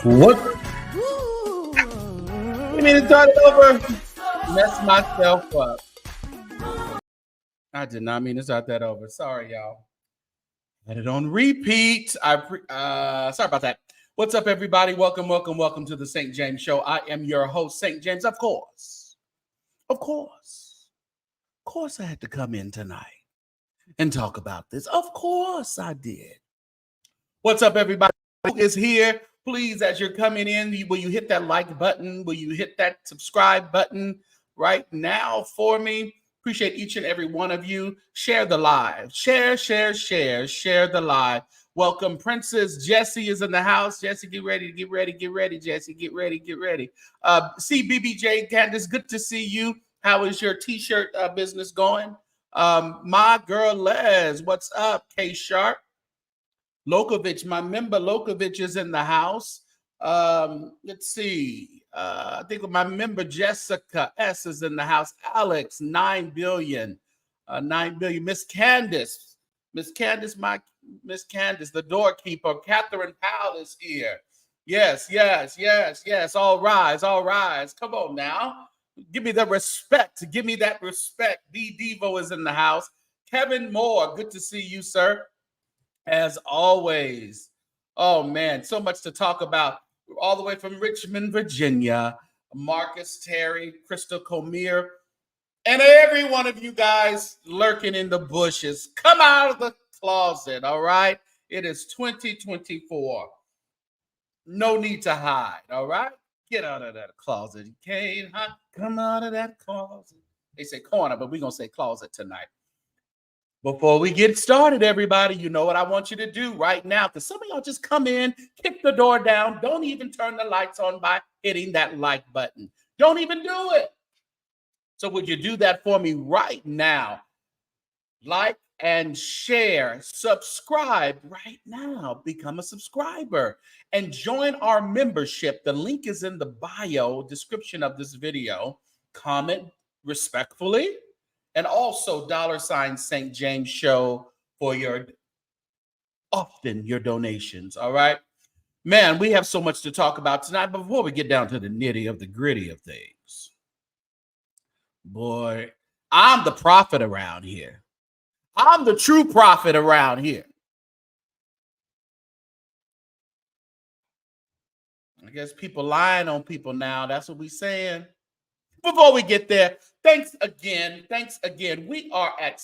What? You mean to start it over? Mess myself up. I did not mean to start that over. Sorry, y'all. Had it on repeat. Sorry about that. What's up, everybody? Welcome to the St. James Show. I am your host, St. James. Of course, I had to come in tonight and talk about this. Of course, I did. What's up, everybody? Who is here? Please, as you're coming in, will you hit that like button? Will you hit that subscribe button right now for me? Appreciate each and every one of you. Share the live. Share the live. Welcome, Princess Jessie is in the house. Jessie, get ready, Jessie, get ready. CBBJ, Candace, good to see you. How is your t-shirt business going? My girl Les, what's up? K Sharp. Lokovich, my member Lokovich is in the house. Let's see. I think my member Jessica S is in the house. Alex, 9 billion. 9 billion. Miss Candace, the doorkeeper. Catherine Powell is here. Yes. All rise. Come on now. Give me the respect. Give me that respect. D Devo is in the house. Kevin Moore, good to see you, sir. As always. Oh, man, so much to talk about. All the way from Richmond, Virginia. Marcus Terry, Crystal Comier. And every one of you guys lurking in the bushes, come out of the closet, all right? It is 2024. No need to hide, all right? Get out of that closet. You can't hide. Come out of that closet. They say corner, but we're going to say closet tonight. Before we get started, everybody, you know what I want you to do right now. Because some of y'all just come in, kick the door down. Don't even turn the lights on by hitting that like button. Don't even do it. So would you do that for me right now? Like and share, subscribe right now, become a subscriber and join our membership. The link is in the bio description of this video. Comment respectfully and also $ St. James Show for your donations. All right, man, we have so much to talk about tonight. But before we get down to the nitty of the gritty of things, boy, I'm the prophet around here. I'm the true prophet around here. I guess people lying on people now. That's what we're saying. Before we get there, thanks again. We are at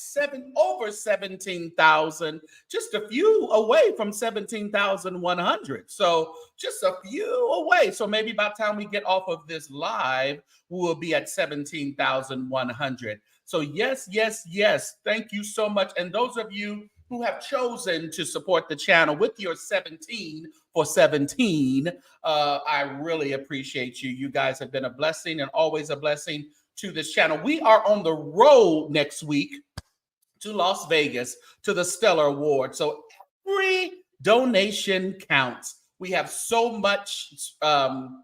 over 17,000, just a few away from 17,100. So just a few away. So maybe by the time we get off of this live, we will be at 17,100. So yes. Thank you so much. And those of you who have chosen to support the channel with your 17 for 17, I really appreciate you. You guys have been a blessing and always a blessing to this channel. We are on the road next week to Las Vegas to the Stellar Award. So every donation counts. We have so much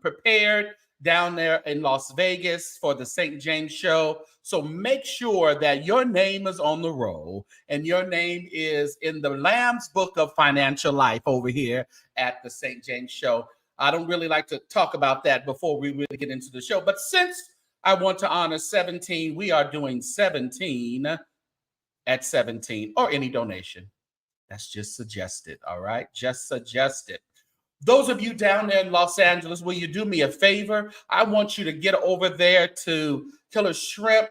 prepared down there in Las Vegas for the St. James Show. So make sure that your name is on the roll and your name is in the Lamb's Book of Financial Life over here at the St. James Show. I don't really like to talk about that before we really get into the show. But since I want to honor 17, we are doing 17 at 17 or any donation. That's just suggested, all right? Just suggested. Those of you down there in Los Angeles, will you do me a favor? I want you to get over there to Killer Shrimp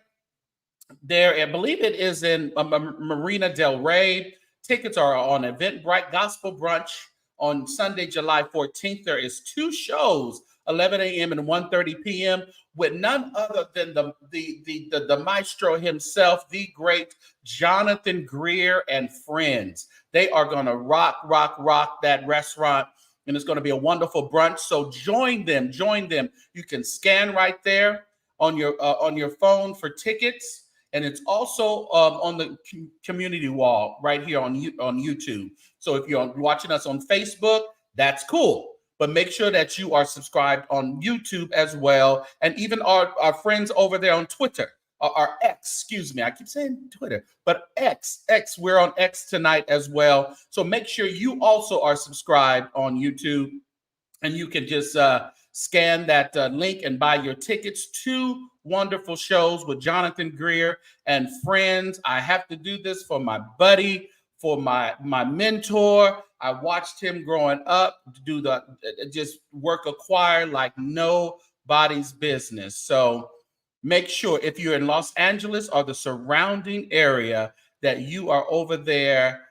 there. I believe it is in Marina Del Rey. Tickets are on Eventbrite Gospel Brunch on Sunday, July 14th. There is 2 shows, 11 a.m. and 1:30 p.m. with none other than the maestro himself, the great Jonathan Greer and friends. They are going to rock that restaurant. And it's going to be a wonderful brunch. So join them. You can scan right there on your phone for tickets. And it's also on the community wall right here on YouTube. So if you're watching us on Facebook, that's cool. But make sure that you are subscribed on YouTube as well. And even our friends over there on Twitter. Our X, excuse me. I keep saying Twitter, but X, we're on X tonight as well. So make sure you also are subscribed on YouTube and you can just scan that link and buy your tickets. 2 wonderful shows with Jonathan Greer and friends. I have to do this for my buddy, for my mentor. I watched him growing up do just work a choir like nobody's business. So make sure if you're in Los Angeles or the surrounding area that you are over there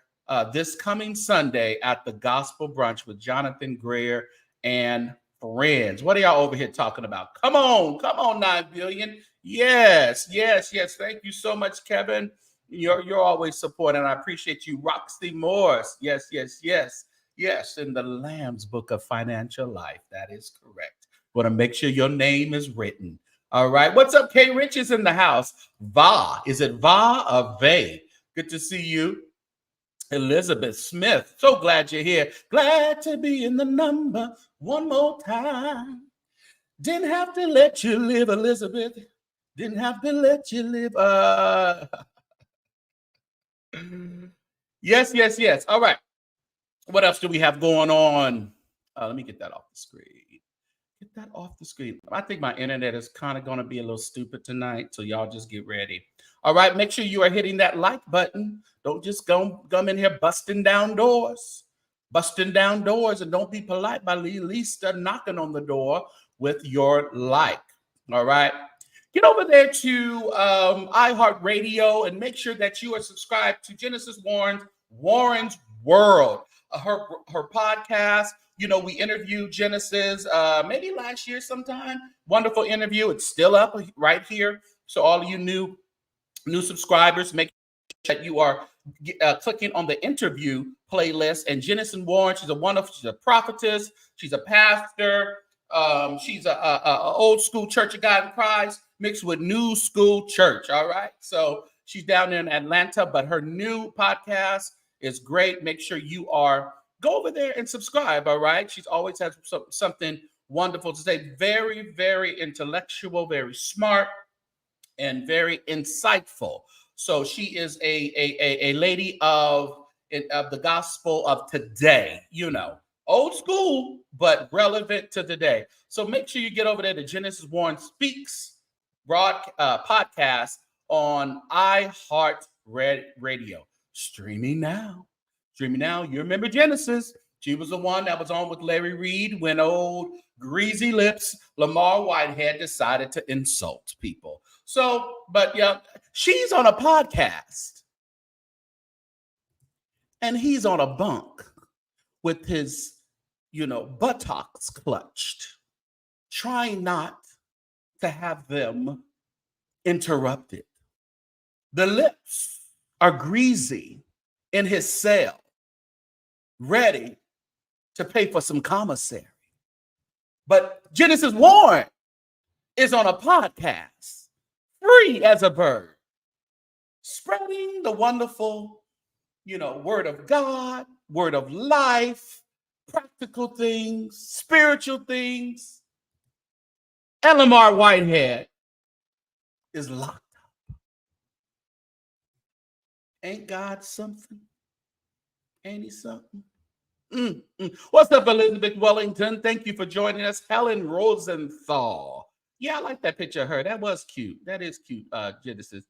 this coming Sunday at the Gospel Brunch with Jonathan Greer and friends. What are y'all over here talking about? Come on, 9 billion. Yes. Thank you so much, Kevin. You're always supporting. I appreciate you. Roxy Morse. Yes. In the Lamb's Book of Financial Life. That is correct. Want to make sure your name is written. All right. What's up? K Rich is in the house. Va. Is it Va or Vay? Good to see you. Elizabeth Smith. So glad you're here. Glad to be in the number one more time. Didn't have to let you live, Elizabeth. Didn't have to let you live. Yes. All right. What else do we have going on? Let me get that off the screen. I think my internet is kind of going to be a little stupid tonight, so y'all just get ready. All right, make sure you are hitting that like button. Don't just come in here busting down doors, and don't be polite by at least knocking on the door with your like. All right. Get over there to iHeartRadio and make sure that you are subscribed to Genesis Warren's World, her podcast. You know, we interviewed Genesis maybe last year sometime. Wonderful interview. It's still up right here. So all of you new subscribers, make sure that you are clicking on the interview playlist. And Genesis Warren, she's a prophetess. She's a pastor. She's a old school Church of God in Christ mixed with new school church. All right. So she's down there in Atlanta, but her new podcast is great. Make sure you go over there and subscribe. All right. She's always has something wonderful to say. Very, very intellectual, very smart, and very insightful. So she is a lady of the gospel of today, old school, but relevant to today. So make sure you get over there to Genesis Warren Speaks podcast on iHeartRadio. Streaming now. You remember Genesis. She was the one that was on with Larry Reid when old greasy lips Lamar Whitehead decided to insult people. So, but yeah, she's on a podcast and he's on a bunk with his, buttocks clutched, trying not to have them interrupted. The lips are greasy in his cell, ready to pay for some commissary. But Genesis Warren is on a podcast, free as a bird, spreading the wonderful, word of God, word of life, practical things, spiritual things. And Lamar Whitehead is locked up. Ain't God something? Ain't he something? What's up, Elizabeth Wellington? Thank you for joining us. Helen Rosenthal. Yeah, I like that picture of her. That was cute. That is cute, Genesis.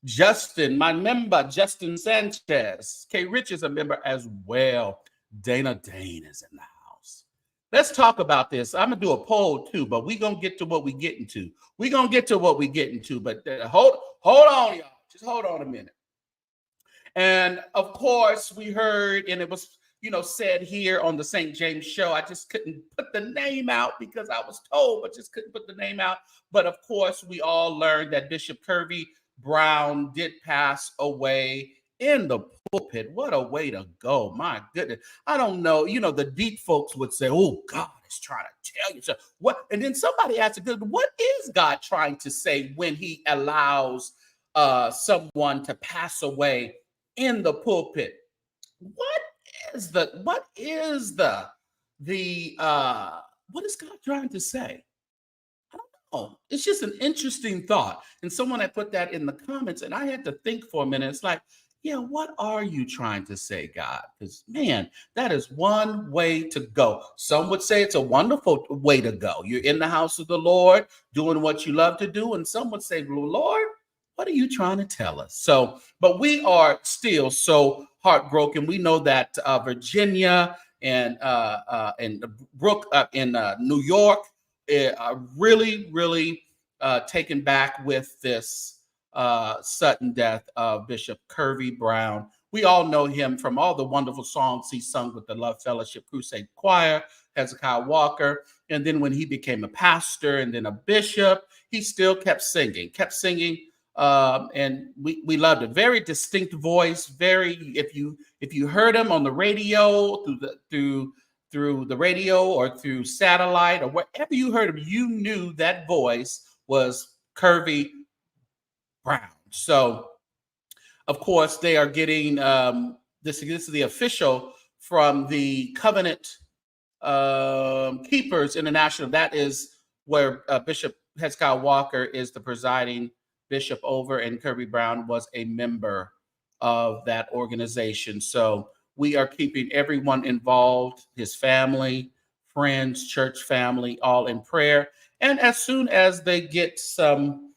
Justin, my member, Justin Sanchez. K. Rich is a member as well. Dana Dane is in the house. Let's talk about this. I'm going to do a poll too, but we're going to get to what we're getting to. But hold on, y'all. Just hold on a minute. And of course, we heard, and it was, said here on the St. James Show. I just couldn't put the name out because I was told, but just couldn't put the name out. But of course, we all learned that Bishop Kervy Brown did pass away in the pulpit. What a way to go. My goodness. I don't know. The deep folks would say, oh, God is trying to tell you. So what? And then somebody asked, what is God trying to say when he allows someone to pass away in the pulpit? What is God trying to say? I don't know. It's just an interesting thought. And someone had put that in the comments, and I had to think for a minute. It's like, yeah, what are you trying to say, God? Because, man, that is one way to go. Some would say it's a wonderful way to go. You're in the house of the Lord, doing what you love to do. And some would say, Lord, what are you trying to tell us? So, but we are still so heartbroken. We know that Virginia and Brooke in New York are really, really taken back with this sudden death of Bishop Kervy Brown. We all know him from all the wonderful songs he sung with the Love Fellowship Crusade Choir, Hezekiah Walker. And then when he became a pastor and then a bishop, he still kept singing. And we loved it. Very distinct voice. Very, if you heard him on the radio, through the radio or through satellite or wherever you heard him, you knew that voice was Kervy Brown. So, of course, they are getting this is the official from the Covenant Keepers International. That is where Bishop Hezekiah Walker is the presiding bishop over, and Kervy Brown was a member of that organization. So we are keeping everyone involved, his family, friends, church family, all in prayer. And as soon as they get some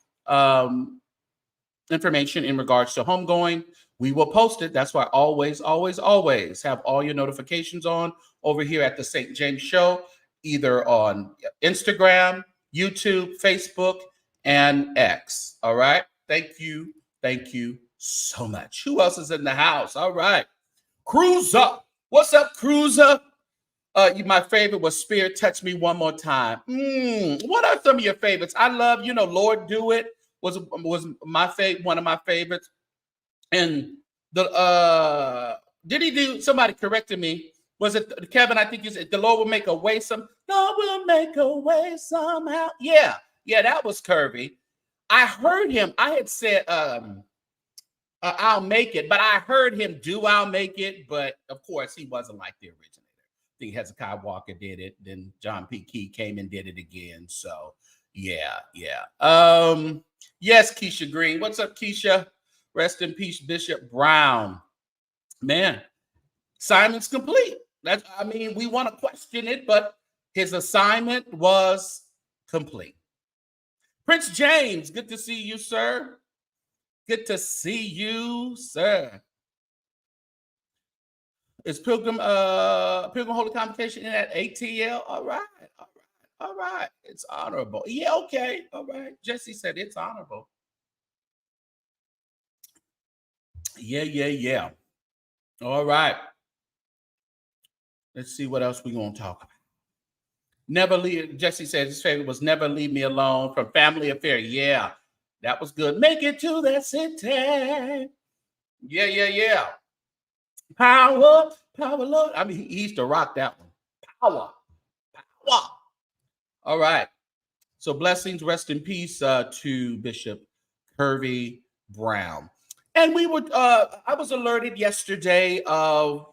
information in regards to homegoing, we will post it. That's why always have all your notifications on over here at the St. James Show, either on Instagram, YouTube, Facebook, and X. All right. Thank you. Thank you so much. Who else is in the house? All right. Cruiser. What's up, Cruiser? My favorite was Spirit Touch Me One More Time. What are some of your favorites? I love, Lord Do It was my one of my favorites. And the did he do, somebody corrected me. Was it Kevin? I think you said the Lord will make a way Lord will make a way somehow. Yeah, that was Kervy. I heard him. I had said I'll make it, but I heard him do I'll make it, but of course he wasn't like the originator. I think Hezekiah Walker did it, then John P. Key came and did it again. So yeah. Yes, Keisha Green. What's up, Keisha? Rest in peace, Bishop Brown. Man, assignment's complete. We want to question it, but his assignment was complete. Prince James, good to see you, sir. Good to see you, sir. Is Pilgrim Holy Convocation in at ATL? All right. It's honorable. Yeah, okay. All right. Jesse said it's honorable. Yeah. All right. Let's see what else we're going to talk about. Never leave. Jesse said his favorite was Never Leave Me Alone from Family Affair. Yeah, that was good. Make it to that city. Yeah. Power, Lord. He used to rock that one. Power. All right. So blessings, rest in peace to Bishop Kervy Brown. And I was alerted yesterday of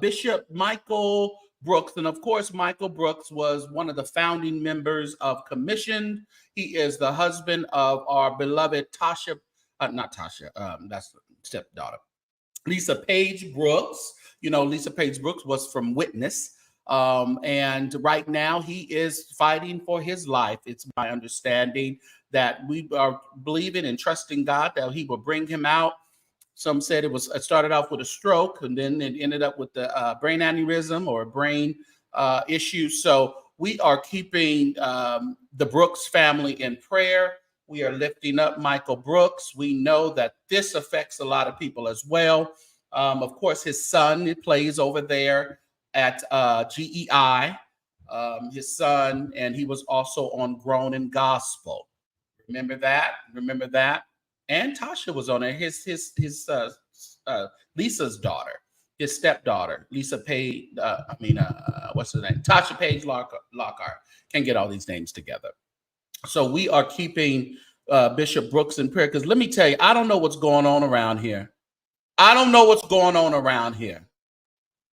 Bishop Michael Brooks. And of course, Michael Brooks was one of the founding members of Commissioned. He is the husband of our beloved Tasha, not Tasha, that's the stepdaughter, Lisa Page Brooks. Lisa Page Brooks was from Witness. And right now he is fighting for his life. It's my understanding that we are believing and trusting God that he will bring him out. Some said it started off with a stroke and then it ended up with the brain aneurysm or brain issue. So we are keeping the Brooks family in prayer. We are lifting up Michael Brooks. We know that this affects a lot of people as well. Of course, his son plays over there at GEI, his son, and he was also on Grown in Gospel. Remember that? And Tasha was on it. His Lisa's daughter, his stepdaughter, Lisa Page. What's her name? Tasha Page Lockhart. Can't get all these names together. So we are keeping Bishop Brooks in prayer because let me tell you, I don't know what's going on around here.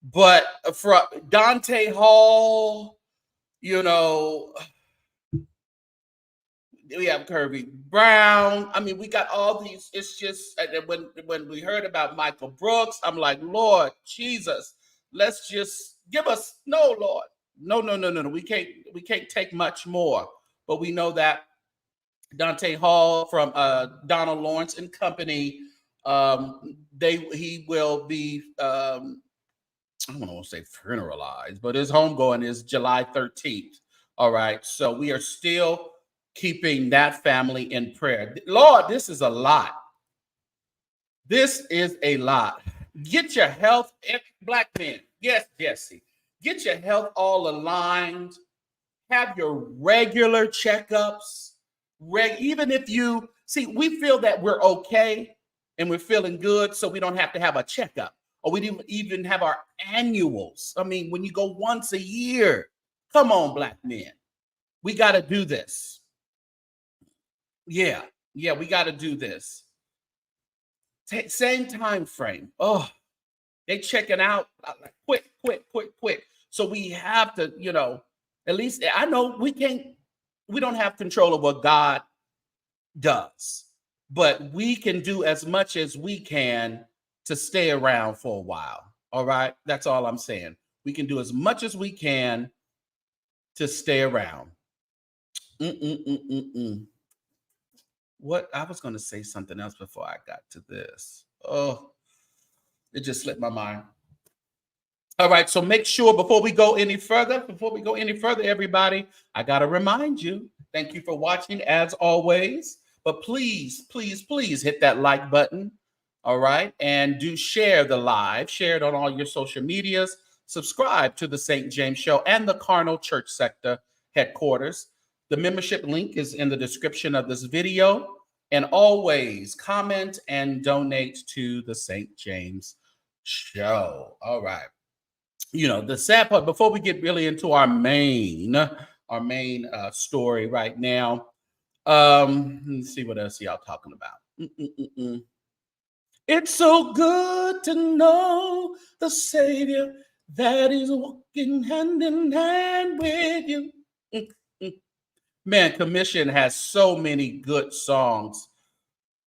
But for Dante Hall, we have Kervy Brown. We got all these. It's just when we heard about Michael Brooks, I'm like, Lord Jesus, let's just give us Lord. No. We can't take much more. But we know that Dante Hall from Donald Lawrence and Company, he will be I don't want to say funeralized, but his homegoing is July 13th. All right. So we are still keeping that family in prayer. Lord, this is a lot. Get your health, Black men. Yes, Jesse. Get your health all aligned. Have your regular checkups. Even if we feel that we're okay and we're feeling good, so we don't have to have a checkup. Or we didn't even have our annuals. When you go once a year, come on, Black men. We got to do this. Yeah, we got to do this. Same time frame. Oh, they checking out like quick. So we have to, at least I know we don't have control of what God does, but we can do as much as we can to stay around for a while. All right. That's all I'm saying. We can do as much as we can to stay around. What? I was going to say something else before I got to this. Oh, it just slipped my mind. All right. So make sure before we go any further, everybody, I got to remind you, Thank you for watching as always. But please, please, please hit that like button. All right. And do share the live, share it on all your social medias. Subscribe to the St. James Show and the Carnal Church Sector headquarters. The membership link is in the description of this video. And always comment and donate to the St. James Show. All right. You know, the sad part, before we get really into our main story right now, let's see what else y'all talking about. It's so good to know the Savior that is walking hand in hand with you. Man, Commission has so many good songs.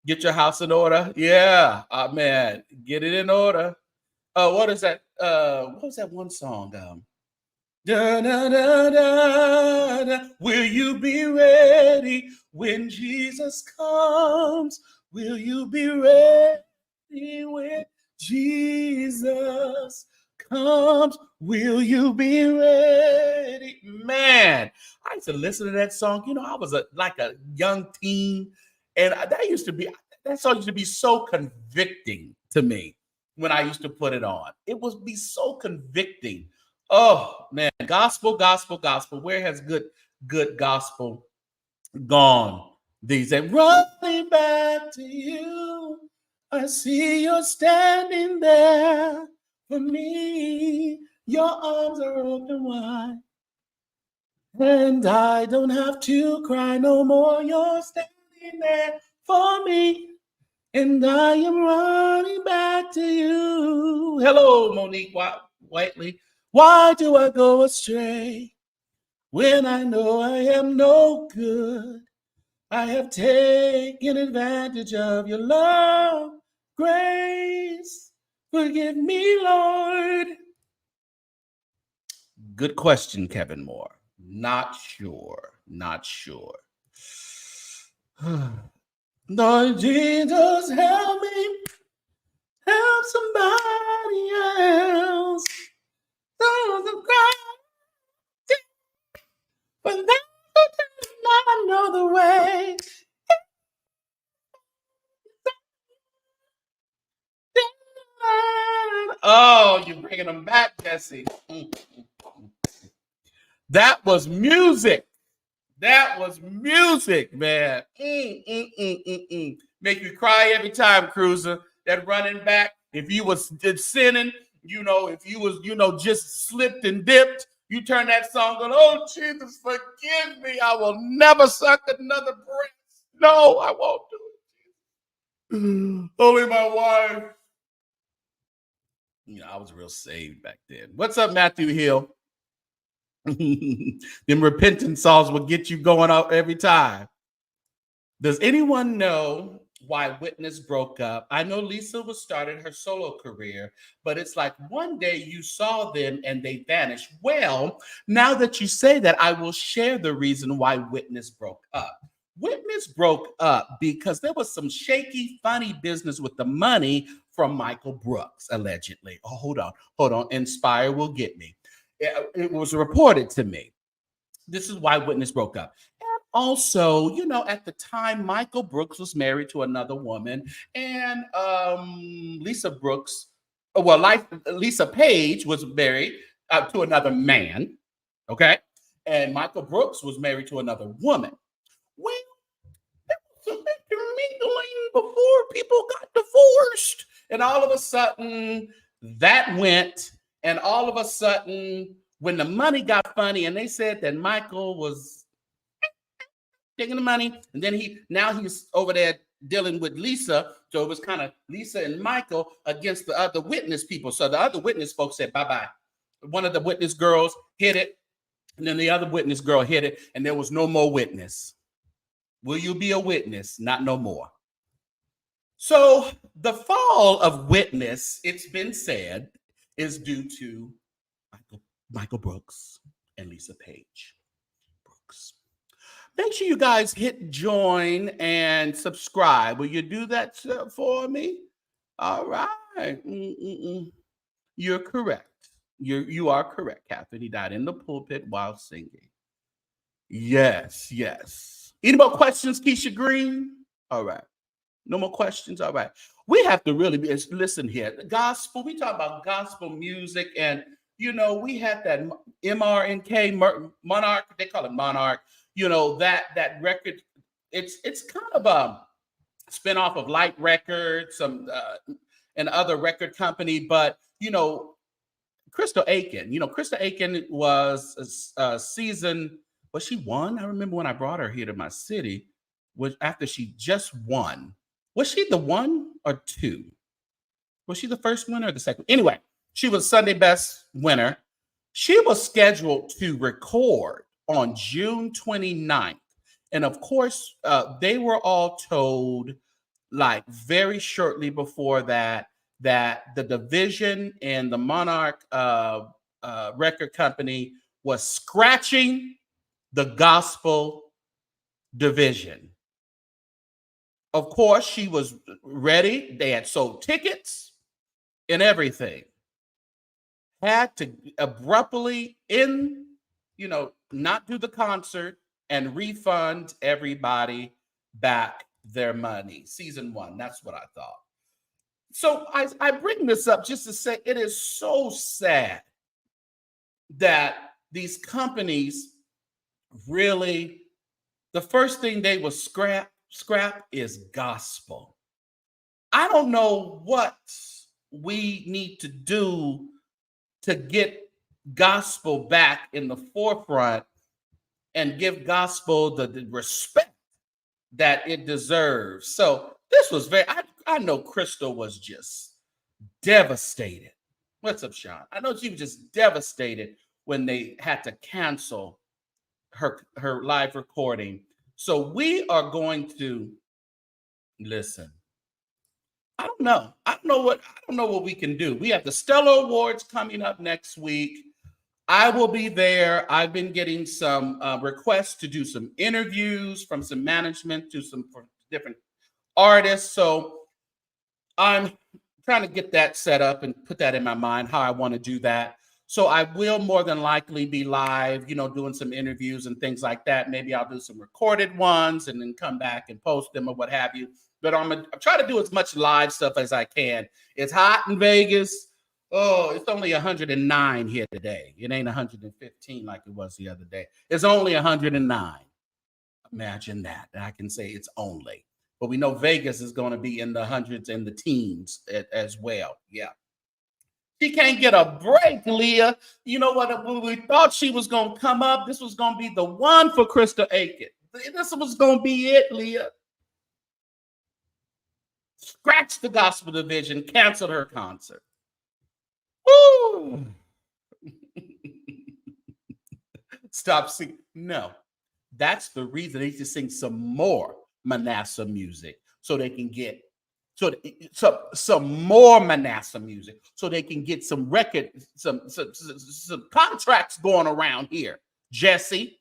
Get your house in order. Yeah, man, get it in order. What is that? What was that one song? Da, da, da, da, da. Will you be ready when Jesus comes? Will you be ready when Jesus comes? Will you be ready? Man, I used to listen to that song. You know, I was like a young teen, and that song used to be so convicting to me when I used to put it on. It would be so convicting. Oh man, gospel, gospel, gospel. Where has good gospel gone these days? Running back to you. I see you're standing there for me. Your arms are open wide. And I don't have to cry no more. You're standing there for me. And I am running back to you. Hello, Monique Whiteley. Why do I go astray when I know I am no good? I have taken advantage of your love, grace. Forgive me, Lord. Good question, Kevin Moore. Not sure. Lord Jesus, help me. Help somebody else. But I know the way. Oh, you're bringing them back, Jesse. That was music. That was music, man. Make you cry every time, Cruiser. That running back. If you was sinning, if you was, just slipped and dipped, you turn that song on. Oh, Jesus, forgive me. I will never suck another breath. No, I won't do it. Only my wife. I was real saved back then. What's up, Matthew Hill? Them repentance songs will get you going out every time. Does anyone know why Witness broke up? I know Lisa was starting her solo career, but it's like one day you saw them and they vanished. Well, now that you say that, I will share the reason why Witness broke up. Witness broke up because there was some shaky, funny business with the money from Michael Brooks, allegedly. Oh, hold on. Inspire will get me. It was reported to me. This is why Witness broke up. And also, at the time, Michael Brooks was married to another woman, and Lisa Page was married to another man, okay? And Michael Brooks was married to another woman. Well, there was some intermingling before people got divorced. And all of a sudden, that went, and all of a sudden, when the money got funny and they said that Michael was taking the money, and then he's over there dealing with Lisa. So it was kind of Lisa and Michael against the other witness people. So the other witness folks said, bye-bye. One of the witness girls hit it, and then the other witness girl hit it, and there was no more witness. Will you be a witness? Not no more. So the fall of Witness, it's been said, is due to Michael Brooks and Lisa Page Brooks. Make sure you guys hit join and subscribe. Will you do that for me? All right. You're correct. You are correct, Catherine. He died in the pulpit while singing. Yes, yes. Any more questions, Keisha Green? All right. No more questions. All right. We have to really be listen here. The gospel, we talk about gospel music, and we had that MRNK Monarch, they call it Monarch, that record. It's kind of a spinoff of Light Records, some and other record company, but Crystal Aiken. Crystal Aiken was a season. Was she won? I remember when I brought her here to my city. Was after she just won. Was she the one or two? Was she the first winner or the second? Anyway, she was Sunday Best winner. She was scheduled to record on June 29th. And of course, they were all told like very shortly before that the division and the Monarch record company was scratching the gospel division. Of course, she was ready. They had sold tickets and everything. Had to abruptly not do the concert and refund everybody back their money. Season 1, that's what I thought. So I bring this up just to say it is so sad that these companies really, the first thing they will scrap is gospel. I don't know what we need to do to get gospel back in the forefront and give gospel the respect that it deserves. So this was I know Crystal was just devastated. What's up, Sean? I know she was just devastated when they had to cancel her live recording. So we are going to listen. I don't know what we can do. We have the Stellar Awards coming up next week. I will be there. I've been getting some requests to do some interviews from some management to some different artists. So I'm trying to get that set up and put that in my mind, how I want to do that. So I will more than likely be live, doing some interviews and things like that. Maybe I'll do some recorded ones and then come back and post them or what have you. But I'm try to do as much live stuff as I can. It's hot in Vegas. Oh, it's only 109 here today. It ain't 115 like it was the other day. It's only 109. Imagine that. I can say it's only. But we know Vegas is going to be in the hundreds and the teens as well. Yeah. She can't get a break, Leah. You know what? When we thought she was going to come up, this was going to be the one for Crystal Aiken. This was going to be it, Leah. Scratched the gospel division, canceled her concert. Woo! Stop singing. No, that's the reason they need to sing some more Manasseh music so they can get some more Manasseh music so they can get some contracts going around here. Jesse.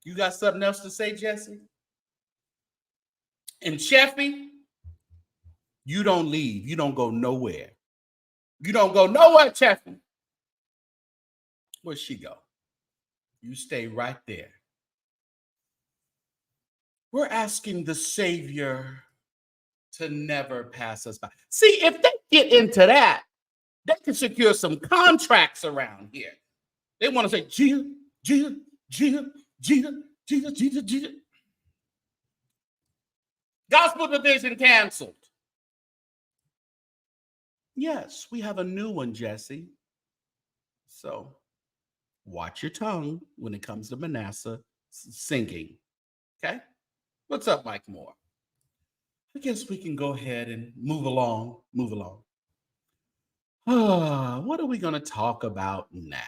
You got something else to say, Jesse? And Sheffy, you don't leave. You don't go nowhere. You don't go nowhere, Sheffy. Where'd she go? You stay right there. We're asking the Savior to never pass us by. See, if they get into that, they can secure some contracts around here. They want to say, Jesus, Jesus, Jesus, Jesus, Jesus, Jesus, Jesus. Gospel division canceled. Yes, we have a new one, Jesse. So watch your tongue when it comes to Manasseh singing. Okay? What's up, Mike Moore? I guess we can go ahead and move along. What are we going to talk about now?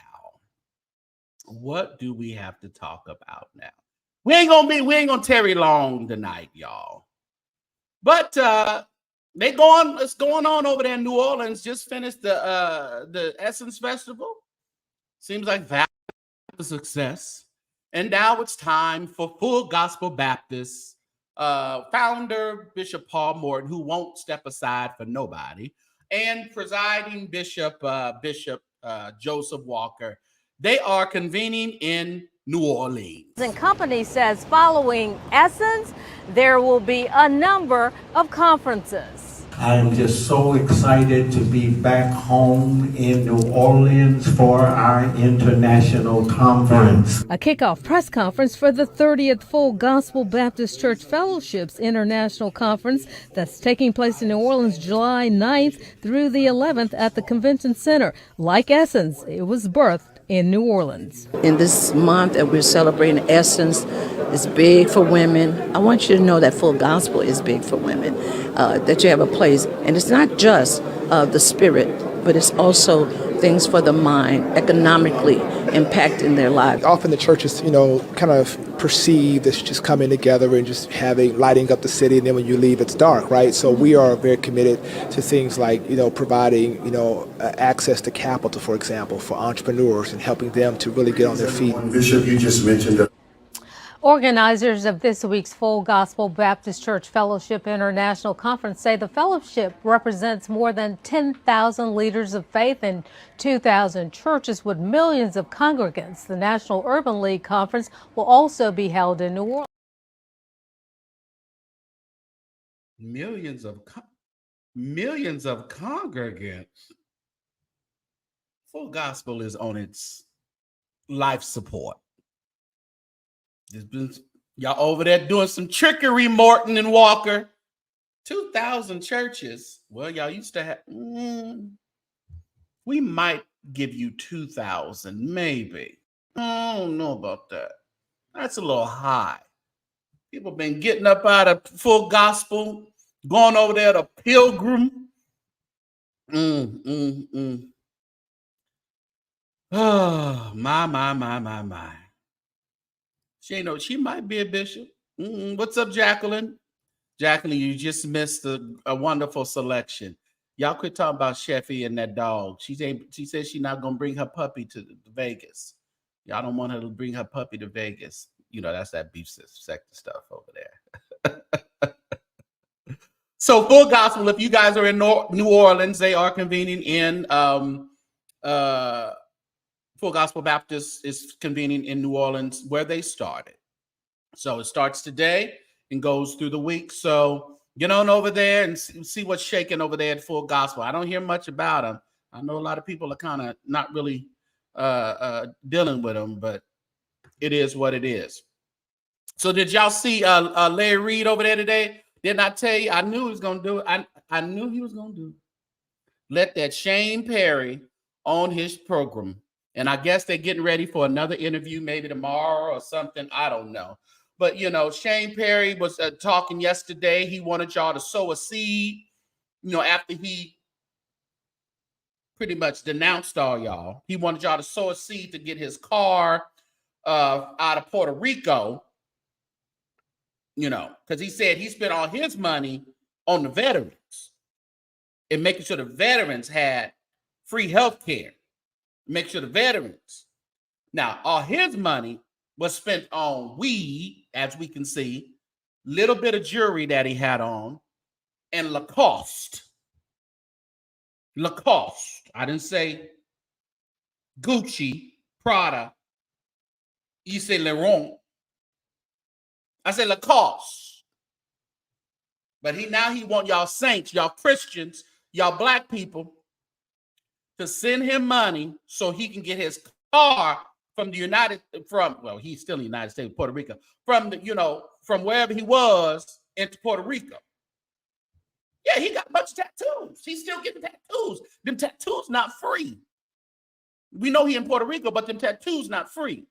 What do we have to talk about now? We ain't gonna tarry long tonight, y'all. But it's going on over there in New Orleans. Just finished the Essence Festival. Seems like that was a success. And now it's time for Full Gospel Baptist founder Bishop Paul Morton, who won't step aside for nobody, and presiding Bishop Joseph Walker. They are convening in New Orleans. And company says following Essence, there will be a number of conferences. I am just so excited to be back home in New Orleans for our international conference. A kickoff press conference for the 30th Full Gospel Baptist Church Fellowship's International Conference that's taking place in New Orleans July 9th through the 11th at the Convention Center. Like Essence, it was birthed in New Orleans. In this month that we're celebrating Essence, is big for women. I want you to know that Full Gospel is big for women, that you have a place. And it's not just the spirit, but it's also things for the mind, economically impacting their lives. Often the church is, kind of perceived as just coming together and just lighting up the city, and then when you leave, it's dark, right? So we are very committed to things like, providing, access to capital, for example, for entrepreneurs and helping them to really get on their feet. Bishop, you just mentioned Organizers of this week's Full Gospel Baptist Church Fellowship International Conference say the fellowship represents more than 10,000 leaders of faith and 2,000 churches with millions of congregants. The National Urban League Conference will also be held in New Orleans. Millions of congregants. Full Gospel is on its life support. There's been y'all over there doing some trickery, Morton and Walker. 2,000 churches. Well, y'all used to have. We might give you 2,000, maybe. I don't know about that. That's a little high. People been getting up out of Full Gospel, going over there to Pilgrim. Oh, my. She might be a bishop. What's up, Jacqueline? Jacqueline, you just missed a wonderful selection. Y'all quit talking about Sheffy and that dog. She said she's not gonna bring her puppy to Vegas. Y'all don't want her to bring her puppy to Vegas. That's that beef sector stuff over there. So Full Gospel, if you guys are in New Orleans, they are convening in Full Gospel Baptist is convening in New Orleans where they started. So it starts today and goes through the week. So get on over there and see what's shaking over there at Full Gospel. I don't hear much about them. I know a lot of people are kind of not really dealing with them, but it is what it is. So did y'all see Larry Reid over there today? Didn't I tell you? I knew he was going to do it. I knew he was going to do it. Let that Shane Perry on his program. And I guess they're getting ready for another interview, maybe tomorrow or something. I don't know. But, Shane Perry was talking yesterday. He wanted y'all to sow a seed, after he pretty much denounced all y'all. He wanted y'all to sow a seed to get his car out of Puerto Rico, because he said he spent all his money on the veterans and making sure the veterans had free health care. Make sure the veterans. Now, all his money was spent on weed, as we can see, little bit of jewelry that he had on, and Lacoste. Lacoste. I didn't say Gucci, Prada, Yves Saint Laurent. I said Lacoste. But now he want y'all saints, y'all Christians, y'all black people to send him money so he can get his car from he's still in the United States, Puerto Rico, from wherever he was into Puerto Rico. Yeah, he got a bunch of tattoos. He's still getting tattoos. Them tattoos not free. We know he in Puerto Rico, but them tattoos not free.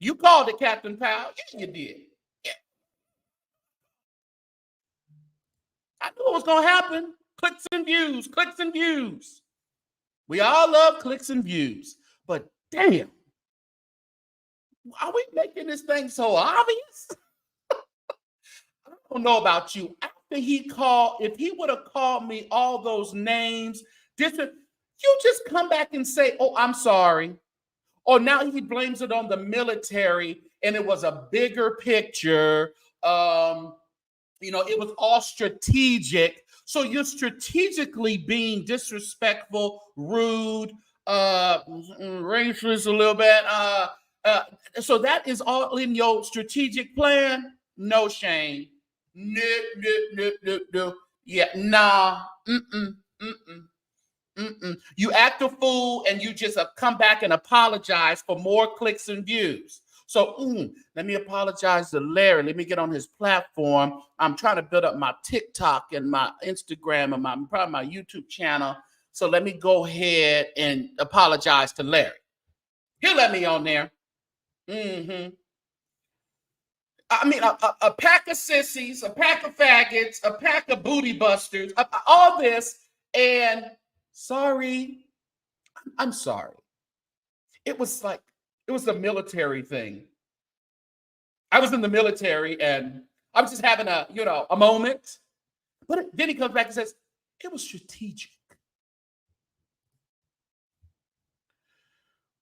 You called it, Captain Powell. Yeah, you did. Yeah. I knew it was going to happen. Clicks and views, clicks and views. We all love clicks and views. But damn, are we making this thing so obvious? I don't know about you. After if he would have called me all those names, you just come back and say, oh, I'm sorry. Or now he blames it on the military and it was a bigger picture. It was all strategic. So you're strategically being disrespectful, rude, racist a little bit. So that is all in your strategic plan? No, Shane. No. Yeah, nah. You act a fool and you just come back and apologize for more clicks and views. So let me apologize to Larry. Let me get on his platform. I'm trying to build up my TikTok and my Instagram and probably my YouTube channel. So let me go ahead and apologize to Larry. He'll let me on there. I mean, a pack of sissies, a pack of faggots, a pack of booty busters, all this. And sorry, I'm sorry. It was the military thing. I was in the military and I was just having a moment. But then he comes back and says, it was strategic.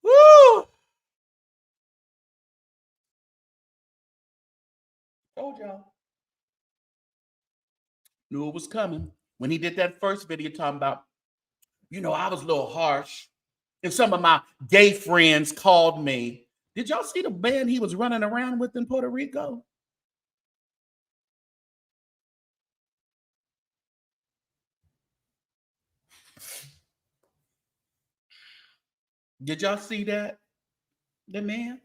Woo! Told y'all. Knew it was coming. When he did that first video talking about, I was a little harsh. And some of my gay friends called me. Did y'all see the man he was running around with in Puerto Rico? Did y'all see that? The man?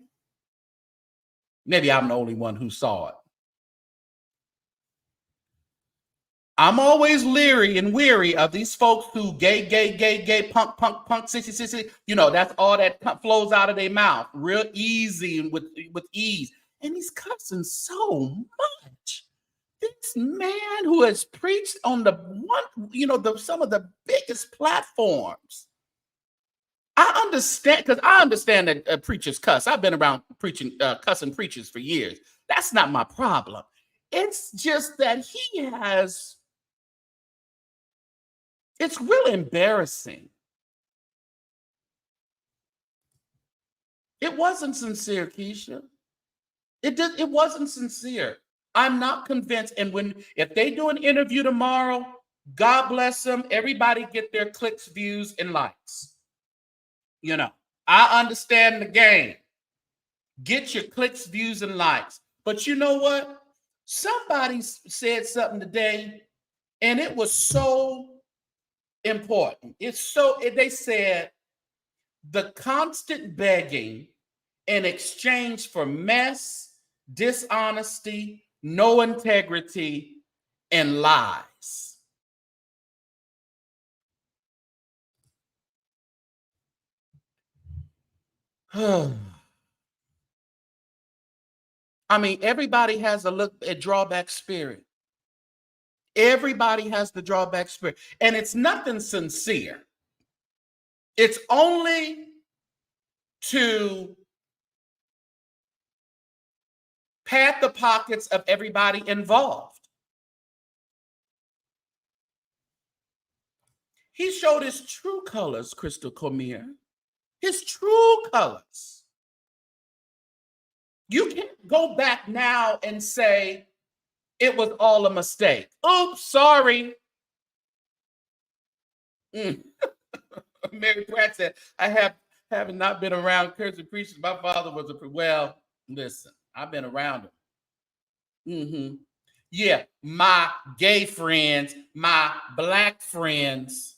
Maybe I'm the only one who saw it. I'm always leery and weary of these folks who gay, punk, sissy. That's all that flows out of their mouth real easy and with ease. And he's cussing so much. This man who has preached on some of the biggest platforms. I understand that preachers cuss. I've been around cussing preachers for years. That's not my problem. It's just that it's really embarrassing. It wasn't sincere, Keisha. It wasn't sincere. I'm not convinced. And if they do an interview tomorrow, God bless them. Everybody get their clicks, views, and likes. I understand the game. Get your clicks, views, and likes. But you know what? Somebody said something today, and it was so important. They said the constant begging in exchange for mess, dishonesty, no integrity, and lies. I mean, everybody has a look at drawback spirit. Everybody has the drawback spirit. And it's nothing sincere. It's only to pad the pockets of everybody involved. He showed his true colors, Crystal Cormier. His true colors. You can't go back now and say it was all a mistake. Oops, sorry. Mary Pratt said, I have not been around cursing preachers. My father was well, listen, I've been around him. Yeah, my gay friends, my black friends.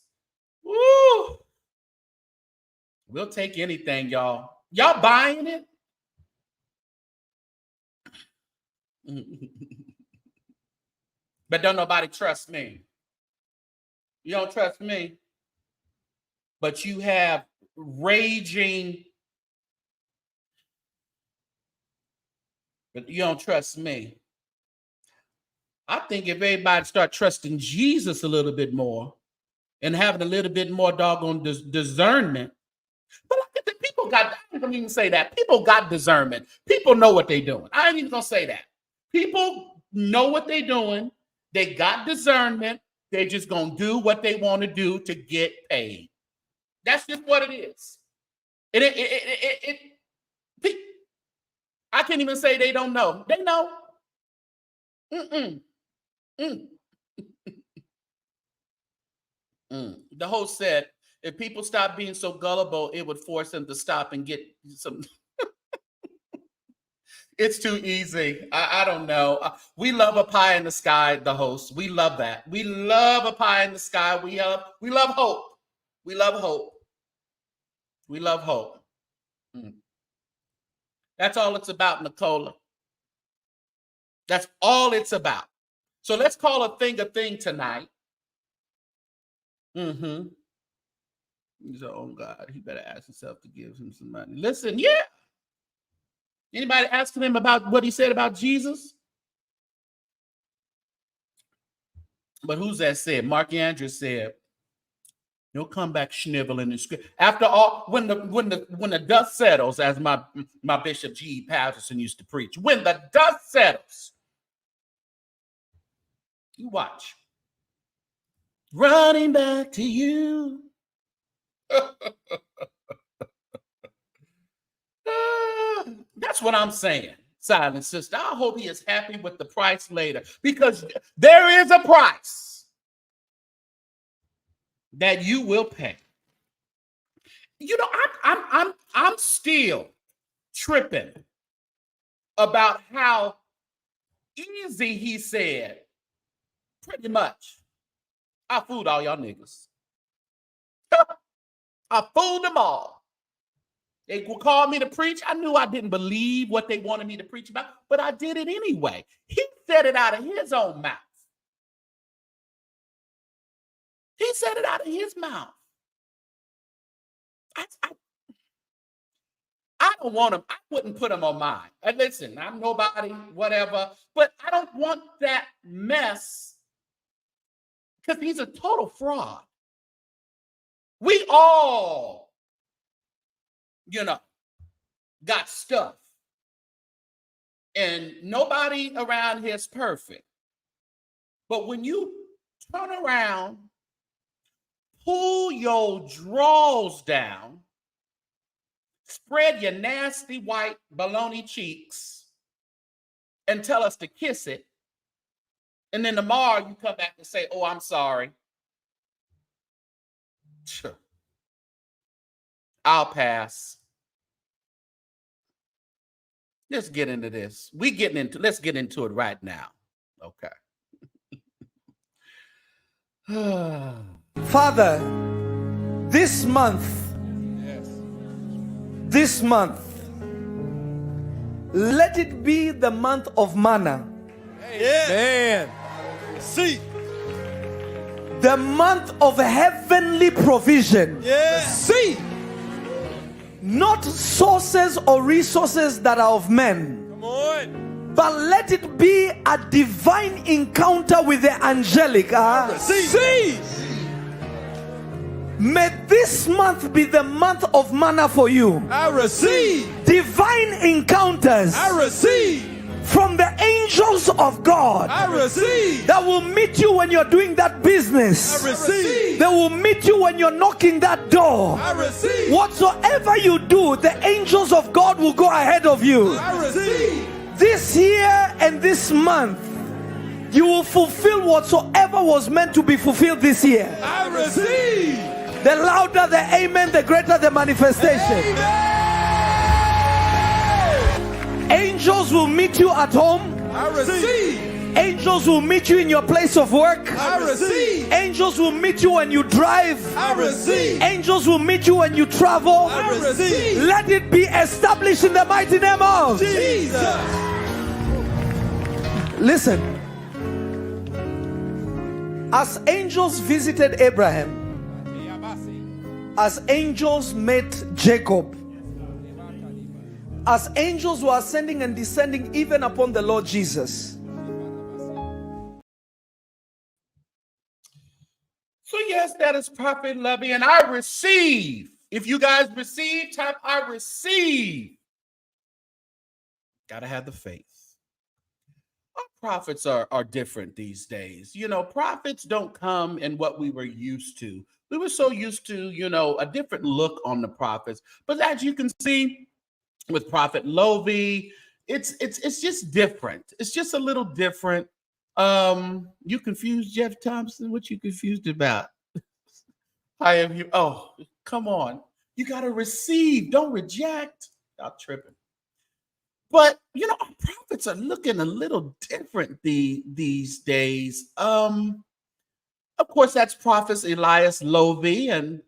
Woo! We'll take anything, y'all. Y'all buying it? But don't nobody trust me. You don't trust me. But you have raging, but you don't trust me. I think if everybody start trusting Jesus a little bit more and having a little bit more doggone discernment, but look at the people got, I don't even say that. People got discernment. People know what they're doing. I ain't even gonna say that. People know what they're doing. They got discernment. They're just gonna do what they want to do to get paid. That's just what it is. I can't even say they don't know. They know. The host said, if people stop being so gullible, it would force them to stop and get some. It's too easy. I don't know. We love a pie in the sky, the host. We love that. We love a pie in the sky. We love hope. We love hope. We love hope. That's all it's about, Nicola. That's all it's about. So let's call a thing tonight. So, oh God, he better ask himself to give him some money. Listen, yeah. Anybody asking him about what he said about Jesus? But who's that said? Mark Andrews said, he'll come back schniveling and screaming. After all, when the dust settles, as my Bishop G. Patterson used to preach, when the dust settles, you watch. Running back to you. That's what I'm saying, silent sister. I hope he is happy with the price later, because there is a price that you will pay. You know, I'm still tripping about how easy he said, pretty much, I fooled all y'all niggas. I fooled them all. They would call me to preach. I knew I didn't believe what they wanted me to preach about, but I did it anyway. He said it out of his own mouth. He said it out of his mouth. I don't want him. I wouldn't put him on mine. And listen, I'm nobody, whatever, but I don't want that mess because he's a total fraud. We all, got stuff. And nobody around here is perfect. But when you turn around, pull your drawers down, spread your nasty white baloney cheeks, and tell us to kiss it, and then tomorrow you come back and say, oh, I'm sorry. Sure. I'll pass. Let's get into this. Let's get into it right now. Okay. Father, this month, let it be the month of manna. Man. See. The month of heavenly provision. See. Not sources or resources that are of men. Come on. But let it be a divine encounter with the angelic. See. May this month be the month of manna for you. I receive. Divine encounters. I receive. From the angels of God. I receive. That will meet you when you're doing that business. I receive. They will meet you when you're knocking that door. I receive. Whatsoever you do, the angels of God will go ahead of you. I receive. This year and this month, You will fulfill whatsoever was meant to be fulfilled this year. I receive. The louder the amen, the greater the manifestation. Angels will meet you at home. I receive. Angels will meet you in your place of work. I receive. Angels will meet you when you drive. I receive. Angels will meet you when you travel. I receive. Let it be established in the mighty name of Jesus. Listen. As angels visited Abraham, as angels met Jacob, as angels were ascending and descending even upon the Lord Jesus. So yes, that is Prophet Lovey, and I receive. If you guys receive, type I receive. Gotta have the faith. Our prophets are different these days. You know, prophets don't come in what we were used to. We were so used to, you know, a different look on the prophets. But as you can see with Prophet Lovey, it's just different. It's just a little different. You confused, Jeff Thompson? What you confused about? I am you. Oh, come on. You got to receive. Don't reject. Y'all tripping. But, you know, our prophets are looking a little different these days. Of course, that's Prophet Elias Lovey. And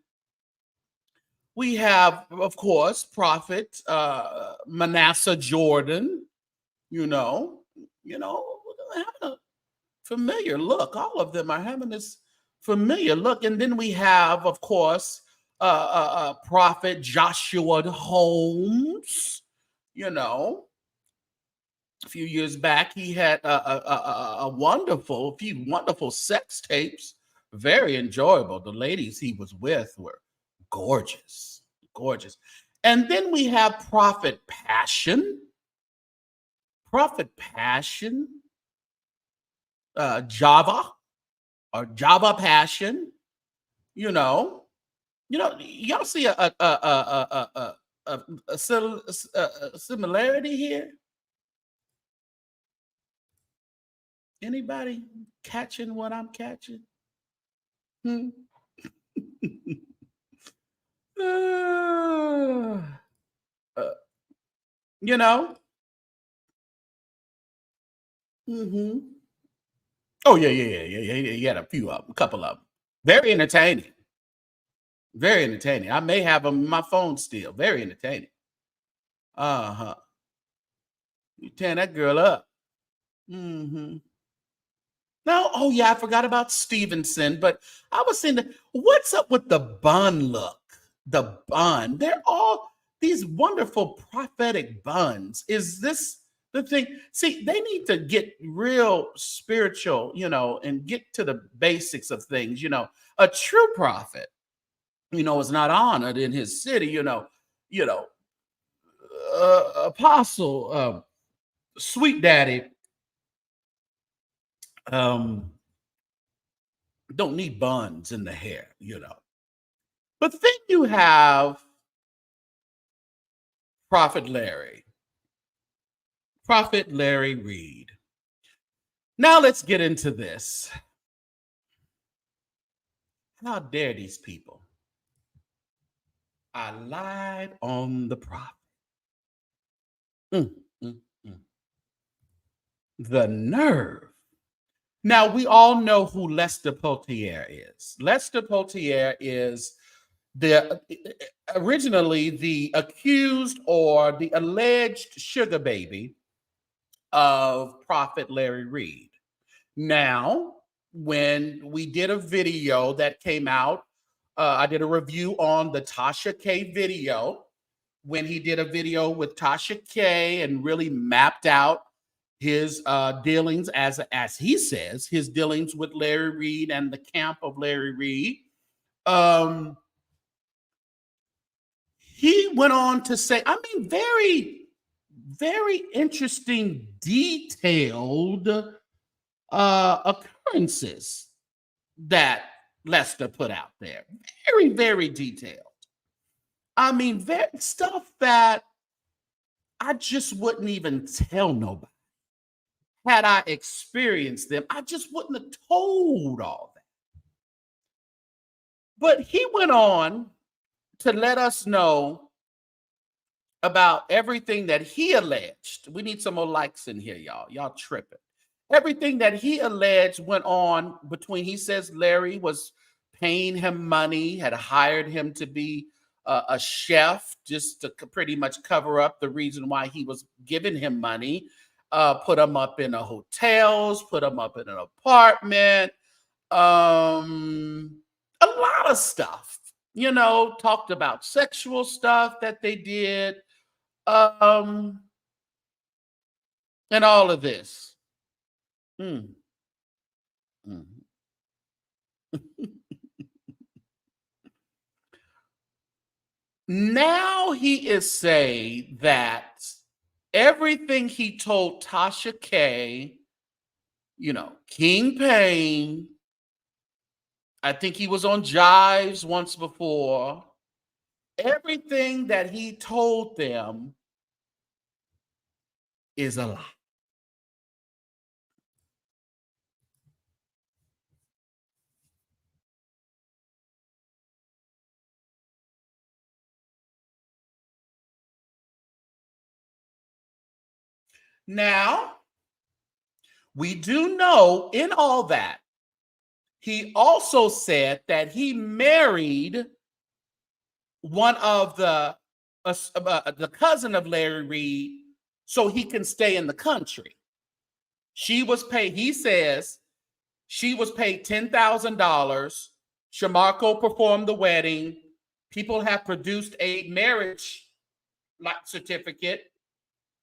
we have, of course, Prophet Manasseh Jordan, having a familiar look. All of them are having this familiar look. And then we have, of course, Prophet Joshua Holmes. You know, a few years back, he had a few wonderful sex tapes. Very enjoyable. The ladies he was with were gorgeous, gorgeous. And then we have Prophet Passion. Java Passion, y'all see a similarity here. Anybody catching what I'm catching? Oh, yeah. You had a couple of them. Very entertaining. Very entertaining. I may have them on my phone still. Very entertaining. You tearing that girl up. No, oh yeah, I forgot about Stevenson, but I was saying, what's up with the bun look? The bun. They're all these wonderful prophetic buns. Is this the thing? See, they need to get real spiritual, and get to the basics of things. A true prophet, is not honored in his city, apostle, sweet daddy, don't need buns in the hair, But then you have Prophet Larry Reid. Now let's get into this. How dare these people? I lied on the prophet. The nerve. Now, we all know who Lester Peltier is. Lester Peltier is originally the accused or the alleged sugar baby of Prophet Larry Reid. Now, when we did a video that came out, I did a review on the Tasha K video, when he did a video with Tasha K and really mapped out his dealings, as he says, his dealings with Larry Reid and the camp of Larry Reid. He went on to say, very, very interesting, detailed occurrences that Lester put out there. Very, very detailed. Stuff that I just wouldn't even tell nobody. had I experienced them, I just wouldn't have told all that. But he went on to let us know about everything that he alleged. We need some more likes in here, y'all. Y'all tripping. Everything that he alleged went on between, he says Larry was paying him money, had hired him to be a chef just to pretty much cover up the reason why he was giving him money, put him up in hotels, put him up in an apartment, a lot of stuff, talked about sexual stuff that they did, and all of this. Mm. Mm. Now he is saying that everything he told Tasha K, King Payne, I think he was on Jives once before, everything that he told them is a lie. Now, we do know in all that, he also said that he married one of the cousin of Larry Reid so he can stay in the country. She was paid, he says, she was paid $10,000. Shamarko performed the wedding. People have produced a marriage certificate.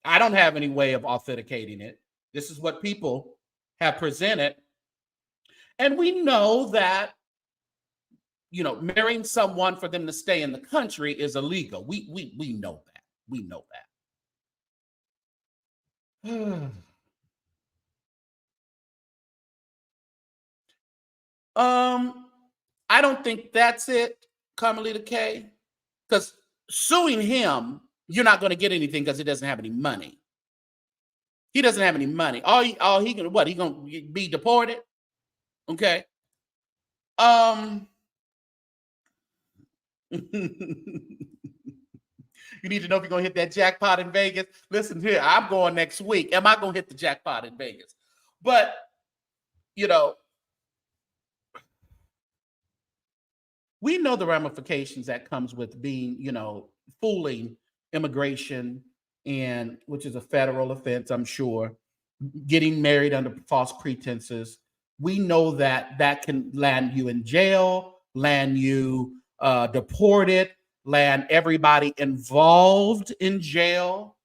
I don't have any way of authenticating it. This is what people have presented. And we know that, marrying someone for them to stay in the country is illegal. We know that. We know that. I don't think that's it, Carmelita K. Because suing him, you're not going to get anything because he doesn't have any money. He doesn't have any money. All he can, what? He going to be deported? Okay. You need to know if you're going to hit that jackpot in Vegas. Listen here, I'm going next week. Am I going to hit the jackpot in Vegas? But, we know the ramifications that comes with being, fooling immigration, and which is a federal offense, I'm sure, getting married under false pretenses. We know that can land you in jail, land you deported, land everybody involved in jail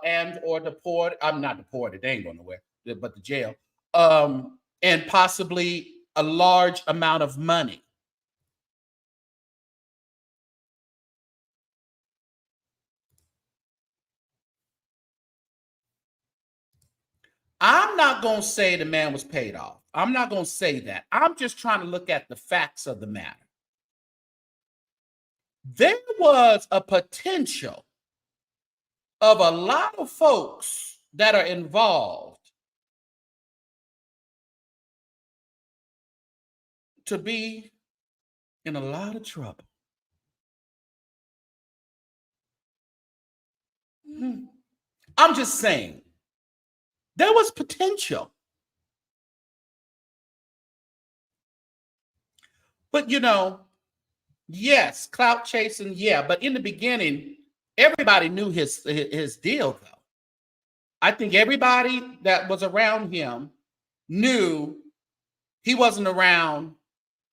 and or deported. I'm not deported, they ain't going nowhere, but the jail. And possibly a large amount of money. I'm not going to say the man was paid off. I'm not going to say that. I'm just trying to look at the facts of the matter. There was a potential of a lot of folks that are involved to be in a lot of trouble. I'm just saying, there was potential. But, yes, clout chasing, yeah. But in the beginning, everybody knew his deal, though. I think everybody that was around him knew he wasn't around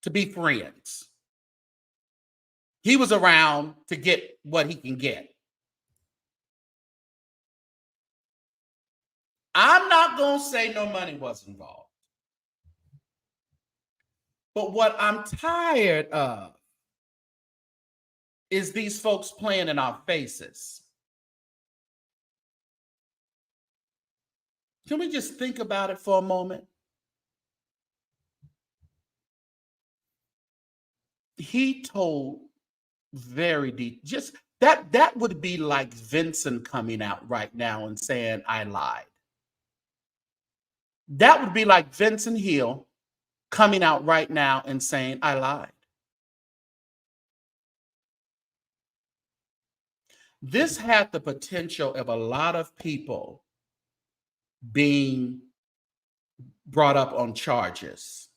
to be friends. He was around to get what he can get. I'm not going to say no money was involved. But what I'm tired of is these folks playing in our faces. Can we just think about it for a moment? He told very deep, just that would be like Vincent coming out right now and saying, I lied. That would be like Vincent Hill coming out right now and saying, I lied. This had the potential of a lot of people being brought up on charges.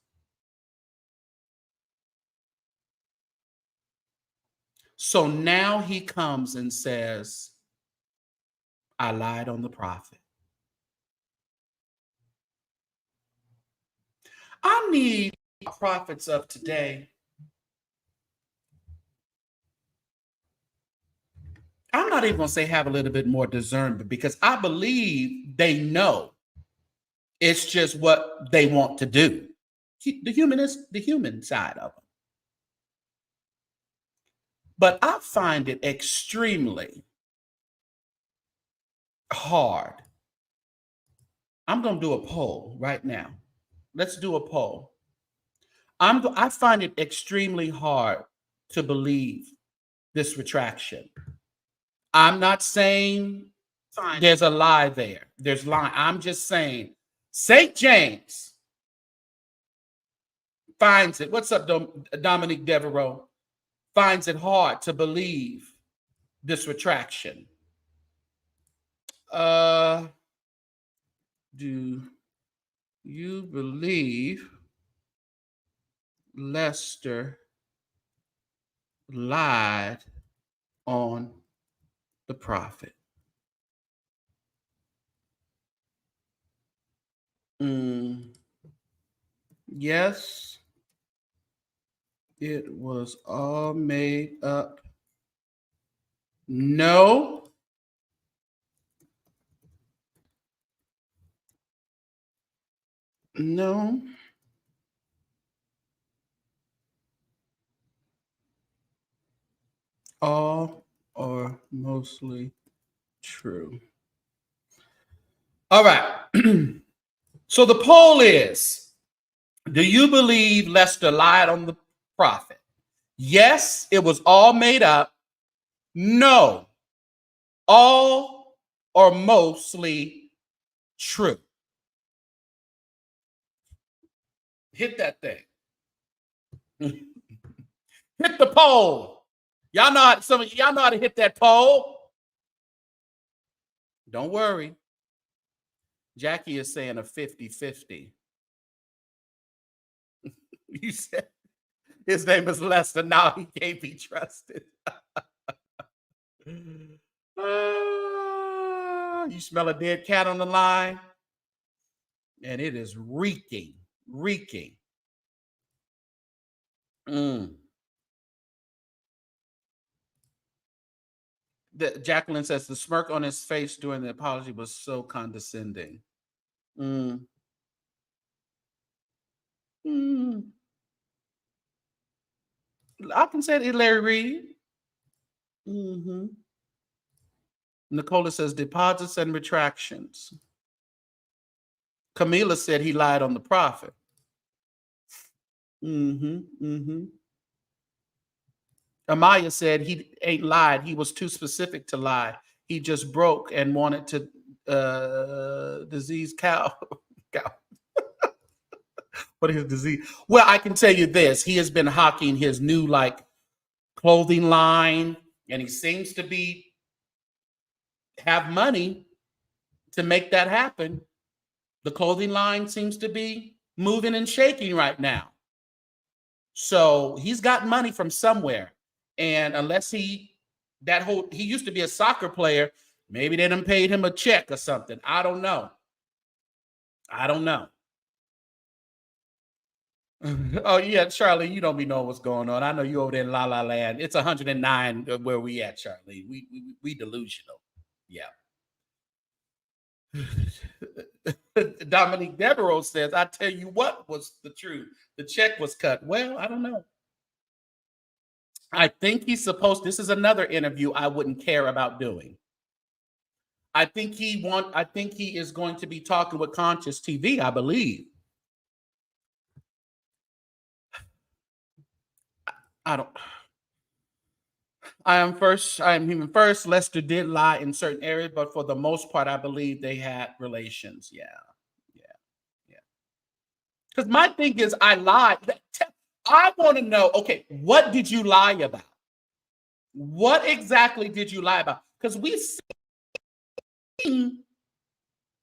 So now he comes and says, I lied on the prophet. I need prophets of today. I'm not even going to say have a little bit more discernment, because I believe they know. It's just what they want to do. The human side of them. But I find it extremely hard. I'm going to do a poll right now. Let's do a poll. I find it extremely hard to believe this retraction. I'm not saying there's a lie there. There's lie. I'm just saying St. James finds it. What's up, Dominique Devereaux? Finds it hard to believe this retraction. Do you believe Lester lied on the prophet? Yes, it was all made up. No. No. All or mostly true. All right. So the poll is, do you believe Lester lied on the prophet? Yes, it was all made up. No, all or mostly true. Hit that thing. Hit the poll. Y'all know how, some of y'all know how to hit that poll. Don't worry. Jackie is saying a 50-50. You said his name is Lester. Now he can't be trusted. You smell a dead cat on the line, and it is reeking. Jacqueline says the smirk on his face during the apology was so condescending. I can say it, Larry Reid. Nicola says deposits and retractions. Camila said he lied on the prophet. Amaya said he ain't lied. He was too specific to lie. He just broke and wanted to disease cow. What is disease? Well, I can tell you this. He has been hawking his new clothing line, and he seems to have money to make that happen. The clothing line seems to be moving and shaking right now. So he's got money from somewhere. And unless he used to be a soccer player, maybe they done paid him a check or something. I don't know. Oh yeah, Charlie, you don't be knowing what's going on. I know you over there in La La Land. It's 109 where we at, Charlie. We delusional. Yeah. Dominique Devereaux says, I tell you what was the truth. The check was cut. Well, I don't know. I think this is another interview I wouldn't care about doing. I think he is going to be talking with Conscious TV, I believe. I am human first. Lester did lie in certain areas, but for the most part, I believe they had relations. Yeah. Because my thing is, I lied. I want to know, okay, what did you lie about? What exactly did you lie about? Because we see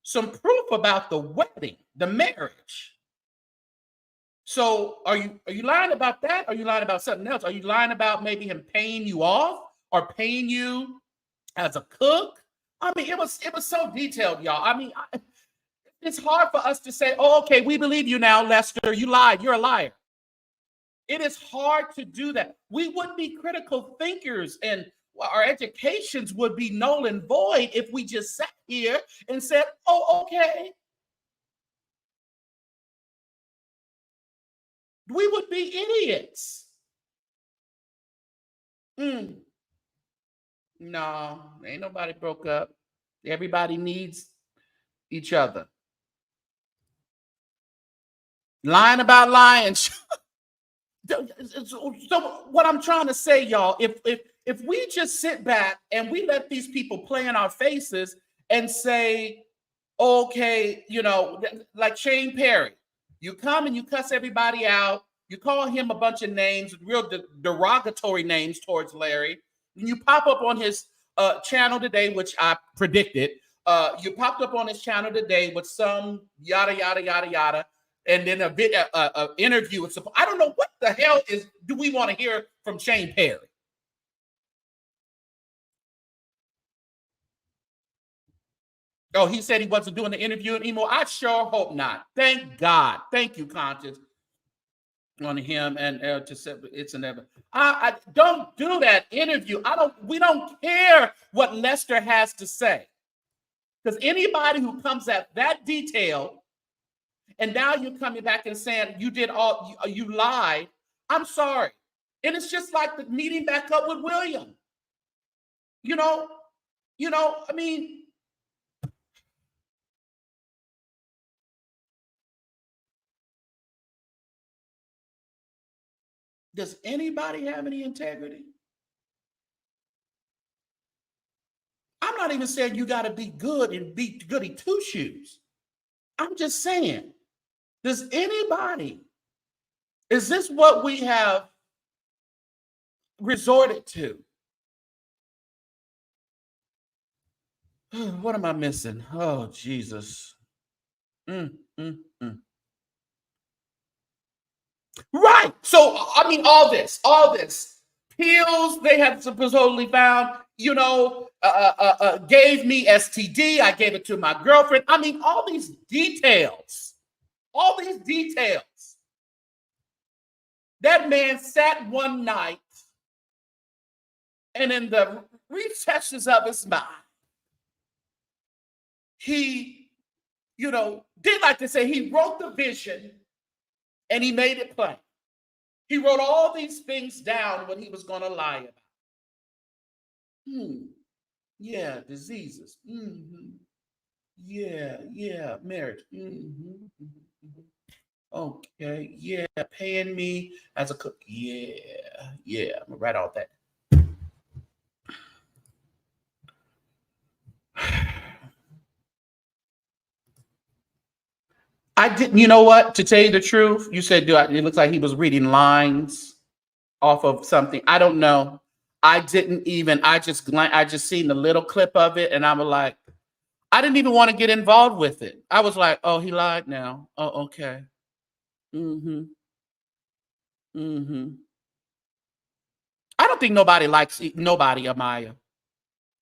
some proof about the wedding, the marriage. So are you lying about that? Or are you lying about something else? Are you lying about maybe him paying you off or paying you as a cook? I mean, it was so detailed, y'all. I mean, it's hard for us to say, oh, okay, we believe you now, Lester. You lied. You're a liar. It is hard to do that. We would be critical thinkers and our educations would be null and void if we just sat here and said, oh, okay. We would be idiots. No, ain't nobody broke up. Everybody needs each other. Lying about lying. So what I'm trying to say, y'all, if we just sit back and we let these people play in our faces and say, okay, you know, like Shane Perry, you come and you cuss everybody out. You call him a bunch of names, real derogatory names towards Larry. And you pop up on his channel today, which I predicted. You popped up on his channel today with some yada, yada, yada, yada. And then a interview with I don't know what the hell do we want to hear from Shane Perry? Oh, he said he wasn't doing the interview anymore. I sure hope not. Thank God. Thank you, Conscious, on him and to say it's inevitable. I don't do that interview. We don't care what Lester has to say. Because anybody who comes at that detail, and now you're coming back and saying you lied, I'm sorry. And it's just like the meeting back up with William. You know, I mean, does anybody have any integrity? I'm not even saying you got to be good and be goody two shoes. I'm just saying, is this what we have resorted to? What am I missing? Oh, Jesus. Right. So, I mean, all this pills they have supposedly found, gave me STD. I gave it to my girlfriend. I mean, all these details. That man sat one night and in the recesses of his mind, he, did like to say he wrote the vision and he made it plain. He wrote all these things down what he was going to lie about. Yeah, diseases. Yeah, marriage. Okay, yeah, paying me as a cook. Yeah, I'm gonna write all that. I didn't, you know what? To tell you the truth, you said it looks like he was reading lines off of something. I don't know. I just seen the little clip of it and I was like, I didn't even want to get involved with it. I was like, oh, he lied now. Oh, okay. I don't think nobody likes nobody, Amaya.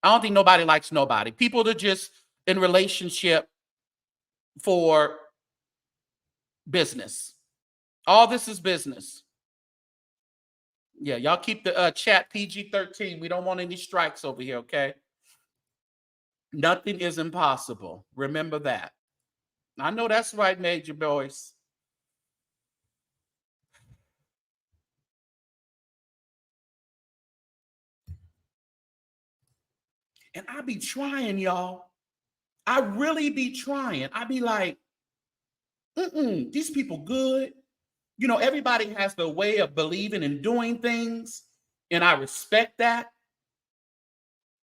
I don't think nobody likes nobody. People are just in relationship for business. All this is business. Yeah, y'all keep the chat PG-13. We don't want any strikes over here, okay? Nothing is impossible. Remember that. I know that's right, Major Boys. And I be trying, y'all. I really be trying. I be like, these people good. Everybody has their way of believing and doing things, and I respect that.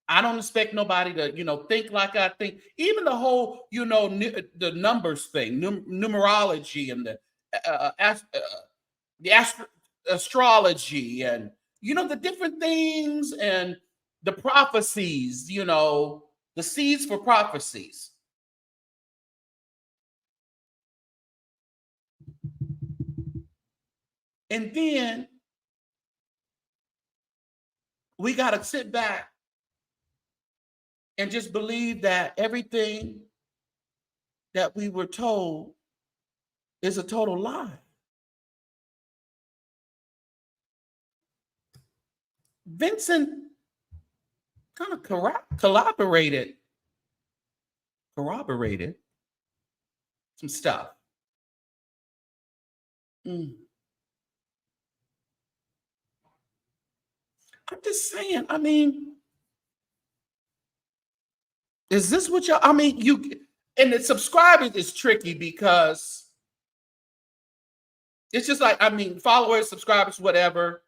I don't expect nobody to, think like I think. Even the whole, the numbers thing, numerology and the astrology and, the different things and the prophecies, the seeds for prophecies. And then we got to sit back and just believe that everything that we were told is a total lie. Vincent kind of corroborated some stuff. I'm just saying, is this what y'all, and the subscribers is tricky because it's just like, followers, subscribers, whatever.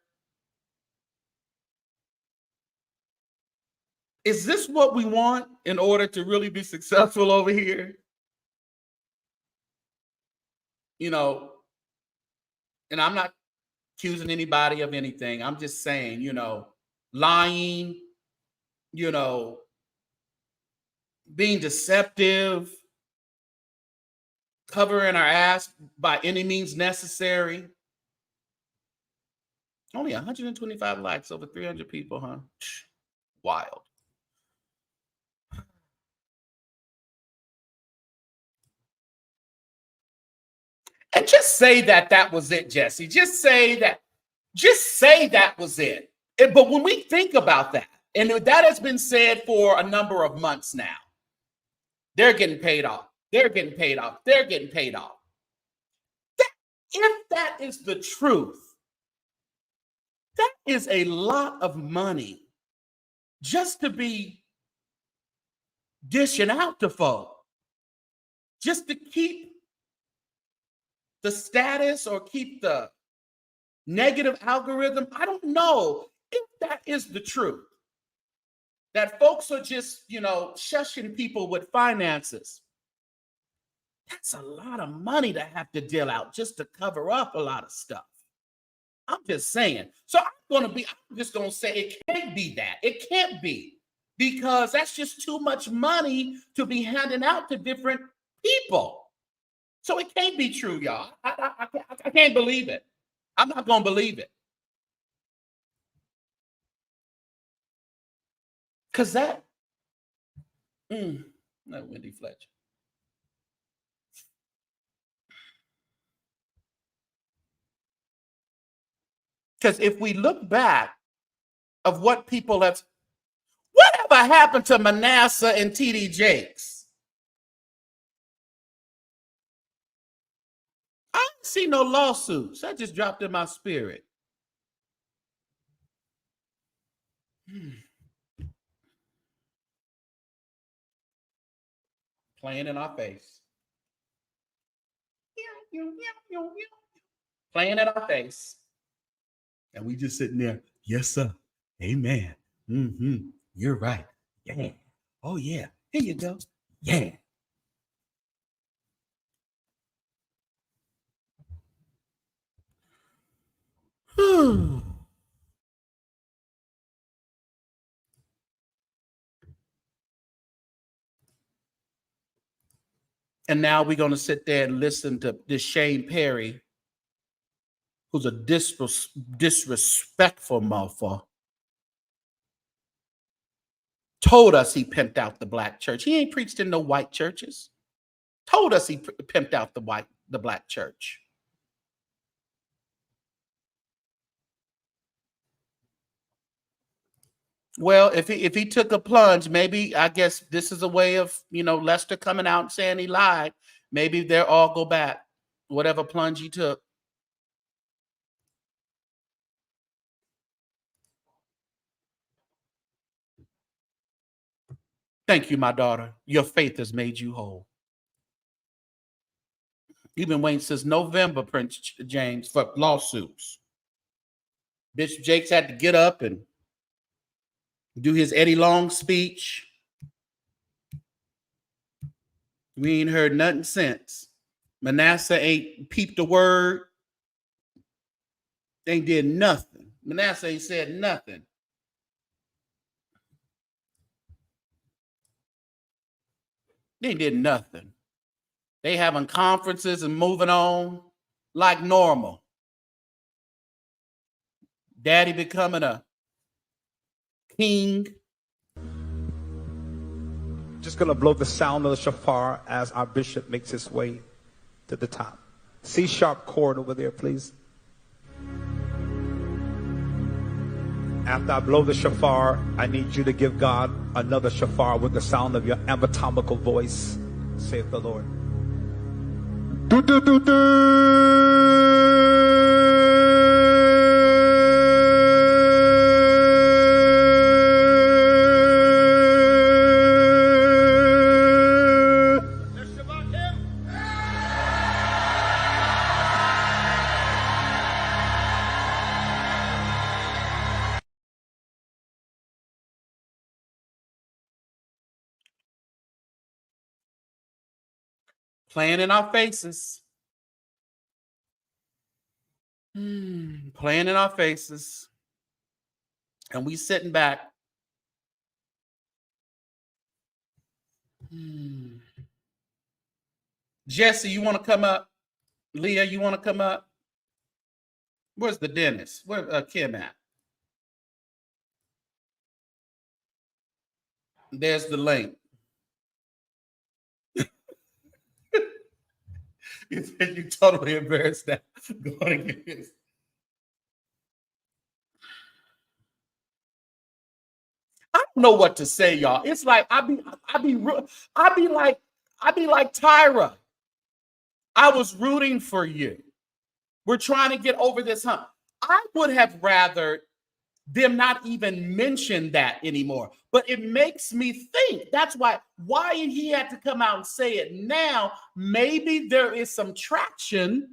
Is this what we want in order to really be successful over here? And I'm not accusing anybody of anything. I'm just saying, lying, being deceptive, covering our ass by any means necessary. Only 125 likes, over 300 people, huh? Wild. And just say that was it, Jesse. Just say that was it. But when we think about that, and that has been said for a number of months now, they're getting paid off. They're getting paid off. They're getting paid off. If that is the truth, that is a lot of money just to be dishing out to folk, just to keep the status or keep the negative algorithm. I don't know if that is the truth. That folks are just, shushing people with finances. That's a lot of money to have to deal out just to cover up a lot of stuff. I'm just saying. So I'm just going to say it can't be that. It can't be, because that's just too much money to be handing out to different people. So it can't be true, y'all. I can't believe it. I'm not going to believe it. Because that, no, Wendy Fletcher. Because if we look back of what people have, whatever happened to Manasseh and TD Jakes? I didn't see no lawsuits. That just dropped in my spirit. Playing in our face. Playing in our face. And we just sitting there. Yes, sir. Amen. You're right. Yeah. Oh, yeah. Here you go. Yeah. And now we're going to sit there and listen to this Shane Perry, who's a disrespectful motherfucker. Told us he pimped out the black church. He ain't preached in no white churches. Told us he pimped out the black church. Well, if he took a plunge, maybe, I guess this is a way of, Lester coming out and saying he lied. Maybe they'll all go back, whatever plunge he took. Thank you, my daughter. Your faith has made you whole. You've been waiting since November, Prince James, for lawsuits. Bishop Jakes had to get up and do his Eddie Long speech. We ain't heard nothing since. Manasseh ain't peeped a word. They ain't did nothing. Manasseh ain't said nothing. They did nothing. They having conferences and moving on like normal. Daddy becoming a king. Just going to blow the sound of the shofar as our bishop makes his way to the top. C sharp chord over there, please. After I blow the shofar, I need you to give God another shofar with the sound of your anatomical voice, saith the Lord. Playing in our faces. Playing in our faces. And we sitting back. Jesse, you want to come up? Leah, you want to come up? Where's the dentist? Where Kim at? There's the link. You totally embarrassed that. Going against. I don't know what to say, y'all. It's like I be like Tyra. I was rooting for you. We're trying to get over this hump. I would have rather them not even mention that anymore. But it makes me think. That's why he had to come out and say it now. Maybe there is some traction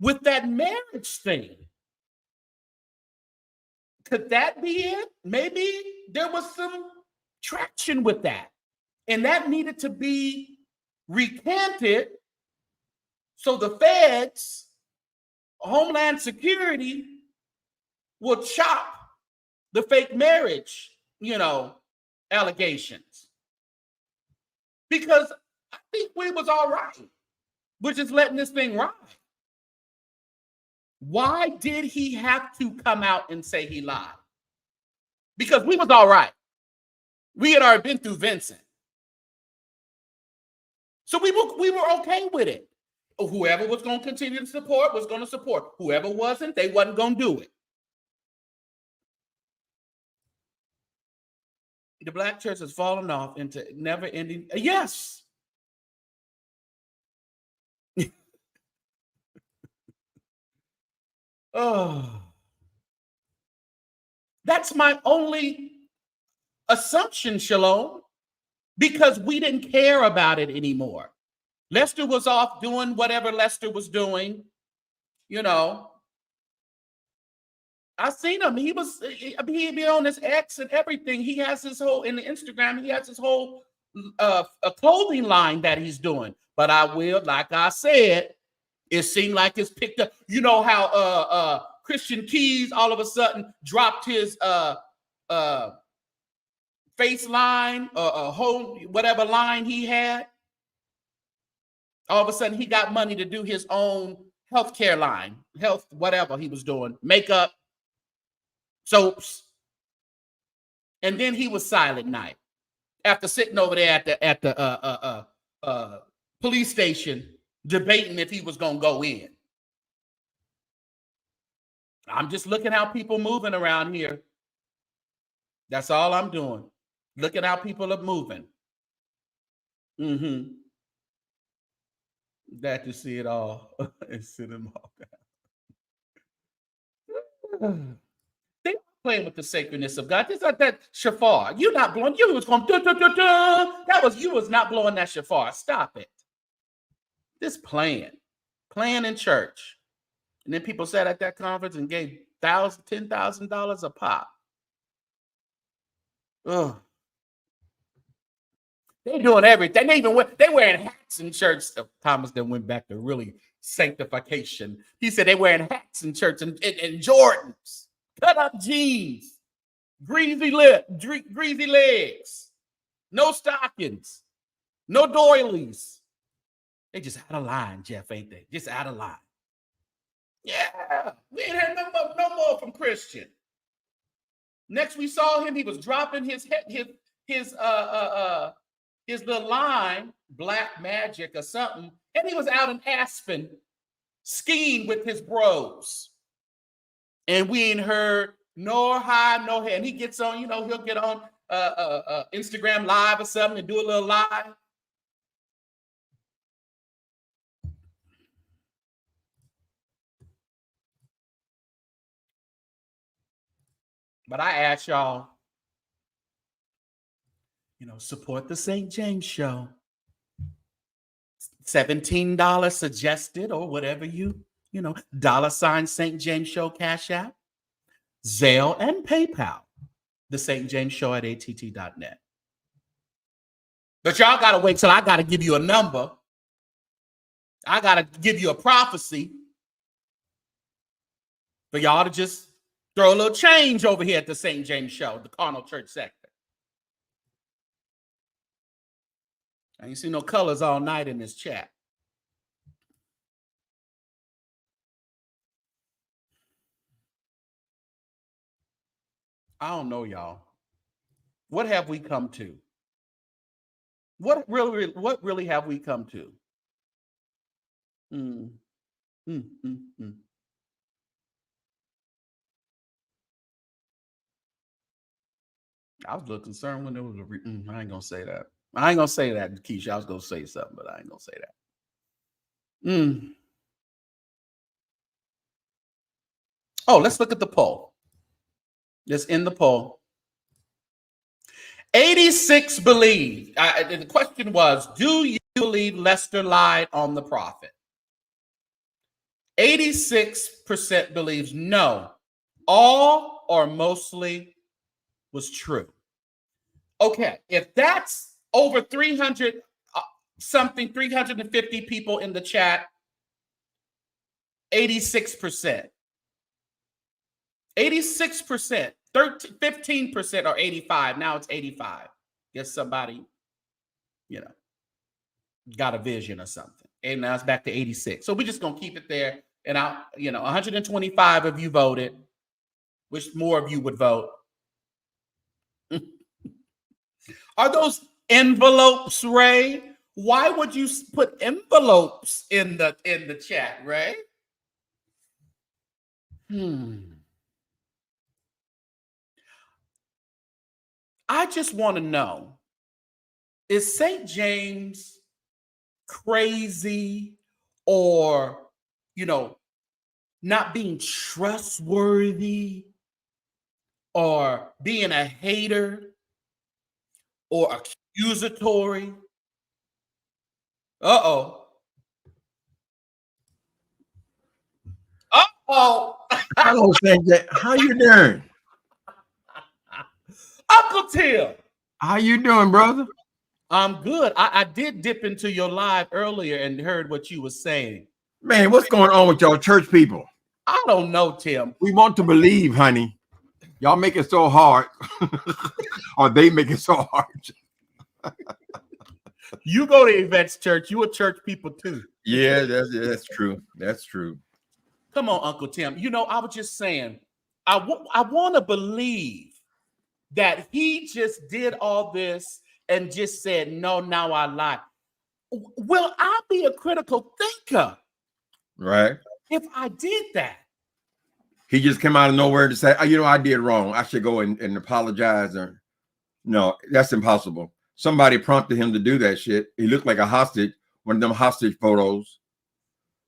with that marriage thing. Could that be it? Maybe there was some traction with that. And that needed to be recanted so the feds, Homeland Security, will chop the fake marriage, allegations. Because I think we was all right. We're just letting this thing ride. Why did he have to come out and say he lied? Because we was all right. We had already been through Vincent. So we were okay with it. Whoever was going to continue to support was going to support. Whoever wasn't, they wasn't going to do it. The black church has fallen off into never-ending. Yes. Oh. That's my only assumption, Shalom, because we didn't care about it anymore. Lester was off doing whatever Lester was doing, I seen him. He'd be on his X and everything. He has his whole, in the Instagram, he has his whole a clothing line that he's doing. But I will, like I said, it seemed like it's picked up. You know how Christian Keys all of a sudden dropped his face line, whole whatever line he had. All of a sudden he got money to do his own healthcare line, health, whatever he was doing, makeup, soaps. And then he was silent night after sitting over there at the police station debating if he was going to go in. I'm just looking how people moving around here. That's all I'm doing. Look at how people are moving. That to see it all and sit them all down. They playing with the sacredness of God. This is like that shofar. You're not blowing. You was going you was not blowing that shofar. Stop it. This playing in church, and then people sat at that conference and gave $10,000 a pop. Ugh. They doing everything. They wearing hats in church. Thomas then went back to really sanctification. He said they wearing hats in church and Jordans, cut up jeans, greasy legs, no stockings, no doilies. They just out of line, Jeff, ain't they? Just out of line. Yeah, we ain't had no more from Christian. Next we saw him, he was dropping his little line, Black Magic or something, and he was out in Aspen skiing with his bros. And we ain't heard no hi, no hey. And he gets on, he'll get on Instagram Live or something and do a little live. But I ask y'all, support the St. James Show. $17 suggested or whatever $ St. James Show Cash App, Zelle, and PayPal. The St. James Show at att.net. But y'all got to wait till I got to give you a number. I got to give you a prophecy for y'all to just throw a little change over here at the St. James Show, the carnal church sector. I ain't seen no colors all night in this chat. I don't know, y'all. What have we come to? What really have we come to? I was a little concerned when there was I ain't gonna say that. I ain't gonna say that, Keisha. I was gonna say something, but I ain't gonna say that. Oh, let's look at the poll. Just in the poll. 86 believe. The question was, do you believe Lester lied on the prophet? 86% believes no. All or mostly was true. Okay, if that's over 350 people in the chat, 86%. 86%, 15% or 85. Now it's 85. Guess somebody, got a vision or something. And now it's back to 86. So we're just going to keep it there. And 125 of you voted. Wish more of you would vote. Are those envelopes, Ray? Why would you put envelopes in the chat, Ray? I just want to know, is St. James crazy or, not being trustworthy or being a hater or accusatory? Uh-oh. Hello, St. James. How you doing? Uncle Tim. How you doing, brother? I'm good. I did dip into your live earlier and heard what you were saying. Man, what's going on with y'all church people? I don't know, Tim. We want to believe, honey. Y'all make it so hard. Or they make it so hard. You go to Yvette's church. You a church people too. Yeah, that's true. That's true. Come on, Uncle Tim. I was just saying, I want to believe that he just did all this and just said, no, now I lie. Will I be a critical thinker? Right. If I did that. He just came out of nowhere to say, I did wrong. I should go and apologize. No, that's impossible. Somebody prompted him to do that shit. He looked like a hostage, one of them hostage photos.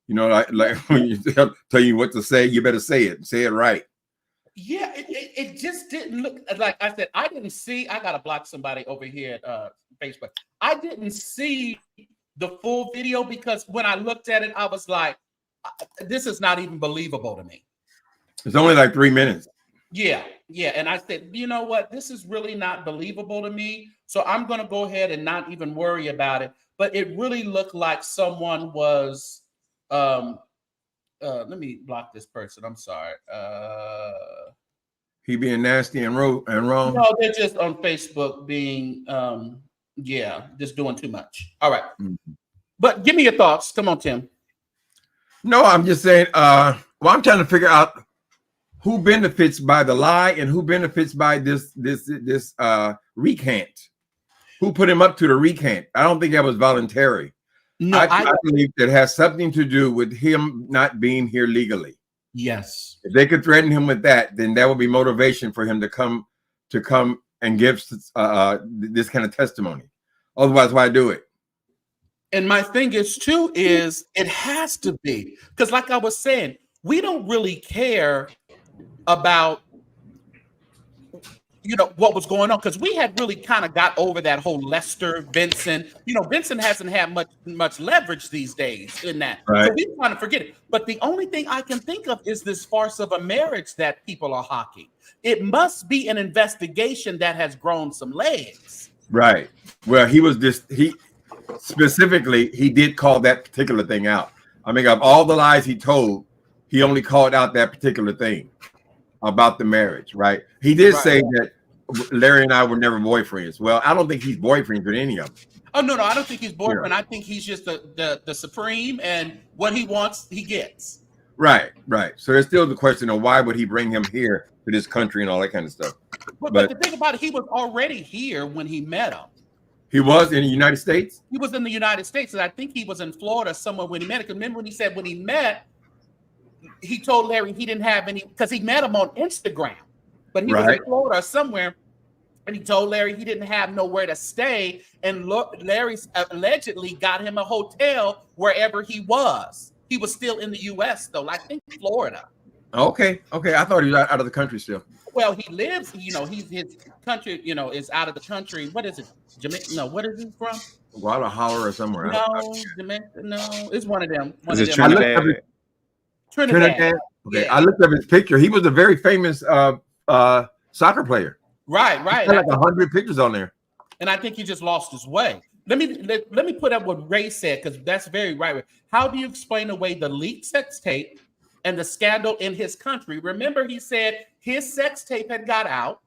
Like when you tell you what to say, you better say it. Say it right. Yeah, it just didn't look like I said. I didn't see. I gotta block somebody over here at Facebook. I didn't see the full video because when I looked at it, I was like, "This is not even believable to me." It's only like 3 minutes. Yeah, yeah. And I said, you know what? This is really not believable to me. So I'm going to go ahead and not even worry about it. But it really looked like someone was. Let me block this person. I'm sorry. He being nasty and wrong. No, they're just on Facebook being, yeah, just doing too much. All right. Mm-hmm. But give me your thoughts. Come on, Tim. No, I'm just saying. Well, I'm trying to figure out who benefits by the lie and who benefits by this recant. Who put him up to the recant? I don't think that was voluntary. No, I believe that has something to do with him not being here legally. Yes. If they could threaten him with that, then that would be motivation for him to come and give this kind of testimony. Otherwise, why do it? And my thing is too is it has to be, because like I was saying, we don't really care about what was going on, because we had really kind of got over that whole Lester Vincent. Vincent hasn't had much leverage these days in that. Right. So we kind of forget it. But the only thing I can think of is this farce of a marriage that people are hawking. It must be an investigation that has grown some legs. Right. Well, he specifically did call that particular thing out. I mean, of all the lies he told, he only called out that particular thing about the marriage, right? He did say that Larry and I were never boyfriends. Well, I don't think he's boyfriends with any of them. Oh, no, I don't think he's boyfriend. Yeah. I think he's just the supreme, and what he wants, he gets. Right. So there's still the question of why would he bring him here to this country and all that kind of stuff. But the thing about it, he was already here when he met him. He was in the United States? He was in the United States, and I think he was in Florida somewhere when he met him. Remember when he said when he met, he told Larry he didn't have any, because he met him on Instagram, but he was in Florida somewhere, and he told Larry he didn't have nowhere to stay, and Larry allegedly got him a hotel wherever he was. He was still in the U.S. though, I think Florida. Okay. I thought he was out of the country still. Well, he lives, his country, is out of the country. What is it? Jamaica? No, what is he from? Guadalajara or somewhere. No, Jamaica. No, it's one of them. Is it Trinidad? Trinidad. Okay, yeah. I looked up his picture. He was a very famous soccer player. Right. He had like 100 pictures on there. And I think he just lost his way. Let me put up what Ray said, because that's very right. How do you explain away the leaked sex tape and the scandal in his country? Remember, he said his sex tape had got out,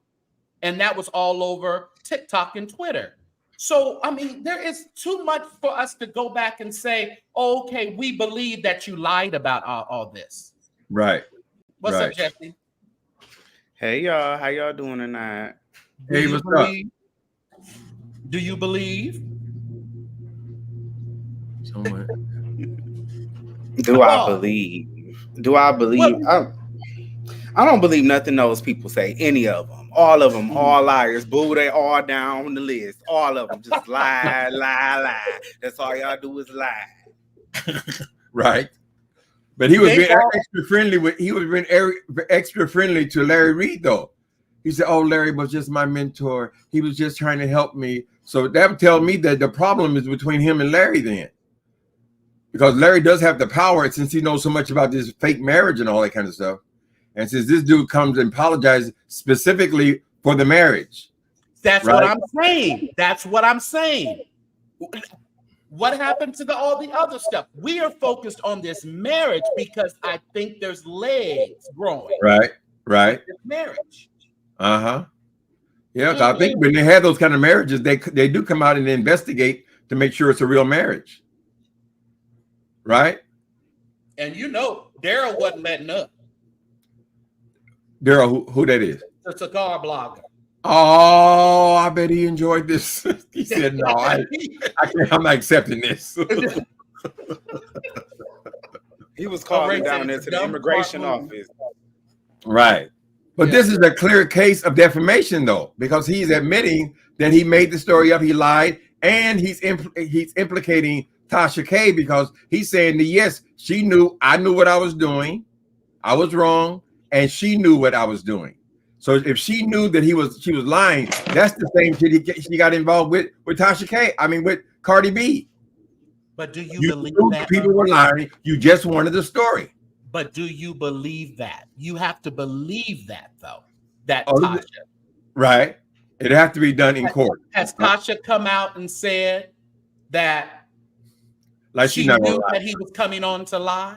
and that was all over TikTok and Twitter. So, I mean, there is too much for us to go back and say, oh, okay, we believe that you lied about all this. Right. What's up, Jesse? Hey, y'all. How y'all doing tonight? Hey, what's up? Do you believe? Somewhere. Do I believe? Well, I don't believe nothing those people say, any of them. All of them, all liars. Boo, they all down on the list. All of them just lie. That's all y'all do is lie. Right. But he was being extra friendly to Larry Reid, though. He said, oh, Larry was just my mentor. He was just trying to help me. So that would tell me that the problem is between him and Larry then. Because Larry does have the power, since he knows so much about this fake marriage and all that kind of stuff. And since this dude comes and apologizes specifically for the marriage. That's what I'm saying. That's what I'm saying. What happened to all the other stuff? We are focused on this marriage because I think there's legs growing. Right. This marriage. Uh-huh. Yeah, so I think when they have those kind of marriages, they do come out and investigate to make sure it's a real marriage. Right? And Daryl wasn't letting up. Daryl, who that is? The cigar blogger. Oh, I bet he enjoyed this. He said, no, I'm not accepting this. He was calling down there to the immigration office. Right. But this is a clear case of defamation, though, because he's admitting that he made the story up, he lied, and he's implicating Tasha K, because he's saying that, yes, I knew what I was doing. I was wrong, and she knew what I was doing. So if she knew that she was lying, that's the same shit she got involved with Tasha K. I mean, with Cardi B. But do you believe that people were lying? You just wanted the story. But do you believe that? You have to believe that, though. that Oh, Tasha. Right. It have to be done in court. Has Tasha come out and said that Like she she's not gonna knew lie. that he was coming on to lie?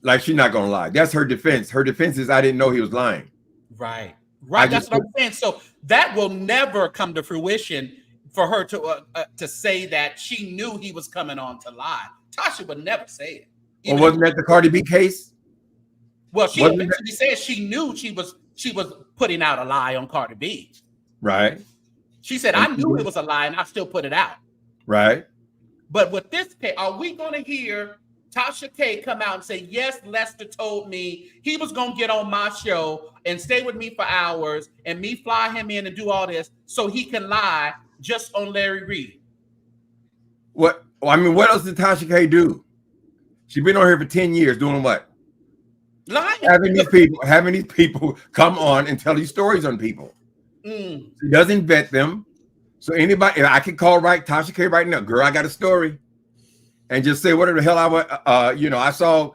Like she's not gonna lie. That's her defense. Her defense is I didn't know he was lying. Right. Right. That's what I'm saying. So that will never come to fruition for her to say that she knew he was coming on to lie. Tasha would never say it. Well, wasn't that the Cardi B case? Well, she eventually said she knew she was putting out a lie on Cardi B. Right. She said, I knew it was a lie and I still put it out. Right. But with this case, are we going to hear Tasha K come out and say, yes, Lester told me he was going to get on my show and stay with me for hours and me fly him in and do all this so he can lie just on Larry Reid? What? I mean, what else did Tasha K do? She's been on here for 10 years doing what? Lying. Having these people come on and tell these stories on people. She doesn't vet them. So anybody, I could call Tasha K right now, girl, I got a story, and just say whatever the hell I want. I saw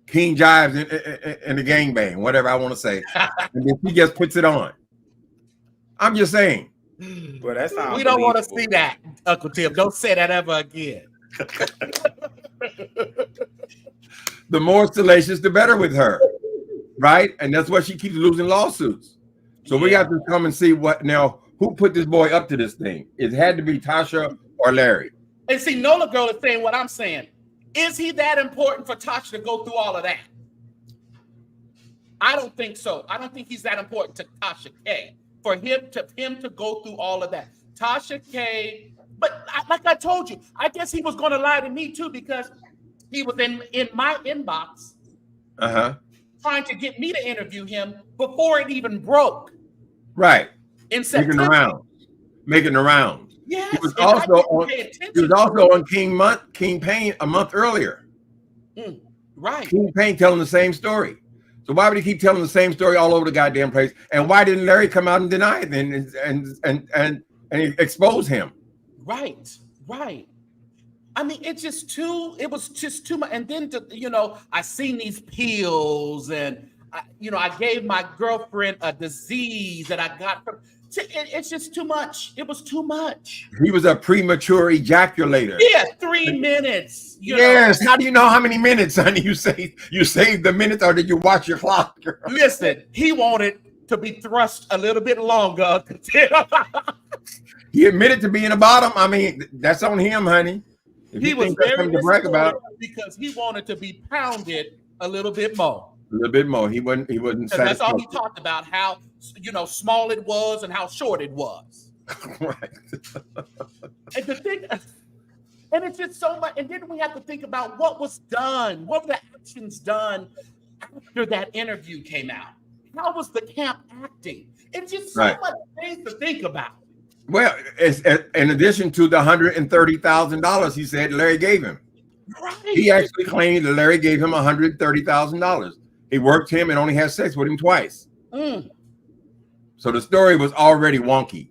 King Jives in the gangbang, whatever I want to say, and then she just puts it on. I'm just saying. Well, that sounds we don't want to see that, Uncle Tim. Don't say that ever again. The more salacious, the better with her, right? And that's why she keeps losing lawsuits. So we got to come and see who put this boy up to this thing. It had to be Tasha or Larry. And see, Nola Girl is saying what I'm saying. Is he that important for Tasha to go through all of that? I don't think so. I don't think he's that important to Tasha K. For him to go through all of that. Tasha K, but like I told you, I guess he was going to lie to me too because he was in my inbox trying to get me to interview him before it even broke. Right. In September. Making the rounds. Yes. He was also on King Payne a month earlier. Right. King Payne telling the same story. So why would he keep telling the same story all over the goddamn place? And why didn't Larry come out and deny it then and expose him? Right. I mean, it was just too much. And then I seen these pills and I gave my girlfriend a disease that I got from. It's just too much. It was too much. He was a premature ejaculator. Yeah, 3 minutes. Yes. How do you know how many minutes, honey? You saved the minutes, or did you watch your clock? Listen, he wanted to be thrust a little bit longer. He admitted to being a bottom. I mean, that's on him, honey. He was very disappointed because he wanted to be pounded a little bit more. A little bit more. He wasn't satisfied. That's all he talked about, how small it was and how short it was. Right. And the thing, and it's just so much. And then we have to think about what was done. What were the actions done after that interview came out? How was the camp acting? It's just so much things to think about. Well, it's in addition to the $130,000 he said Larry gave him. Right. He actually claimed that Larry gave him $130,000. He worked him and only had sex with him twice. So the story was already wonky,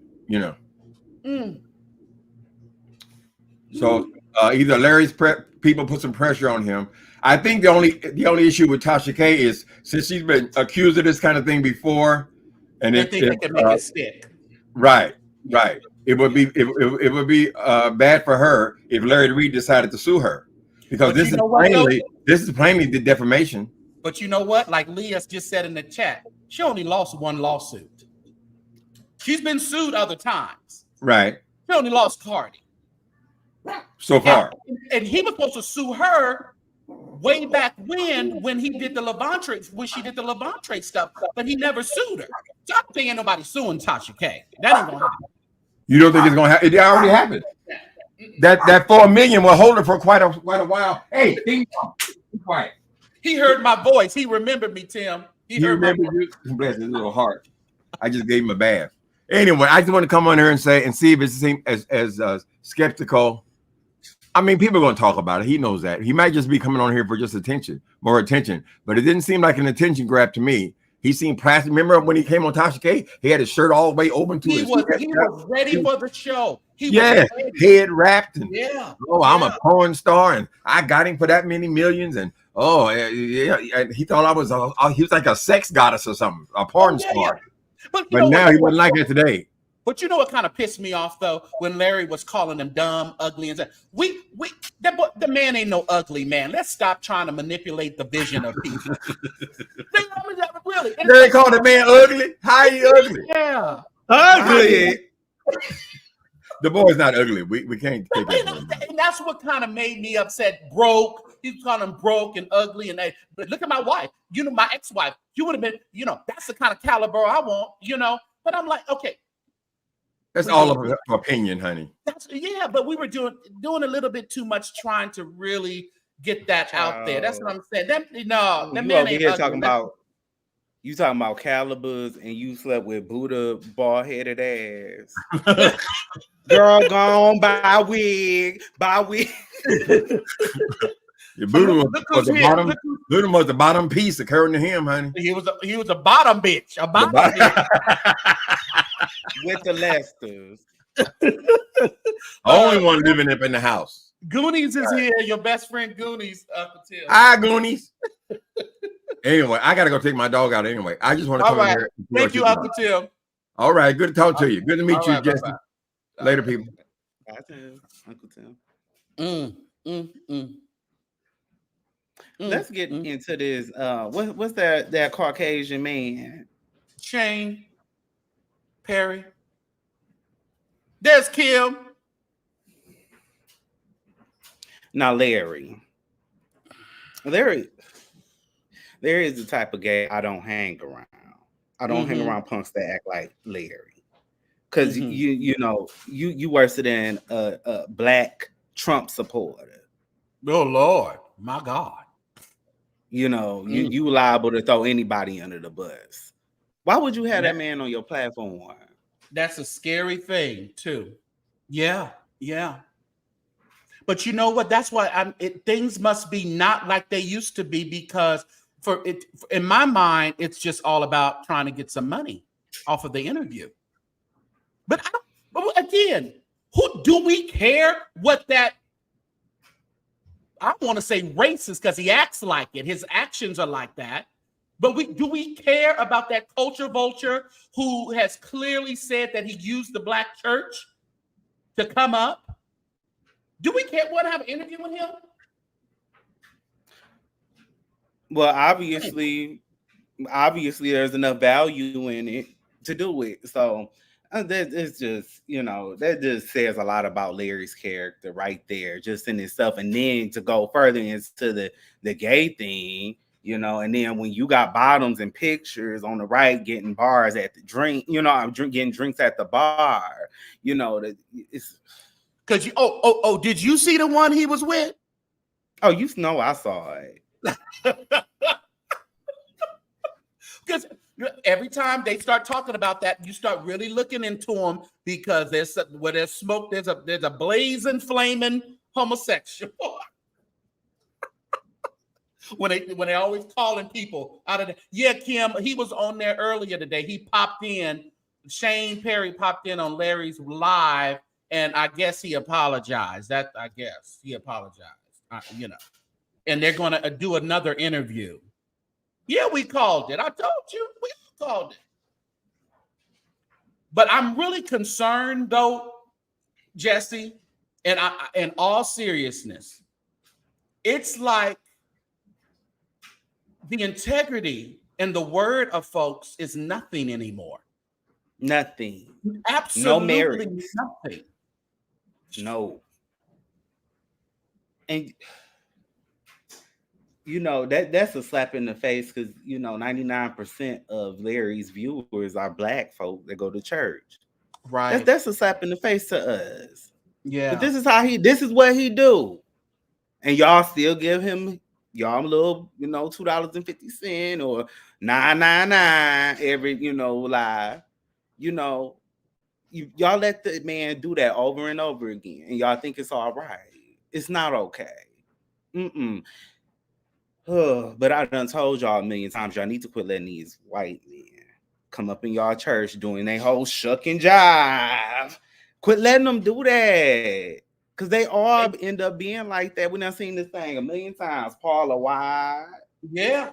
So either Larry's people put some pressure on him. I think the only issue with Tasha K is since she's been accused of this kind of thing before, and they think they can make it stick. Right. It would be bad for her if Larry Reid decided to sue her, because this is plainly the defamation. But you know what? Like Leah just said in the chat, she only lost one lawsuit. She's been sued other times. Right. She only lost Cardi. So far. And he was supposed to sue her way back when he did the Levante, when she did the Levante stuff, but he never sued her. So I don't think ain't nobody suing Tasha K. That ain't gonna happen. You don't think it's gonna happen? It already happened. That $4 million will hold her for quite a while. Hey, be quiet. He heard my voice. He remembered me, Tim. He remembered you. Bless his little heart. I just gave him a bath. Anyway, I just want to come on here and say and see if it seems as skeptical. I mean, people are going to talk about it. He knows that. He might just be coming on here for just more attention. But it didn't seem like an attention grab to me. He seemed plastic. Remember when he came on Tasha K? He had his shirt all the way open to his chest. He was ready for the show. Head wrapped. And, yeah. I'm a porn star, and I got him for that many millions. And Oh, yeah. He thought I was he was like a sex goddess or something, a porn star. Yeah. But now he wasn't like that today. But you know what kind of pissed me off though, when Larry was calling him dumb, ugly, and the man ain't no ugly man. Let's stop trying to manipulate the vision of people. Really, they called the man ugly. How he ugly? Yeah, ugly. The boy's not ugly. We can't take that. And that's what kind of made me upset. Broke. He's calling him broke and ugly. And but look at my wife. You know, my ex-wife. You would have been. You know, that's the kind of caliber I want. You know. But I'm like, okay. That's all of her opinion, honey. But we were doing a little bit too much, trying to really get that out there. That's what I'm saying. That man ain't ugly. You talking about calibers, and you slept with Buddha bald-headed ass. Girl, gone by wig. Your Buddha was the bottom piece occurring to him, honey. He was a bottom bitch. A bottom bitch. With the Lesters. Only one living up in the house. Goonies is here. Your best friend Goonies. Hi, Goonies. Anyway, I gotta go take my dog out anyway. I just want to come in here. Thank you, Uncle Tim. All right, good to talk to you. Good to meet you, Jesse. Later, people. Uncle Tim. Let's get into this. What's that Caucasian man? Shane Perry. There's Kim. Now, Larry is the type of gay I don't hang around. I don't hang around punks that act like Larry, because you know you worse than a black Trump supporter. Oh Lord, my God! You know you liable to throw anybody under the bus. Why would you have that man on your platform? That's a scary thing too. Yeah. But you know what? That's why things must be not like they used to be, because in my mind, it's just all about trying to get some money off of the interview. But again, who do we care what that? I want to say racist because he acts like it. His actions are like that. But do we care about that culture vulture who has clearly said that he used the black church to come up? Do we want to have an interview with him? Well, obviously, there's enough value in it to do it. So it's just, that just says a lot about Larry's character right there, just in itself. And then to go further into the gay thing, and then when you got bottoms and pictures on the right, getting bars at the drink, getting drinks at the bar, that it's. Cause did you see the one he was with? Oh, I saw it. Because every time they start talking about that, you start really looking into them, because where there's smoke, there's a blazing, flaming homosexual. when they always calling people out of Kim, he was on there earlier today. He popped in. Shane Perry popped in on Larry's live. And I guess he apologized. And they're going to do another interview. Yeah, we called it. I told you, we called it. But I'm really concerned, though, Jesse, and in all seriousness, it's like the integrity and the word of folks is nothing anymore. Nothing. Absolutely no merit. Nothing. No. And that's a slap in the face, because 99% of Larry's viewers are black folk that go to church. Right. That's a slap in the face to us. Yeah. But this is what he do. And y'all still give him a little, $2.50 or $9.99 every, live. Y'all let the man do that over and over again, and y'all think it's all right. It's not okay. But I done told y'all a million times, y'all need to quit letting these white men come up in y'all church doing their whole shuck and jive. Quit letting them do that. Because they all end up being like that. We done seen this thing a million times. Paula White. Yeah.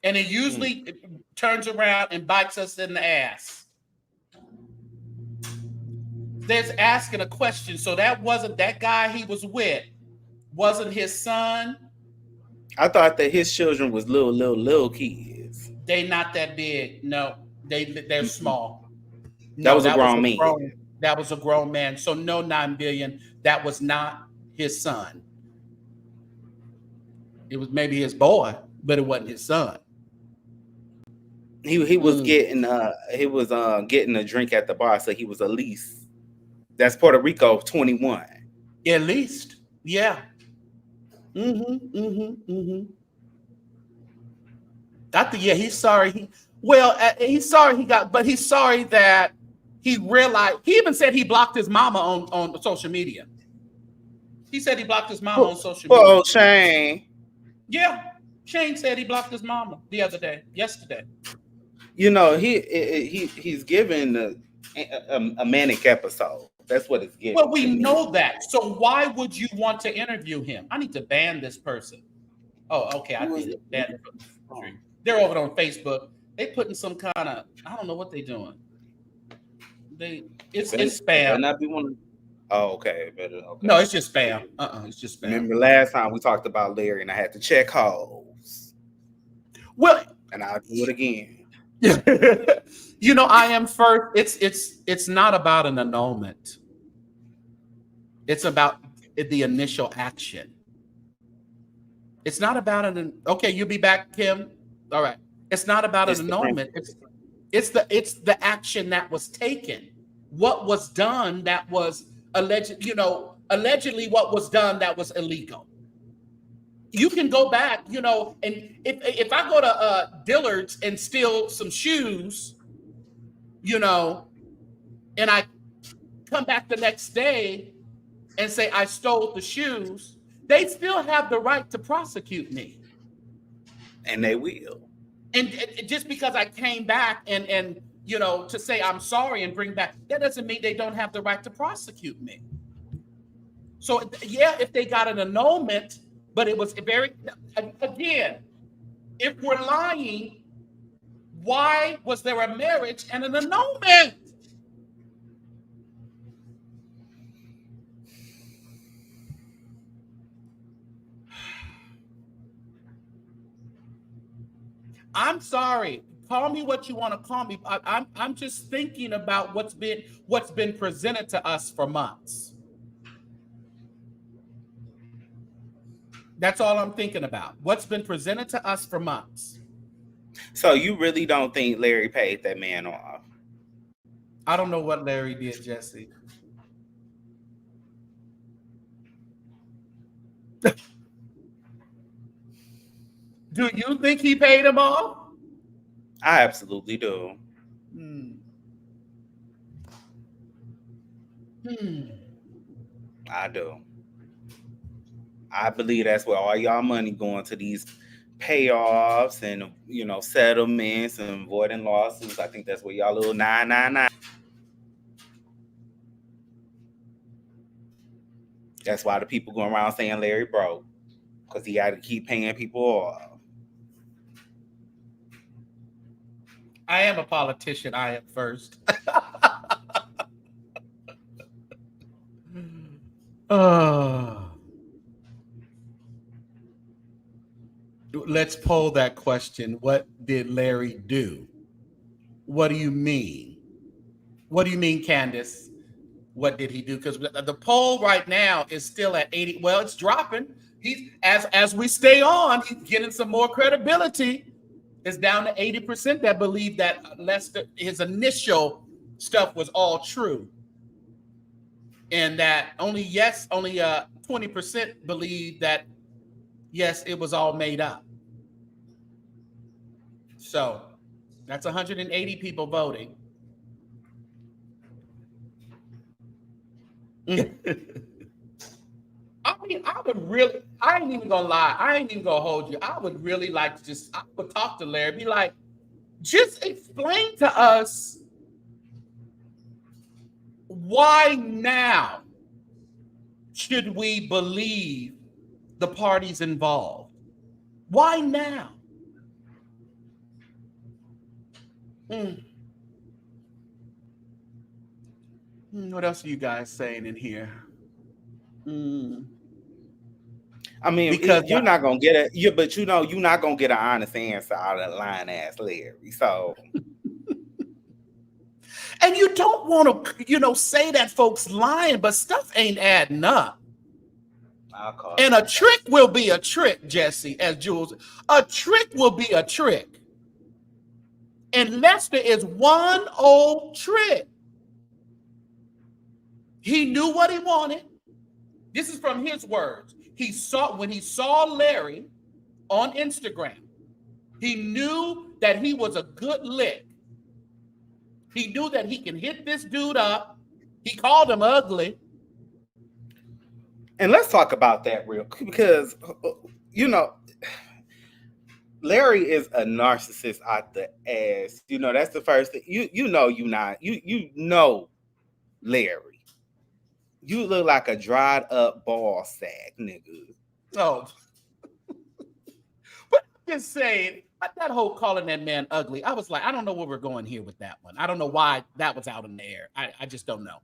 And it usually turns around and bites us in the ass. There's asking a question. So that wasn't that guy he was with, wasn't his son. I thought that his children was little kids. They not that big. No, they're small. That was a grown man. That was a grown man. So no 9 billion. That was not his son. It was maybe his boy, but it wasn't his son. He was getting getting a drink at the bar, so he was at least. That's Puerto Rico 21. At least, yeah. I think he's sorry. He's sorry he got, but he's sorry that he realized. He even said he blocked his mama on social media. He said he blocked his mama on social media. Oh, Shane. Yeah, Shane said he blocked his mama yesterday. You know, he's given a manic episode. That's what it's giving. Well, we know that. So why would you want to interview him? I need to ban this person. Oh, okay. I need to ban them. They're over on Facebook. They putting some kind of, I don't know what they're doing. It's spam. Not be one. Oh, okay. No, it's just spam. It's just spam. Remember last time we talked about Larry and I had to check holes. Well, and I'll do it again. You know, I am first. It's not about an annulment. It's about the initial action. It's not about okay, you'll be back, Kim. All right. It's not about an annulment. It's the action that was taken. What was done that was allegedly what was done that was illegal. You can go back, and if I go to Dillard's and steal some shoes, and I come back the next day and say I stole the shoes, they still have the right to prosecute me. And they will. And just because I came back and to say I'm sorry and bring back, that doesn't mean they don't have the right to prosecute me. So yeah, if they got an annulment, but it was again, if we're lying, why was there a marriage and an annulment? I'm sorry. Call me what you want to call me. I'm just thinking about what's been presented to us for months. That's all I'm thinking about. What's been presented to us for months. So you really don't think Larry paid that man off? I don't know what Larry did, Jesse. Do you think he paid him off? I absolutely do. I do. I believe that's where all y'all money going to, these payoffs and settlements and avoiding lawsuits. I think that's where y'all little 999. That's why the people going around saying Larry broke, because he had to keep paying people off. I am a politician. I am first. Let's poll that question. What did Larry do? What do you mean? What do you mean, Candace? What did he do? Because the poll right now is still at 80. Well, it's dropping. He's as we stay on, he's getting some more credibility. It's down to 80% that believe that Lester, his initial stuff was all true. And that only 20% believe that, yes, it was all made up. So that's 180 people voting. I mean, I ain't even gonna lie. I ain't even gonna hold you. I would really like to I would talk to Larry, be like, just explain to us why now? should we believe the parties involved? Why now? What else are you guys saying in here? I mean, Because you're not gonna get but you're not gonna get an honest answer out of lying ass Larry. So, and you don't want to, say that folks lying, but stuff ain't adding up. And a trick will be a trick, Jesse, as Jules. A trick will be a trick. And Lester is one old trick. He knew what he wanted. This is from his words. When he saw Larry on Instagram, he knew that he was a good lick. He knew that he can hit this dude up. He called him ugly. And let's talk about that real quick because, Larry is a narcissist out the ass. That's the first thing. You know Larry. You look like a dried up ball sack, nigga. Oh. But I'm just saying, that whole calling that man ugly, I was like, I don't know where we're going here with that one. I don't know why that was out in the air. I just don't know.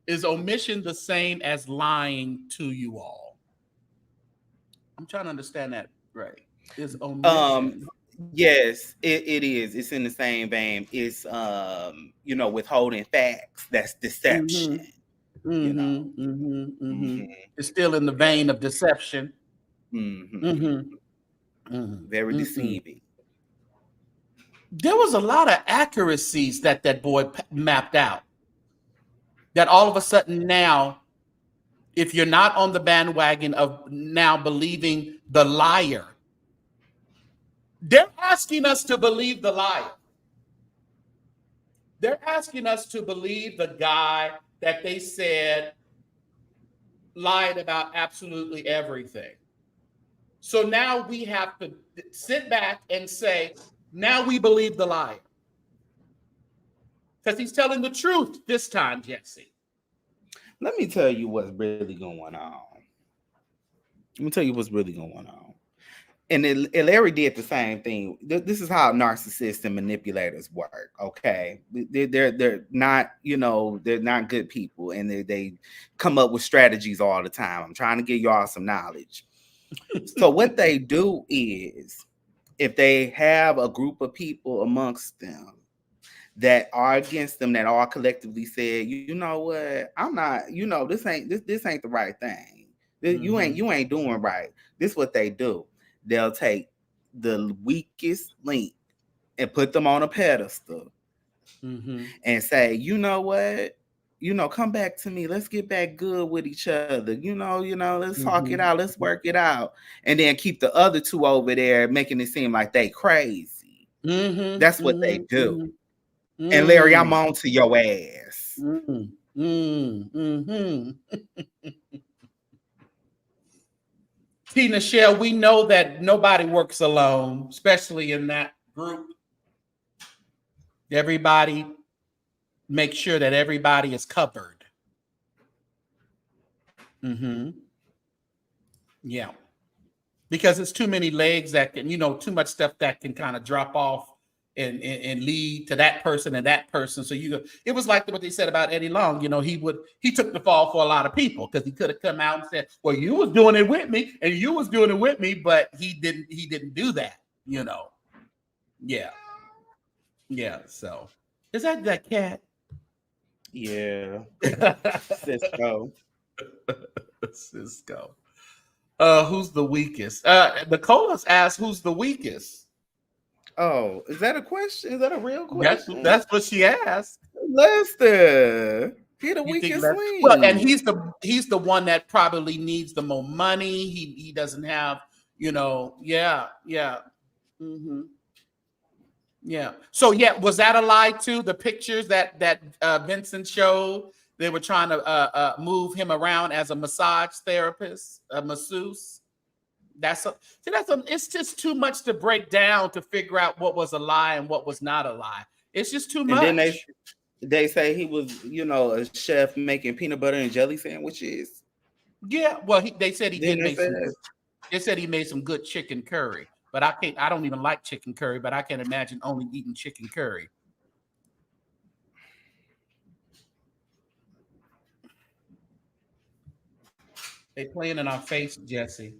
Is omission the same as lying to you all? I'm trying to understand that, right? Is omission? Yes, it is. It's in the same vein. It's withholding facts. That's deception. It's still in the vein of deception. Very deceiving. There was a lot of accuracies that boy mapped out. That all of a sudden now, if you're not on the bandwagon of now believing the liar, they're asking us to believe the liar. They're asking us to believe the guy that they said lied about absolutely everything. So now we have to sit back and say, now we believe the liar. Because he's telling the truth this time, Jesse. Let me tell you what's really going on. And Larry did the same thing. This is how narcissists and manipulators work. Okay, they're not, they're not good people, and they come up with strategies all the time. I'm trying to give y'all some knowledge. So what they do is, if they have a group of people amongst them that are against them, that all collectively said, you know what, I'm not, this ain't the right thing. You ain't doing right. This is what they do. They'll take the weakest link and put them on a pedestal and say, you know what, come back to me. Let's get back good with each other. Let's talk it out. Let's work it out. And then keep the other two over there, making it seem like they crazy. That's what they do. And Larry, I'm on to your ass. Tina Shell, we know that nobody works alone, especially in that group. Everybody make sure that everybody is covered. Yeah. Because it's too many legs that can, too much stuff that can kind of drop off and lead to that person and that person. So it was like what they said about Eddie Long. He took the fall for a lot of people because he could have come out and said, well, you was doing it with me and you was doing it with me, but he didn't do that, Yeah. Yeah. So is that cat? Yeah. Cisco. Cisco. Who's the weakest? Nicola's asked who's the weakest. Oh, is that a question? Is that a real question? That's what she asked. Lester. He the weakest link. Well, and he's the one that probably needs the more money. He doesn't have, yeah. Yeah. So was that a lie too? The pictures that Vincent showed, they were trying to move him around as a massage therapist, a masseuse. It's just too much to break down to figure out what was a lie and what was not a lie. It's just too much. And then they say he was, a chef making peanut butter and jelly sandwiches. Yeah, well, they said he did Didn't make say some. that? They said he made some good chicken curry, but I can't. I don't even like chicken curry, but I can imagine only eating chicken curry. They playing in our face, Jesse.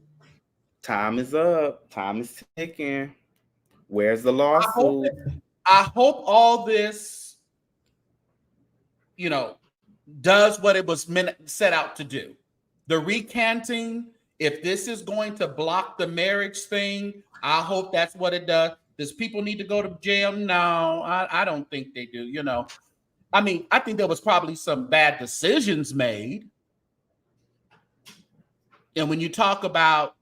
Time is up. Time is ticking. Where's the I hope. lawsuit? I hope all this, does what it was set out to do. The recanting. If this is going to block the marriage thing, I hope that's what it does. Does people need to go to jail? No, I don't think they do. I mean, I think there was probably some bad decisions made. And when you talk about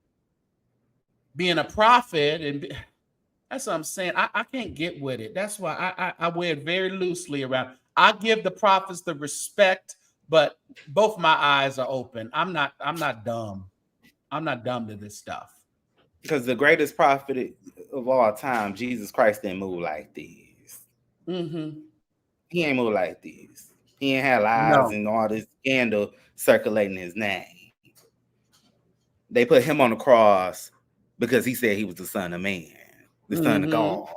being a prophet, and that's what I'm saying, I can't get with it. That's why I wear it very loosely around. I give the prophets the respect, but both my eyes are open. I'm not dumb. I'm not dumb to this stuff. Because the greatest prophet of all time, Jesus Christ, didn't move like these. Mm-hmm. He ain't move like these. He ain't had lies and all this scandal circulating his name. They put him on the cross because he said he was the Son of Man, the Son of God.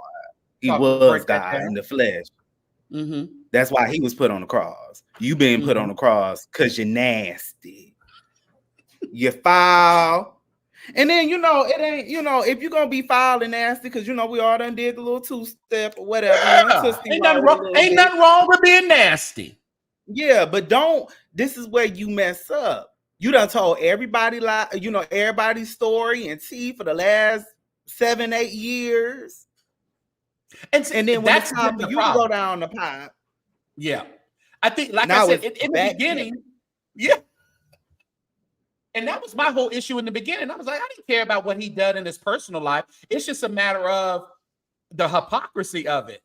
He was God in the flesh. Mm-hmm. That's why he was put on the cross. You being put on the cross because you're nasty. You foul. And then, it ain't, if you're going to be foul and nasty, because, we all done did the little two-step or whatever. Yeah. Ain't nothing wrong with being nasty. Yeah, but this is where you mess up. You done told everybody, everybody's story and tea for the last 7-8 years. And then when it's time for you to go down the pipe. Yeah. I think, like I said, in the beginning, yeah. And that was my whole issue in the beginning. I was like, I didn't care about what he done in his personal life. It's just a matter of the hypocrisy of it.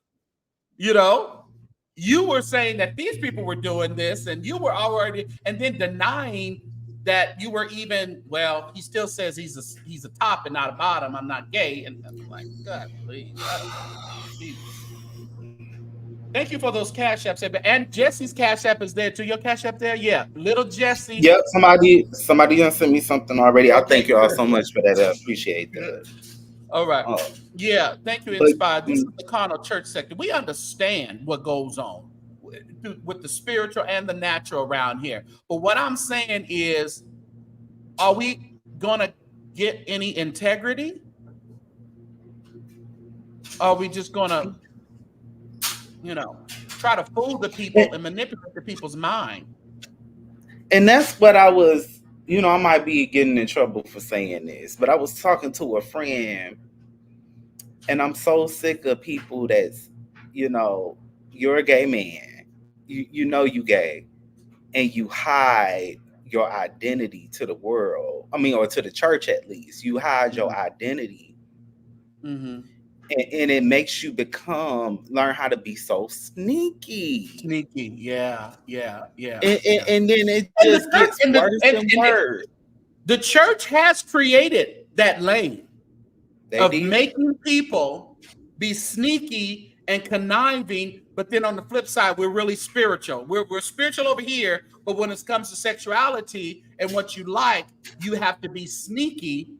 You were saying that these people were doing this and you were already, and then denying that you were even, well, he still says he's a top and not a bottom. I'm not gay. And I'm like, God, please. Thank you for those Cash Apps. And Jesse's Cash App is there too. Your Cash App there? Yeah. Little Jesse. Yep. Somebody done sent me something already. I thank you all so much for that. I appreciate that. All right. Yeah. Thank you, Inspired. This is the carnal church sector. We understand what goes on with the spiritual and the natural around here. But what I'm saying is, are we going to get any integrity? Are we just going to, try to fool the people and manipulate the people's mind? And that's what I was, I might be getting in trouble for saying this, but I was talking to a friend and I'm so sick of people that's, you're a gay man. You gay, and you hide your identity to the world. I mean, or to the church at least. You hide your identity. Mm-hmm. And it makes you learn how to be so sneaky. Yeah. And then it just gets worse and worse. The church has created that lane of making people be sneaky and conniving, but then on the flip side, we're really spiritual. We're spiritual over here, but when it comes to sexuality and what you like, you have to be sneaky,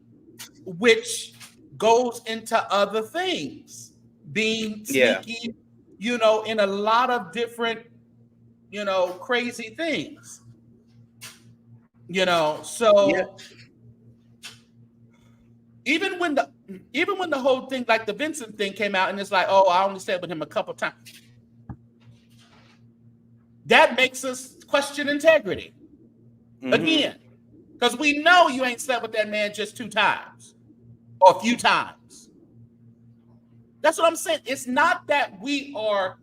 which goes into other things. Being sneaky, in a lot of different, crazy things. So even when the whole thing, like the Vincent thing came out and it's like, oh, I only slept with him a couple times. That makes us question integrity. Mm-hmm. Again, because we know you ain't slept with that man just 2 times or a few times. That's what I'm saying. It's not that we are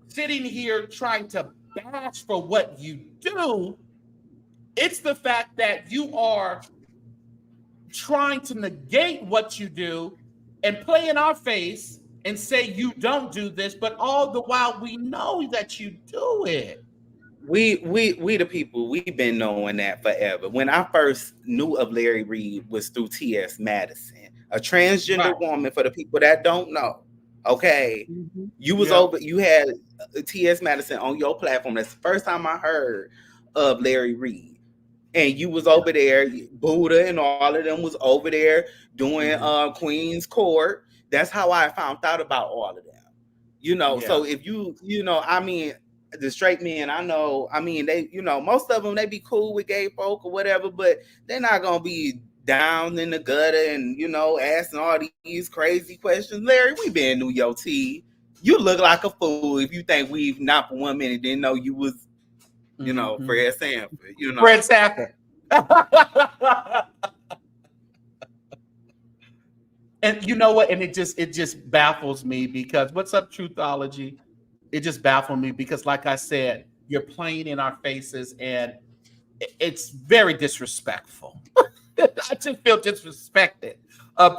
sitting here trying to bash for what you do. It's the fact that you are trying to negate what you do and play in our face and say you don't do this, but all the while we know that you do it. We the people, we've been knowing that forever. When I first knew of Larry Reid was through T.S. Madison, a transgender woman, for the people that don't know. Okay. Mm-hmm. You was you had T.S. Madison on your platform. That's the first time I heard of Larry Reid. and you was over there, Buddha and all of them was over there doing Queen's Court. That's how I found out about all of them. You know, so if I mean, the straight men, I know, I mean, they, most of them, they be cool with gay folk or whatever, but they're not gonna be down in the gutter and, asking all these crazy questions. Larry, we been New York T. You look like a fool if you think we've not for 1 minute didn't know you was, Fred Sanford, Fred Sanford. And you know what? And it just baffles me because what's up, Truthology? It just baffled me because, like I said, you're playing in our faces and it's very disrespectful. I just feel disrespected.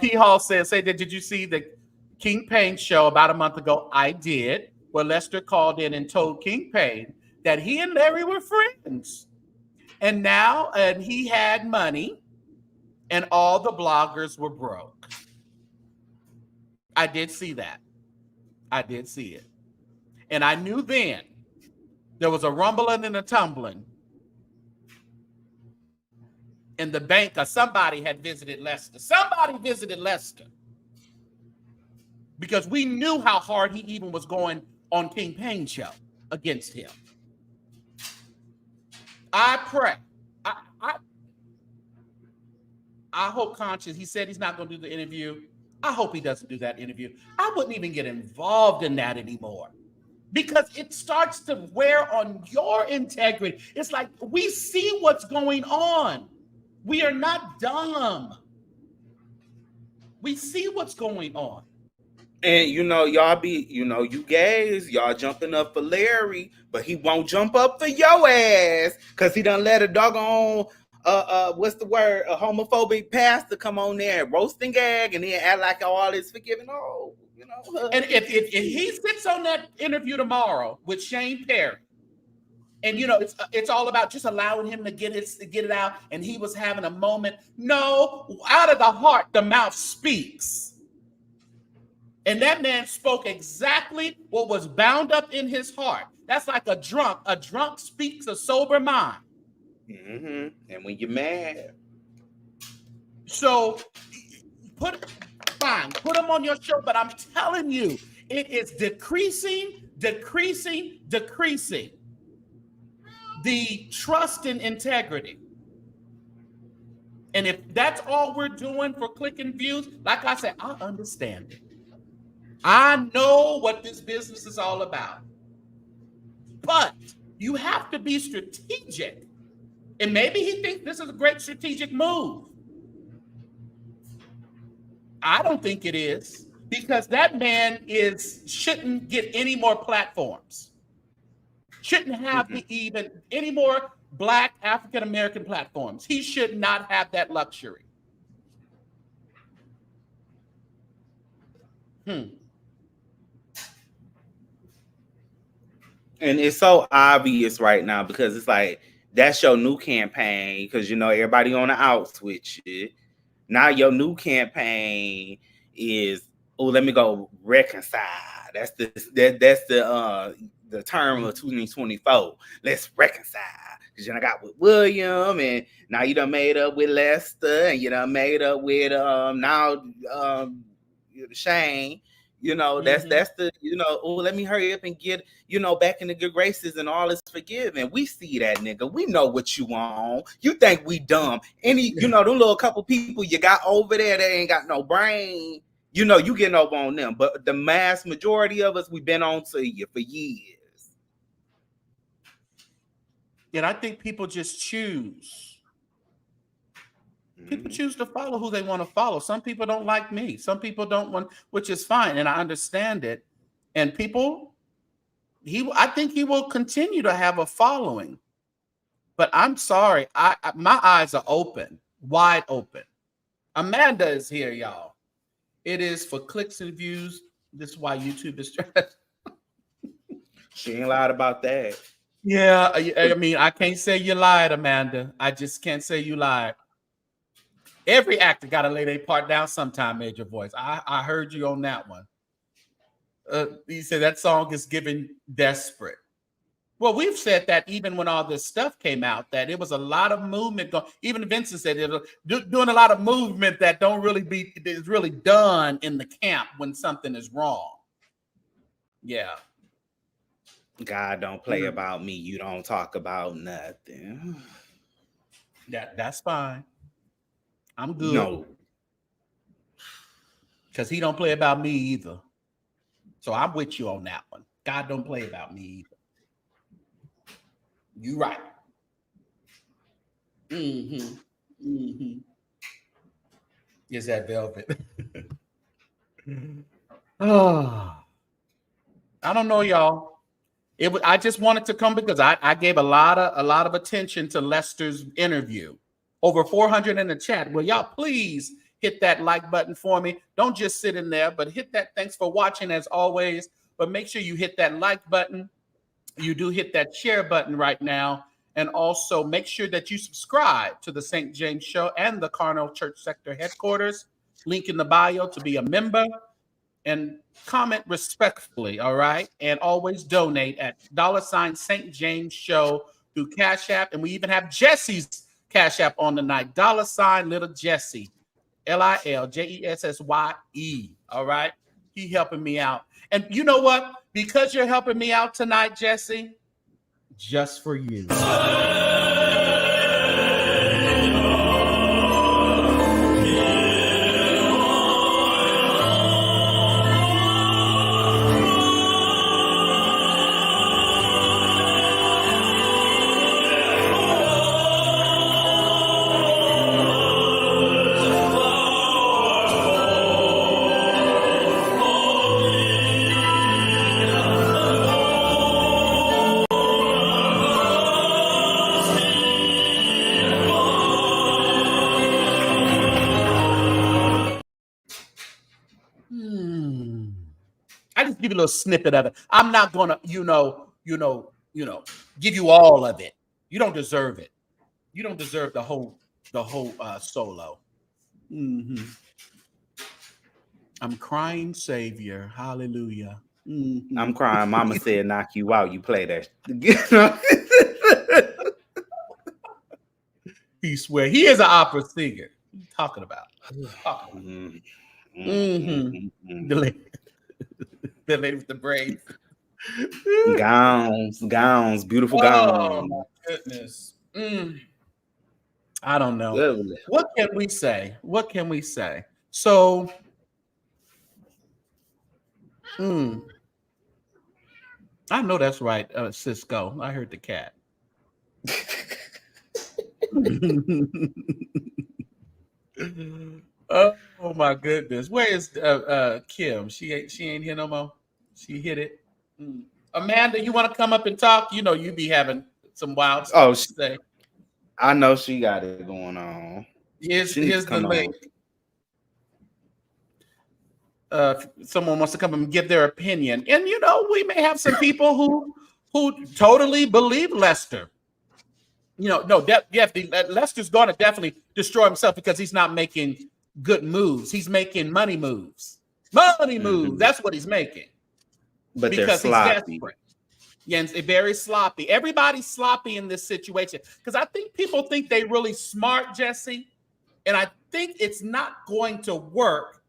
P. Hall says, did you see the King Payne show about a month ago? I did, where Lester called in and told King Payne that he and Larry were friends. And he had money and all the bloggers were broke. I did see that. I did see it. And I knew then there was a rumbling and a tumbling in the bank, or somebody had visited Lester. Somebody visited Lester. Because we knew how hard he even was going on King Payne show against him. I pray. I hope Conscious, he said he's not going to do the interview. I hope he doesn't do that interview. I wouldn't even get involved in that anymore because it starts to wear on your integrity. It's like we see what's going on. We are not dumb. We see what's going on. And y'all be, you gays, y'all jumping up for Larry, but he won't jump up for your ass because he done let a doggone what's the word? A homophobic pastor come on there and roast and gag and then act like all is forgiven. Oh, And if he sits on that interview tomorrow with Shane Perry, and it's all about just allowing him to get it out, and he was having a moment. No, out of the heart, the mouth speaks. And that man spoke exactly what was bound up in his heart. That's like a drunk. A drunk speaks a sober mind. And when you're mad. So put him on your show, but I'm telling you, it is decreasing the trust and integrity. And if that's all we're doing for clicking views, like I said, I understand it. I know what this business is all about. But you have to be strategic. And maybe he thinks this is a great strategic move. I don't think it is, because that man shouldn't get any more platforms. Shouldn't have even any more Black African American platforms. He should not have that luxury. And it's so obvious right now because it's like that's your new campaign because everybody on the outs with you. Now your new campaign is let me go reconcile. That's the term of 2024. Let's reconcile. Because I got with William and now you done made up with Lester and you done made up with Shane. That's the let me hurry up and get back in the good graces and all is forgiven. We see that, nigga. We know what you want. You think we dumb. Any them little couple people you got over there that ain't got no brain, you getting over on them. But the mass majority of us, we've been on to you for years. And I think people just choose. People choose to follow who they want to follow. Some people don't like me. Some people don't want, which is fine. And I understand it. And I think he will continue to have a following. But I'm sorry. My eyes are open, wide open. Amanda is here, y'all. It is for clicks and views. This is why YouTube is trying. She ain't lied about that. Yeah. I mean, I can't say you lied, Amanda. I just can't say you lied. Every actor got to lay their part down sometime, Major Voice. I heard you on that one. You said that song is giving desperate. Well, we've said that even when all this stuff came out, that it was a lot of movement going. Even Vincent said it was doing a lot of movement that is really done in the camp when something is wrong. Yeah. God don't play about me. You don't talk about nothing. That's fine. I'm good. No. Because he don't play about me either. So I'm with you on that one. God don't play about me either. You right. Is that velvet? Oh, I don't know, y'all. I just wanted to come because I gave a lot of attention to Lester's interview. Over 400 in the chat. Will y'all please hit that like button for me? Don't just sit in there, but hit that. Thanks for watching as always. But make sure you hit that like button. You do hit that share button right now. And also make sure that you subscribe to the St. James Show and the Carnal Church Sector headquarters. Link in the bio to be a member. And comment respectfully, all right? And always donate at $ St. James Show through Cash App. And we even have Jesse's Cash App on the night. $ Little Jesse. LILJESSYE. All right? He helping me out. And you know what? Because you're helping me out tonight, Jesse, just for you. I just give you a little snippet of it. I'm not gonna, give you all of it. You don't deserve it. You don't deserve the whole solo. I'm crying Savior. Hallelujah. I'm crying. Mama said, knock you out. You play that. He swear he is an opera singer. What are you talking about? The lady with the braids. Gowns, beautiful gowns. Oh my goodness. I don't know. What can we say? So I know that's right, Cisco. I heard the cat. Oh my goodness. Where is Kim? She ain't here no more. She hit it. Amanda, you want to come up and talk? You know you be having some wild stuff to say. I know she got it going on. Here's the link. Someone wants to come and give their opinion. And we may have some people who totally believe Lester. Lester's going to definitely destroy himself because he's not making good moves. He's making money moves. That's what he's making. But because they're sloppy. He's desperate. Yeah, and it's very sloppy. Everybody's sloppy in this situation because I think people think they're really smart, Jesse, and I think it's not going to work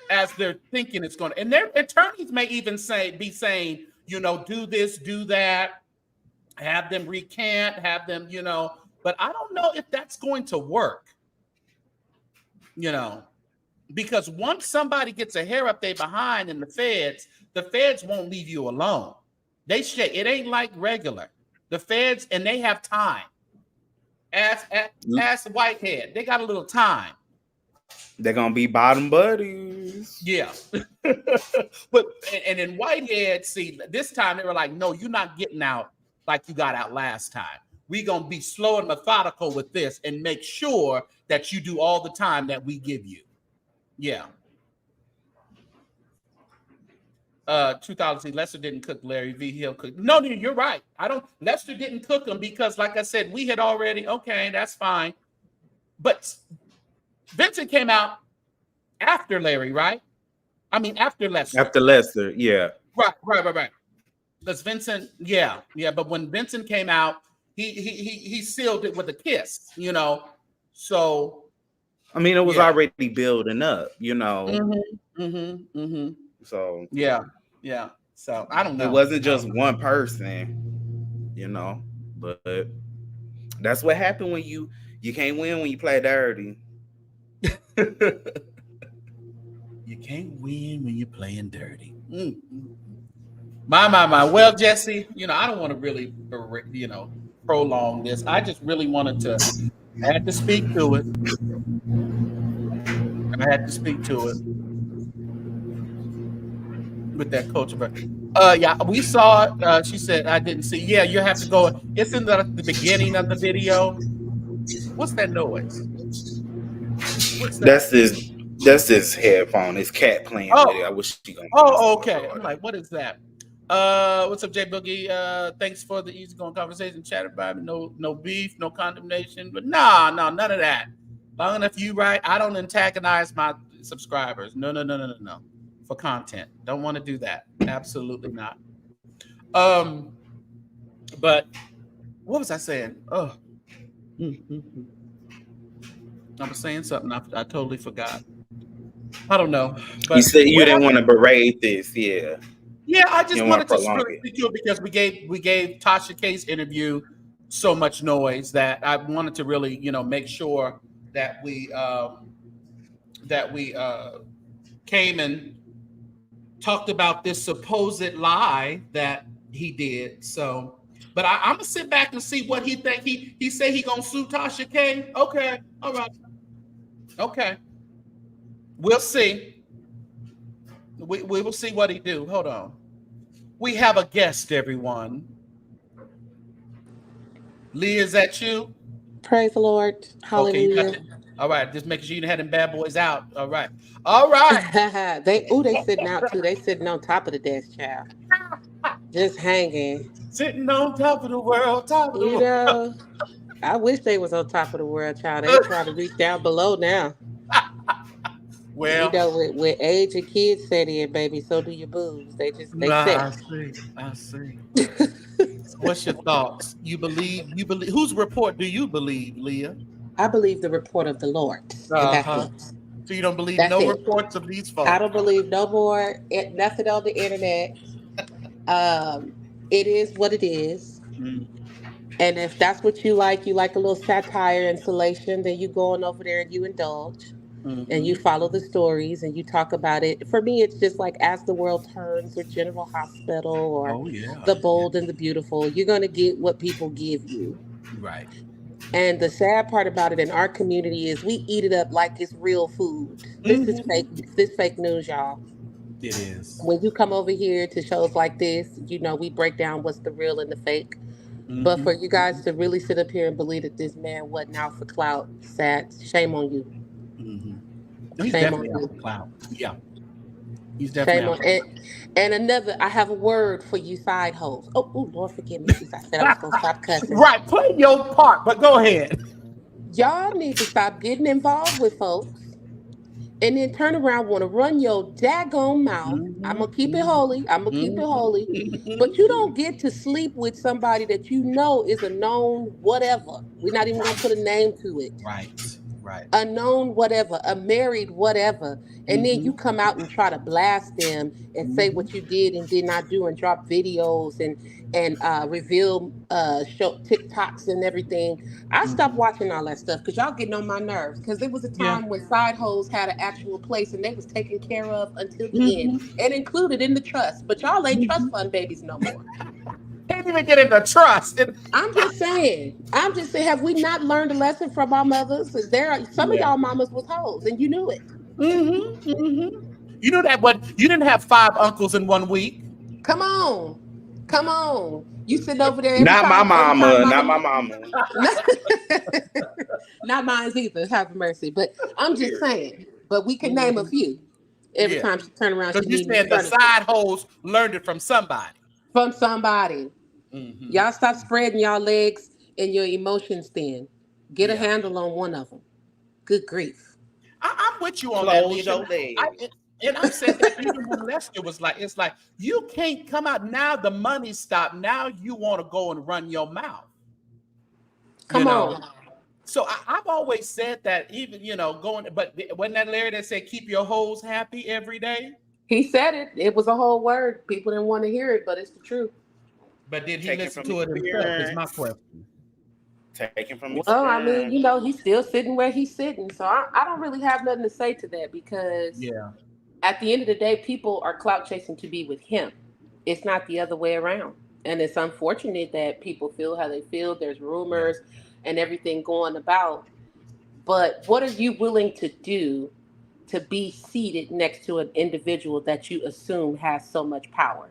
as they're thinking it's going to. And their attorneys may even be saying, do this, do that, have them recant, have them, but I don't know if that's going to work, because once somebody gets a hair up their behind in the feds won't leave you alone. It ain't like regular. The feds, and they have time. Ask Whitehead. They got a little time. They're gonna be bottom buddies. Yeah. But in Whitehead, see, this time they were like, no, you're not getting out like you got out last time. We're gonna be slow and methodical with this and make sure that you do all the time that we give you. Yeah. 2000, Lester didn't cook Larry V. He'll cook. No, you're right. Lester didn't cook him because, like I said, we had already, okay, that's fine. But Vincent came out after Larry, right? I mean, after Lester. After Lester, yeah. Right. Because Vincent, yeah. But when Vincent came out, he sealed it with a kiss, you know. So I mean, it was already building up, you know. So yeah. So I don't know. It wasn't just one person, you know. But that's what happened when you can't win when you play dirty. You can't win when you're playing dirty. My. Well, Jesse, you know, I don't want to really, you know, prolong this. I just really wanted to. I had to speak to it. With that culture. Yeah, we saw it. She said, I didn't see. Yeah, you have to go. It's in the beginning of the video. What's that noise? What's that? That's this headphone. It's cat playing with it. I wish she gonna. Oh, okay. I'm like, what is that? What's up, Jay Boogie? Thanks for the easygoing conversation, chat about it. No beef, no condemnation, but none of that. Long enough you right. I don't antagonize my subscribers. No. For content. Don't want to do that. Absolutely not. But what was I saying? Oh. I was saying something. I totally forgot. I don't know. But you said you didn't want to berate this, yeah. Yeah, I just wanted to really speak to it because we gave Tasha K's interview so much noise that I wanted to really, you know, make sure that we came and talked about this supposed lie that he did. So, but I'm gonna sit back and see what he think. He said he gonna sue Tasha K. Okay, all right, okay, we'll see. We will see what he do. Hold on. We have a guest, everyone. Lee, is that you? Praise the Lord. Hallelujah. Okay, all right, just making sure you had them bad boys out. All right. they sitting out too. They sitting on top of the desk, child. Just hanging. Sitting on top of the world. You know, I wish they was on top of the world, child. They trying to reach down below now. Well, you know, with age and kids set in, baby, so do your boobs. They set. I see. What's your thoughts? You believe whose report do you believe, Leah? I believe the report of the Lord. And that's it. So you don't believe reports of these folks? I don't believe no more nothing on the internet. It is what it is. And if that's what you like a little satire and salation, then you go on over there and you indulge. And you follow the stories and you talk about it. For me, it's just like As the World Turns or General Hospital or The Bold and the Beautiful. You're going to get what people give you. Right. And the sad part about it in our community is we eat it up like it's real food. This is fake. This fake news, y'all. It is. When you come over here to shows like this, you know, we break down what's the real and the fake. But for you guys to really sit up here and believe that this man wasn't out for clout, shame on you. He's definitely out for clout. Yeah. He's definitely out. And another, I have a word for you side hoes. Oh, Lord, forgive me. I said I was going to stop cussing. Right, play your part, but go ahead. Y'all need to stop getting involved with folks and then turn around, want to run your daggone mouth. I'm going to keep it holy. But you don't get to sleep with somebody that you know is a known whatever. We're not even going to put a name to it. Right. A known whatever, a married whatever. And then you come out and try to blast them and say what you did and did not do and drop videos and reveal show TikToks and everything. I stopped watching all that stuff because y'all getting on my nerves. Because there was a time when side hoes had an actual place and they was taken care of until the end and included in the trust. But y'all ain't trust fund babies no more. Can't even get into trust. I'm just saying, have we not learned a lesson from our mothers? Some of y'all mamas was hoes and you knew it. You knew that, but you didn't have 5 uncles in 1 week. Come on. You sitting over there. Not my mama. Not mine either. Have mercy. But I'm just saying. But we can name a few. Every time she turn around, because you said the side hoes learned it from somebody. Y'all stop spreading y'all legs and your emotions thin. Get a handle on one of them. Good grief. I'm with you on that, Leah. And I said that even when Lester was like, it's like, you can't come out now, the money stopped. Now you want to go and run your mouth. Come on. So I've always said that, even, going, but wasn't that Larry that said, keep your hoes happy every day? He said it. It was a whole word. People didn't want to hear it, but it's the truth. But did he Taken listen from to it himself, is my experience. question. Taken from Well, I mean, experience. he's still sitting where he's sitting. So I don't really have nothing to say to that because Yeah. at the end of the day, people are clout chasing to be with him. It's not the other way around. And it's unfortunate that people feel how they feel. There's rumors and everything going about. But what are you willing to do to be seated next to an individual that you assume has so much power?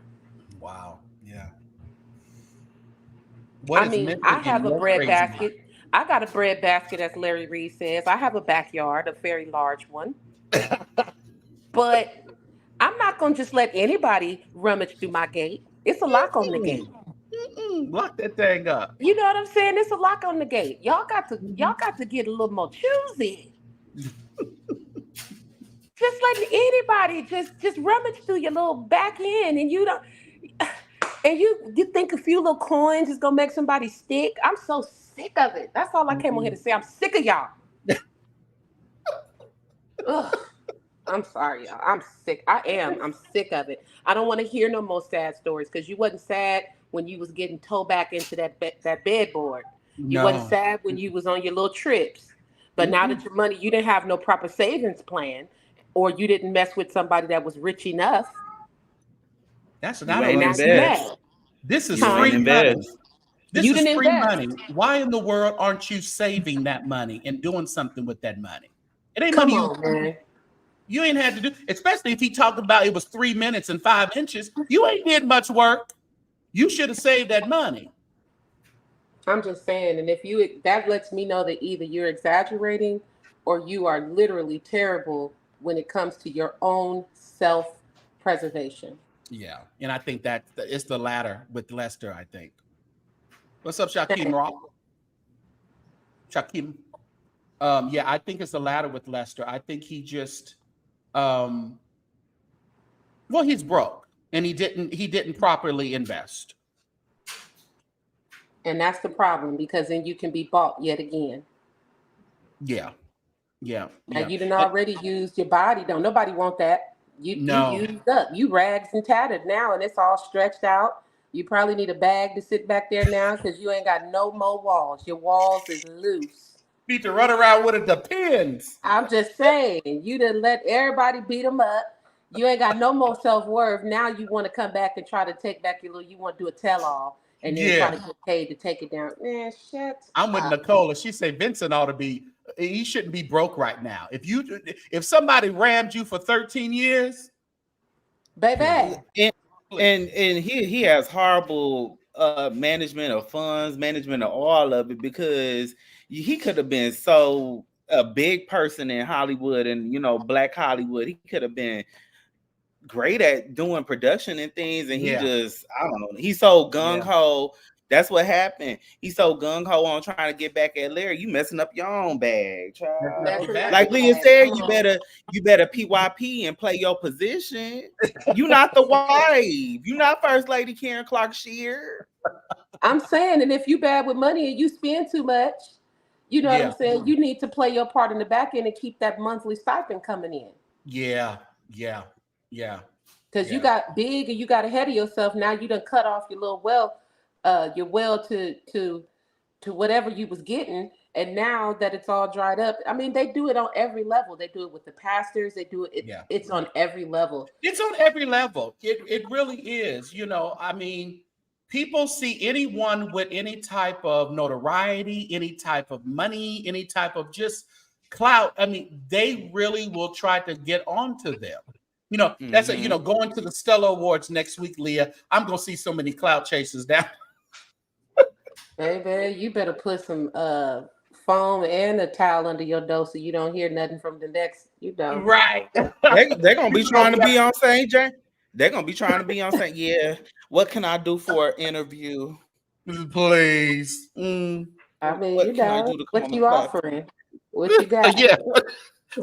Wow. Yeah. I mean, I have a bread basket. I got a bread basket, as Larry Reid says. I have a backyard, a very large one. But I'm not going to just let anybody rummage through my gate. It's a lock on the gate. Lock that thing up. You know what I'm saying? It's a lock on the gate. Y'all got to get a little more choosy. Just letting anybody just rummage through your little back end, and you don't, and you think a few little coins is gonna make somebody stick. I'm so sick of it. That's all I came on here to say. I'm sick of y'all. Ugh. I'm sorry, y'all. I'm sick. I'm sick of it. I don't want to hear no more sad stories because you wasn't sad when you was getting towed back into that bedboard. You wasn't sad when you was on your little trips. But now that your money, you didn't have no proper savings plan, or you didn't mess with somebody that was rich enough. That's not a invest. This is free money. This you is didn't free invest. money. Why in the world aren't you saving that money and doing something with that money? It ain't Come money on, man. you ain't had to do, especially if he talked about it was 3 minutes and 5 inches. You ain't did much work. You should have saved that money. I'm just saying, and that lets me know that either you're exaggerating or you are literally terrible when it comes to your own self-preservation. Yeah, and I think that it's the latter with Lester, I think. What's up, Shaquem Rock? Shaquem. Yeah, I think it's the latter with Lester. I think he just he's broke and he didn't properly invest. And that's the problem, because then you can be bought yet again. Yeah. Now you done already used your body. Don't nobody want that. You used up. You rags and tattered now, and it's all stretched out. You probably need a bag to sit back there now because you ain't got no more walls. Your walls is loose. Need to run around with it depends. I'm just saying, you done let everybody beat them up. You ain't got no more self-worth. Now you want to come back and try to take back your you want to do a tell-all and then try to get paid to take it down. Man, shut I'm with Nicola. She said Vincent he shouldn't be broke right now. If somebody rammed you for 13 years, baby. And he has horrible management of funds, management of all of it, because he could have been a big person in Hollywood and Black Hollywood. He could have been great at doing production and things, and he just, I don't know, he's so gung-ho. That's what happened. He's so gung-ho on trying to get back at Larry. You messing up your own bag, child. Like Leah said, you better PYP and play your position. You not the wife. You not First Lady Karen Clark Sheard. I'm saying, and if you bad with money and you spend too much, you know what I'm saying, you need to play your part in the back end and keep that monthly stipend coming in. Yeah. Because you got big and you got ahead of yourself. Now you done cut off your little to whatever you was getting, and now that it's all dried up, I mean, they do it on every level. They do it with the pastors. They do it. It's on every level. It's on every level. It really is. I mean, people see anyone with any type of notoriety, any type of money, any type of just clout. I mean, they really will try to get onto them. That's going to the Stella Awards next week, Leah. I'm gonna see so many clout chasers down. Baby, you better put some foam and a towel under your door so you don't hear nothing from the next. Right. They're gonna be trying to be on St. James. They're gonna be trying to be on St. Yeah. What can I do for an interview? Please. I mean, what you offering? What you got?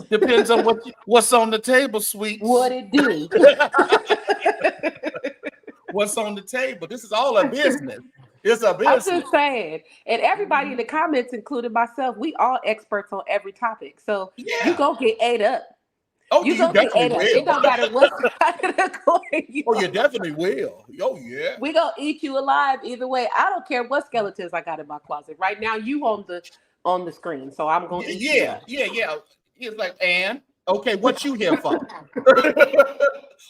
Depends on what's on the table, sweets. What it do? What's on the table? This is all a business. It's a I'm business. just saying. And everybody in the comments, including myself, we all experts on every topic. So you gonna get ate up. Oh, you you gonna get definitely ate up. will. It don't matter what side of the coin you Oh, you definitely will. Oh, yeah. We gonna eat you alive either way. I don't care what skeletons I got in my closet. Right now, you on the screen, so I'm gonna eat you alive. Yeah. He's like, and okay, what you here for?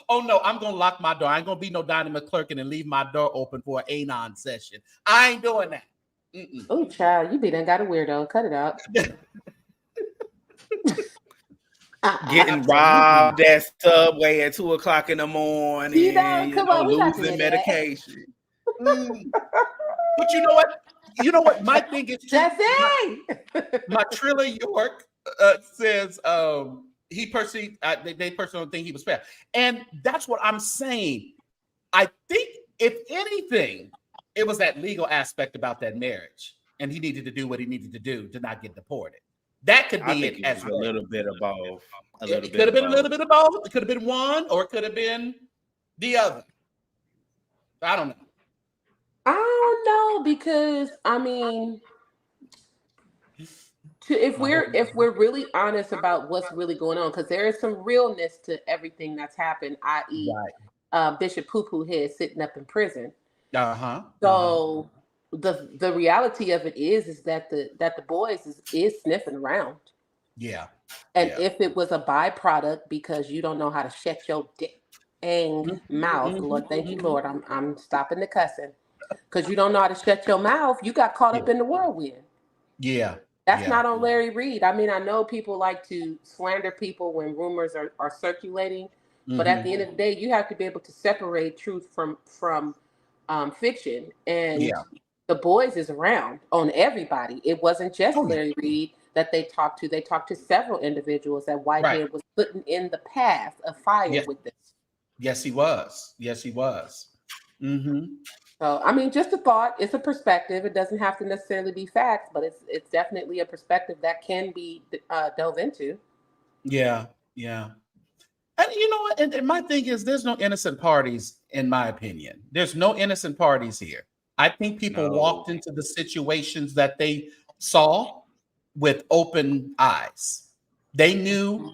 Oh no, I'm gonna lock my door. I ain't gonna be no Donnie McClurkin and leave my door open for an anon session. I ain't doing that. Oh, child, you be done got a weirdo. Cut it out. Getting robbed at Subway at 2:00 in the morning. You know, come on, we not doing losing that. medication. But you know what? My thing is, my Trilla York says he perceived they personally don't think he was fair, and that's what I'm saying. I think if anything, it was that legal aspect about that marriage, and he needed to do what he needed to do to not get deported. That could be it as a little bit of both. It could have been a little bit of both. It could have been one, or it could have been the other. I don't know. I don't know, because I mean, if we're really honest about what's really going on, because there is some realness to everything that's happened, i.e., Bishop Poo Poo Head sitting up in prison. So the reality of it is that the boys is sniffing around. Yeah. And if it was a byproduct because you don't know how to shut your mouth, Lord, thank you, Lord, I'm stopping the cussing. Because you don't know how to shut your mouth, you got caught up in the whirlwind. Yeah. That's not on Larry Reid. I mean, I know people like to slander people when rumors are circulating, but at the end of the day, you have to be able to separate truth from fiction. And the boys is around on everybody. It wasn't just Larry Reid that they talked to. They talked to several individuals that Whitehead was putting in the path of fire with this. Yes, he was. So, I mean, just a thought. It's a perspective. It doesn't have to necessarily be facts, but it's definitely a perspective that can be delved into. Yeah. And you know what? And my thing is, there's no innocent parties, in my opinion. There's no innocent parties here. I think people walked into the situations that they saw with open eyes. They knew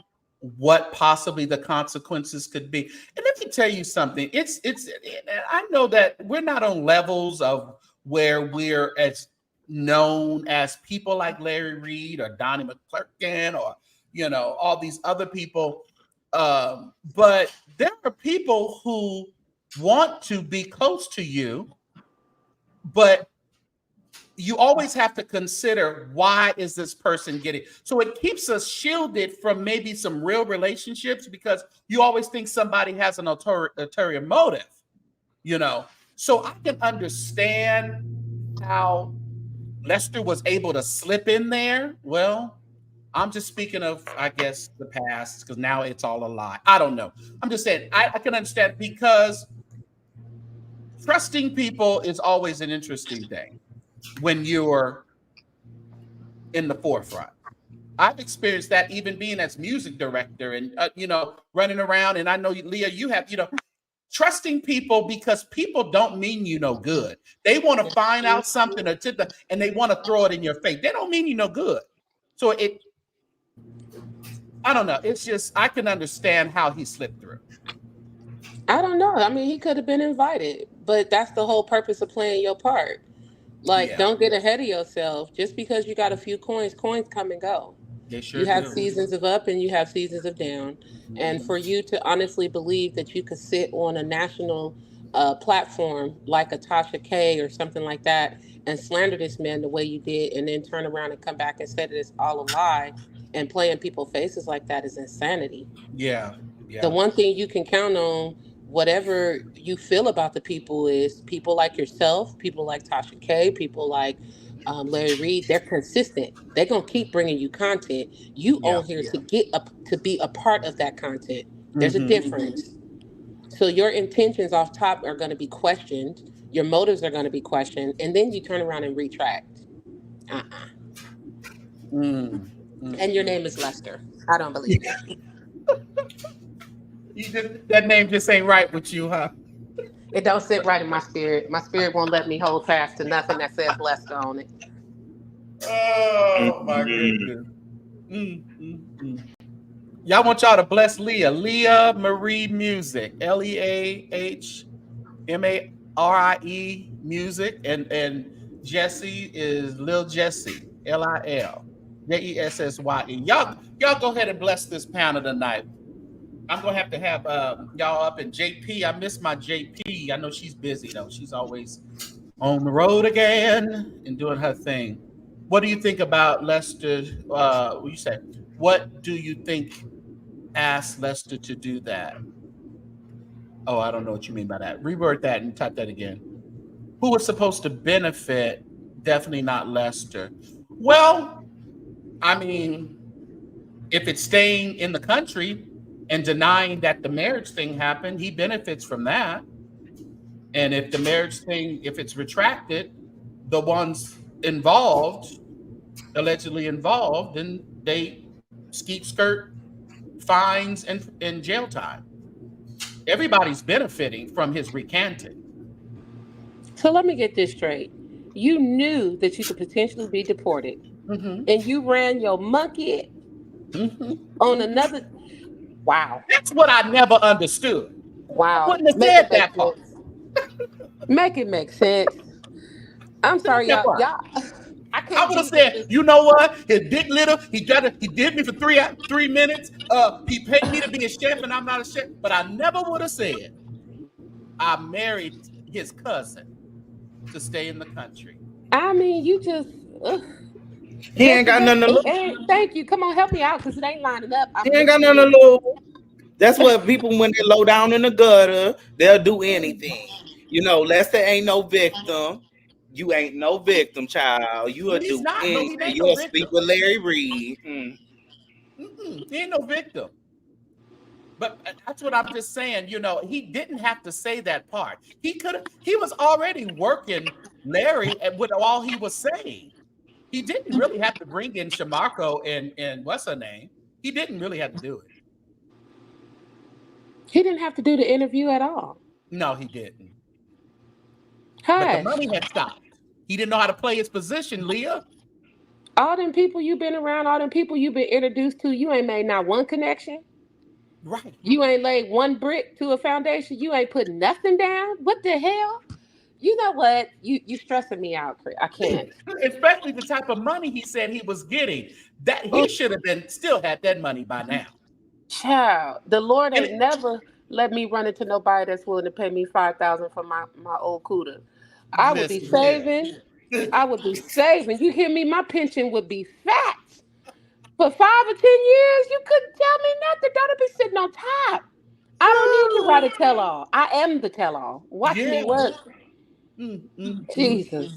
what possibly the consequences could be. And let me tell you something. It's I know that we're not on levels of where we're as known as people like Larry Reid or Donnie McClurkin or, all these other people. But there are people who want to be close to you, but you always have to consider, why is this person getting? So it keeps us shielded from maybe some real relationships, because you always think somebody has an ulterior motive, So I can understand how Lester was able to slip in there. Well, I'm just speaking of, I guess, the past, because now it's all a lie. I don't know. I'm just saying I can understand, because trusting people is always an interesting thing when you're in the forefront. I've experienced that even being as music director and, running around. And I know, Leah, you have, trusting people, because people don't mean you no good. They want to find out something and they want to throw it in your face. They don't mean you no good. So I don't know. It's just, I can understand how he slipped through. I don't know. I mean, he could have been invited, but that's the whole purpose of playing your part. Don't get ahead of yourself. Just because you got a few coins come and go. They sure you have do. Seasons of up and you have seasons of down. And for you to honestly believe that you could sit on a national platform like a Tasha K or something like that and slander this man the way you did, and then turn around and come back and say that it's all a lie and play in people's faces like that is insanity. Yeah. The one thing you can count on, whatever you feel about the people, is people like yourself, people like Tasha K, people like Larry Reid. They're consistent. They're gonna keep bringing you content. You on here to get to be a part of that content. There's a difference. So your intentions off top are going to be questioned. Your motives are going to be questioned, and then you turn around and retract. And your name is Lester. I don't believe you. That name just ain't right with you, huh? It don't sit right in my spirit. My spirit won't let me hold fast to nothing that says Lester on it. Oh my goodness. Y'all want y'all to bless Leah. Leah Marie Music. LeahMarie Music. And Jesse is Lil Jesse. LilJessye. Y'all go ahead and bless this panel tonight. I'm gonna have to have y'all up in JP. I miss my JP. I know she's busy though. She's always on the road again and doing her thing. What do you think about Lester? What you say? What do you think asked Lester to do that? Oh, I don't know what you mean by that. Reword that and type that again. Who was supposed to benefit? Definitely not Lester. Well, I mean, if it's staying in the country and denying that the marriage thing happened, he benefits from that. And if the marriage thing, if it's retracted, the ones involved, allegedly involved, then they skeet skirt fines and jail time. Everybody's benefiting from his recanting. So let me get this straight. You knew that you could potentially be deported, and you ran your monkey on another. Wow. That's what I never understood. Wow. I wouldn't have said that part. Make it make sense. I'm sorry, y'all. I would have said, you know what? His dick little. He did me for three minutes. He paid me to be a chef, and I'm not a chef. But I never would have said I married his cousin to stay in the country. I mean, you just. He ain't got nothing to lose. Thank you. Come on, help me out because it ain't lining up. He ain't got nothing to lose. That's what people, when they low down in the gutter, they'll do anything. You know, Lester ain't no victim. You ain't no victim, child. You will do anything. You'll speak with Larry Reid. He ain't no victim. But that's what I'm just saying. You know, he didn't have to say that part. He was already working Larry with all he was saying. He didn't really have to bring in Shamarko and what's her name. He didn't really have to do it. He didn't have to do the interview at all. No, he didn't. Hush. But the money had stopped. He didn't know how to play his position, Leah. All them people you've been around, all them people you've been introduced to, you ain't made not one connection. Right. You ain't laid one brick to a foundation. You ain't put nothing down. What the hell? You know what? You stressing me out, Chris. I can't. Especially the type of money he said he was getting. That he should have still had that money by now. Child, the Lord ain't never let me run into nobody that's willing to pay me $5,000 for my old CUDA. I would be saving. I would be saving. You hear me? My pension would be fat. For 5 or 10 years, you couldn't tell me nothing. Don't be sitting on top. I don't need to write a tell-all. I am the tell-all. Watch me work. Jesus.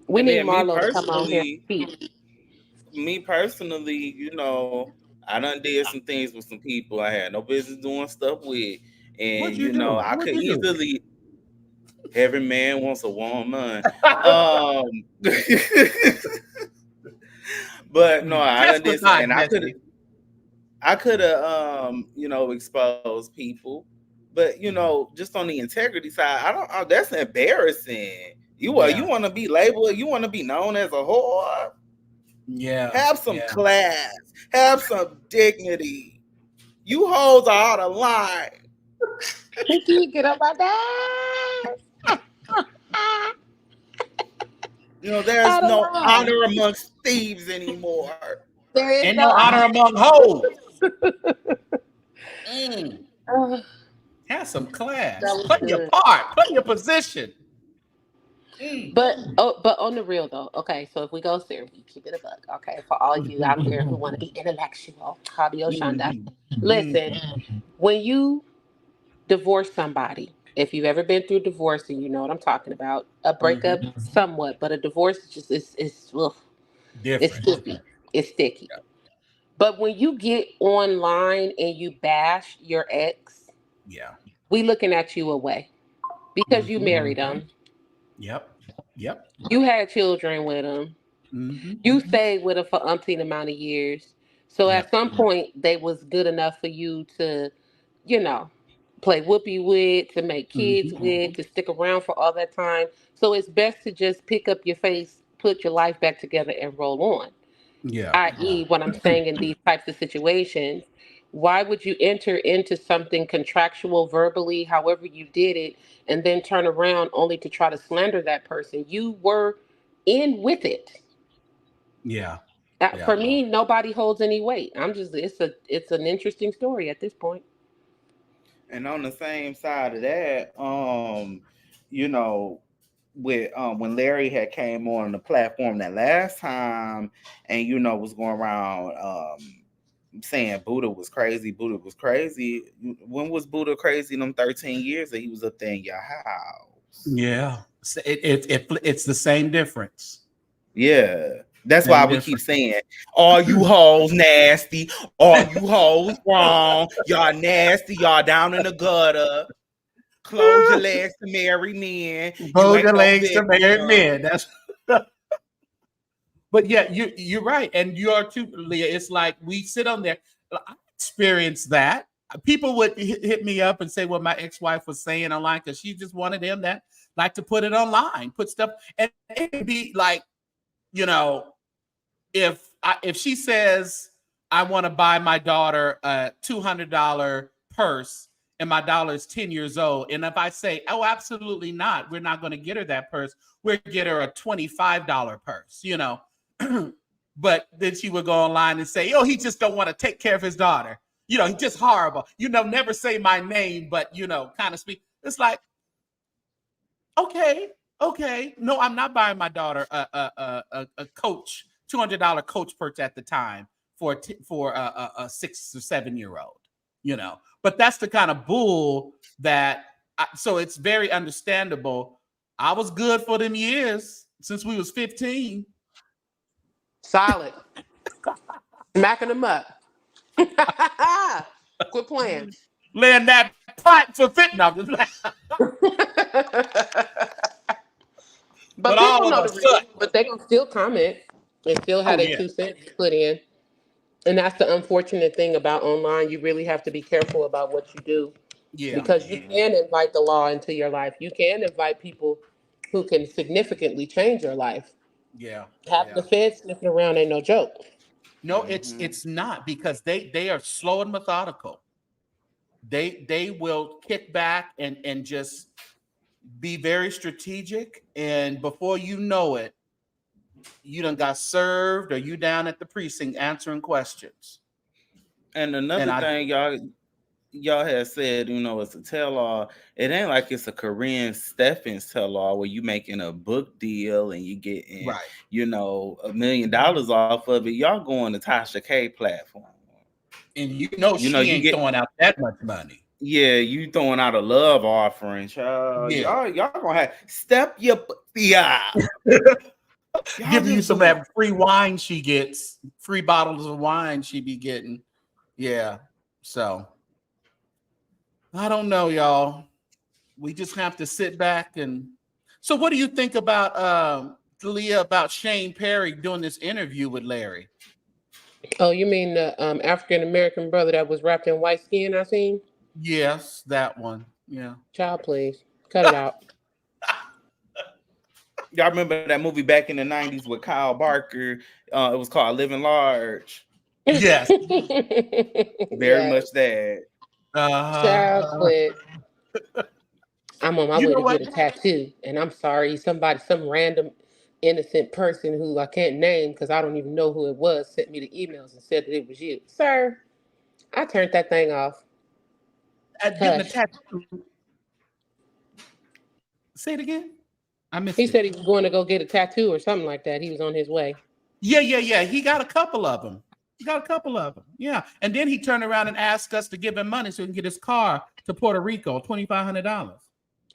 We need Marlo to come on here. Me personally, you know, I done did some things with some people I had no business doing stuff with. And, you know, I could easily... Every man wants a woman. But no, I done did some, and I could have you know, exposed people. But, you know, just on the integrity side, that's embarrassing. You want to be labeled, you want to be known as a whore. Yeah. Have some class. Have some dignity. You hoes are out of line. Get up my ass. You know, there's no honor amongst thieves anymore. There is no honor among hoes. Have some class. Play your part. Play your position. But on the real though, okay. So if we go serious, keep it a buck, okay. For all you out there who want to be intellectual, Habio Shanda, listen. When you divorce somebody, if you've ever been through divorce and you know what I'm talking about, a breakup somewhat, but a divorce is just it's sticky. It's sticky. But when you get online and you bash your ex, we looking at you away because you married them. Yep. You had children with them. You stayed with them for umpteen amount of years. So at some point, they was good enough for you to, you know, play whoopee with, to make kids with, to stick around for all that time. So it's best to just pick up your face, put your life back together, and roll on. Yeah. I.e., what I'm saying in these types of situations, why would you enter into something contractual verbally, however you did it, and then turn around only to try to slander that person? You were in with it. Yeah. For me, nobody holds any weight. I'm just it's an interesting story at this point. And on the same side of that, you know, with when Larry had came on the platform that last time, and was going around saying Buddha was crazy. Buddha was crazy. When was Buddha crazy? In them 13 years that he was up there in your house. Yeah, it's the same difference. Yeah. That's why we keep saying, all you hoes nasty, all you hoes wrong, y'all nasty, y'all down in the gutter. Close your legs to marry men. Close your legs to marry men. That's but yeah, you're right. And you are too, Leah. It's like we sit on there. I experienced that. People would hit me up and say what my ex-wife was saying online, because she just wanted them that like to put it online, put stuff, and it could be like, if she says I want to buy my daughter a $200 purse and my daughter is 10 years old, and if I say, oh, absolutely not, we're not going to get her that purse, we'll get her a $25 purse, but then she would go online and say, oh, he just don't want to take care of his daughter, he's just horrible, never say my name, but kind of speak. It's like, okay, no, I'm not buying my daughter a Coach $200 Coach purse at the time for a 6 or 7 year old, But that's the kind of bull that. So it's very understandable. I was good for them years since we was 15. Solid, smacking them up. Quit playing. Laying that pipe for fitness. But people know the reason, but they gonna still comment and still have their 2 cents put in. And that's the unfortunate thing about online. You really have to be careful about what you do. Yeah. Because you can invite the law into your life. You can invite people who can significantly change your life. Yeah. Having the feds sniffing around ain't no joke. No, it's not, because they are slow and methodical. They will kick back and just be very strategic, and before you know it, you done got served, or you down at the precinct answering questions. And another thing y'all have said, it's a tell-all. It ain't like it's a Corinne Steffens tell-all where you making a book deal and you getting $1 million off of it. Y'all going to Tasha K platform, and she ain't throwing out that much money. Yeah, you throwing out a love offering, child. Y'all gonna have step your out. Giving you some of that free wine she gets, free bottles of wine she be getting. Yeah. So I don't know, y'all. We just have to sit back and. So what do you think about Leah, about Shane Perry doing this interview with Larry? Oh, you mean the African American brother that was wrapped in white skin? I seen. Yes, that one. Yeah. Child, please cut it out. Y'all remember that movie back in the 90s with Kyle Barker? It was called Living Large. Yes. Very much that. Child, quit. I'm on my way to get a tattoo, and I'm sorry, some random innocent person who I can't name because I don't even know who it was sent me the emails and said that it was you, sir. I turned that thing off. Getting a tattoo. Say it again. I missed it. He said he was going to go get a tattoo or something like that. He was on his way. Yeah. He got a couple of them. Yeah. And then he turned around and asked us to give him money so he can get his car to Puerto Rico, $2,500.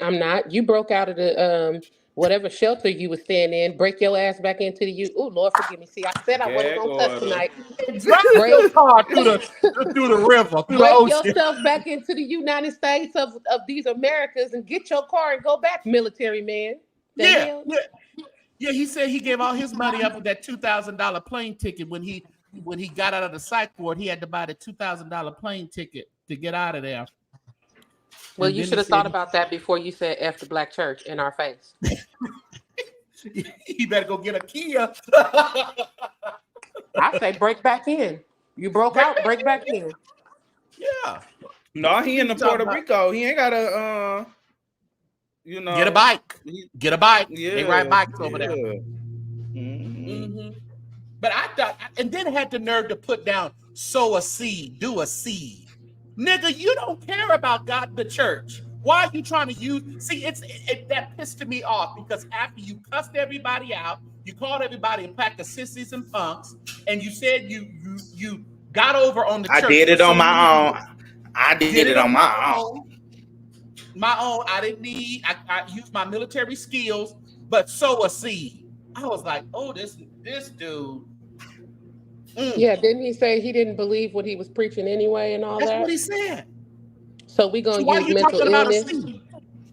I'm not. You broke out of the whatever shelter you was staying in, break your ass back into the Oh, Lord, forgive me. See, I said I wasn't going to cuss tonight. Drive your car through the river, through the ocean. Break yourself back into the United States of these Americas and get your car and go back, military man. Yeah, he said he gave all his money up with that $2,000 plane ticket when he when he got out of the psych ward, he had to buy the $2,000 plane ticket to get out of there. Well, And you then should he have thought said about that before you said F the black church in our face. he better go get a Kia. I say break back in. You broke out, break back in. Yeah. No, he in the Puerto Rico. He ain't got a get a bike. Get a bike. Yeah, they ride bikes over there. Mm-hmm. But I thought, and then had the nerve to put down, sow a seed, do a seed. Nigga, you don't care about God, the church. Why are you trying to use? See, that pissed me off because after you cussed everybody out, you called everybody a pack of sissies and punks, and you said you got over on the church. I did it on my own. I did it on my own. I didn't need. I used my military skills, but sow a seed. I was like, oh, this dude. Yeah, didn't he say he didn't believe what he was preaching anyway and all that? That's what he said. So we gonna use mental illness.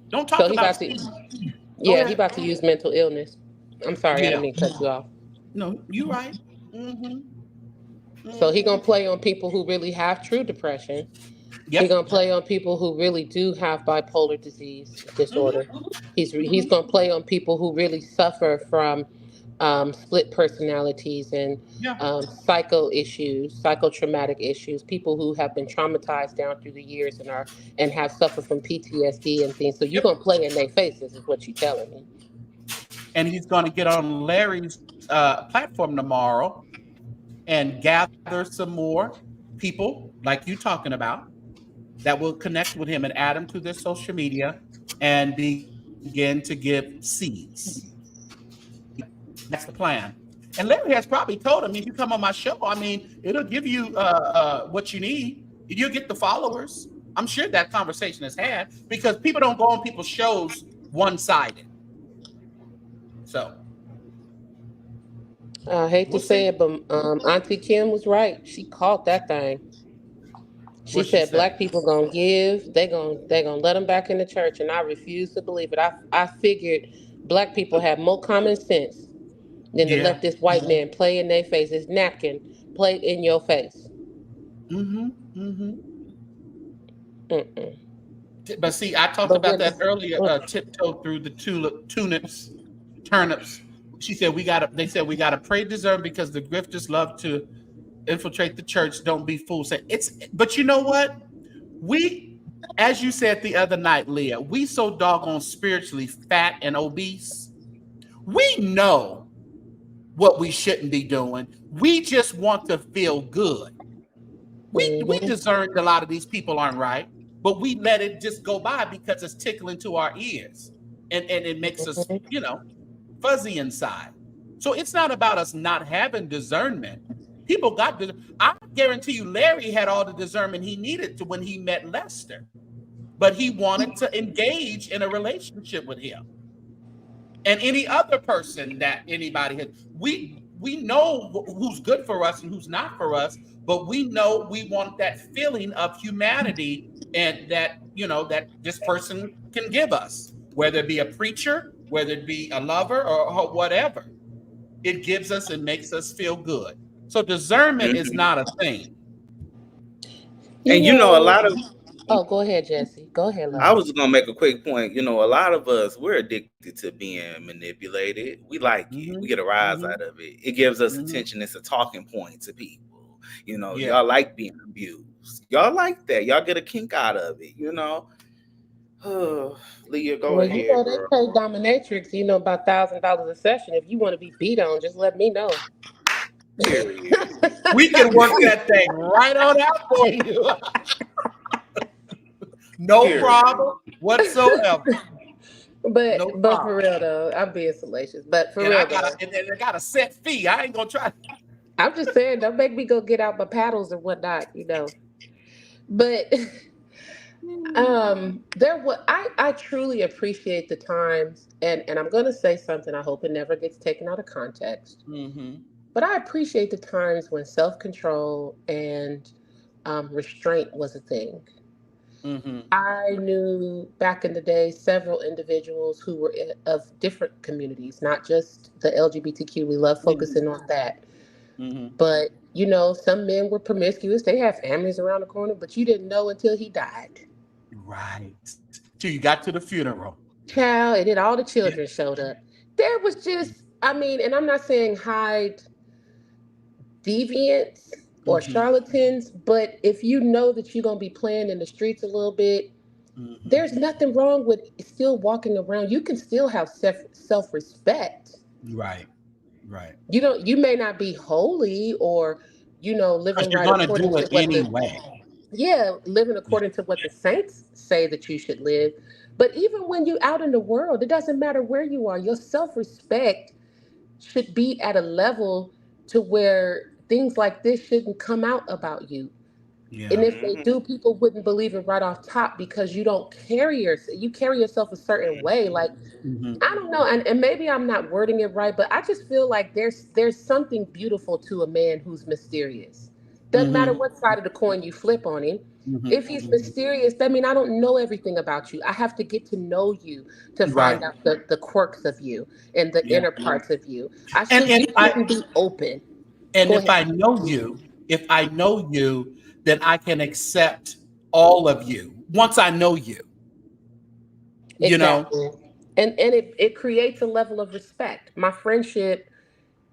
Don't talk about seed. Yeah, he about to use mental illness. I'm sorry, I didn't mean to cut you off. No, you're right. So he gonna play on people who really have true depression. He's gonna play on people who really do have bipolar disorder. He's gonna play on people who really suffer from split personalities and psychotraumatic issues. People who have been traumatized down through the years and have suffered from PTSD and things. So you're gonna play in their faces, is what you're telling me. And he's gonna get on Larry's platform tomorrow and gather some more people like you talking about that will connect with him and add him to their social media and begin to give seeds. That's the plan. And Larry has probably told him, if you come on my show, I mean, it'll give you what you need. You'll get the followers. I'm sure that conversation is had because people don't go on people's shows one-sided. So. I hate to say it, but Auntie Kim was right. She caught that thing. She said black people gonna give. They gonna let them back in the church, and I refuse to believe it. I figured black people have more common sense than to let this white man play in their face. This napkin play in your face. But see, I talked about that earlier. Tiptoe through the turnips. She said they said we gotta pray discern because the grifters love to infiltrate the church. Don't be fools. But you know what? We, as you said the other night, Leah, we so doggone spiritually fat and obese. We know what we shouldn't be doing. We just want to feel good. We discerned a lot of these people aren't right, but we let it just go by because it's tickling to our ears, and it makes us, fuzzy inside. So it's not about us not having discernment. People got I guarantee you, Larry had all the discernment he needed to when he met Lester, but he wanted to engage in a relationship with him. And any other person that anybody had, we know who's good for us and who's not for us, but we know we want that feeling of humanity and that, that this person can give us, whether it be a preacher, whether it be a lover or whatever. It gives us and makes us feel good. So discernment is not a thing. And a lot of... Oh, go ahead, Jesse. Go ahead, love. I was going to make a quick point. A lot of us, we're addicted to being manipulated. We like it. We get a rise out of it. It gives us attention. It's a talking point to people. Y'all like being abused. Y'all like that. Y'all get a kink out of it, Leah, go ahead. They pay dominatrix, about $1,000 a session. If you want to be beat on, just let me know. We can work that thing right on out for you. No problem whatsoever. But for real though, I'm being salacious. But for real, I got a set fee. I ain't gonna try. I'm just saying, don't make me go get out my paddles and whatnot, But I truly appreciate the times, and I'm gonna say something. I hope it never gets taken out of context. But I appreciate the times when self-control and restraint was a thing. I knew back in the day several individuals who were of different communities, not just the LGBTQ. We love focusing on that. But You know, some men were promiscuous. They had families around the corner, but you didn't know until he died. Right. Till you got to the funeral. Child, and then all the Yeah. children showed up. There was just, I mean, and I'm not saying hide deviants or Mm-hmm. charlatans, but if you know that you're going to be playing in the streets a little bit, Mm-hmm. there's nothing wrong with still walking around. You can still have self-respect. Right. Right. You may not be holy or, Because living you're right going to according do to it what the anyway. yeah, living Yeah. according to what the saints say that you should live. But even when you out in the world, it doesn't matter where you are. Your self-respect should be at a level to where things like this shouldn't come out about you. And Yeah. if they do, people wouldn't believe it right off top because you carry yourself a certain way. Like, Mm-hmm. I don't know, and maybe I'm not wording it right, but I just feel like there's something beautiful to a man who's mysterious. Doesn't matter Mm-hmm. what side of the coin you flip on him. If he's Mm-hmm. mysterious, that means I don't know everything about you. I have to get to know you to Right. find out the quirks of you and the Yeah. inner parts of you. And You shouldn't be open. Go if ahead. I know you, then I can accept all of you once I know you. You know. Exactly. And it creates a level of respect. My friendship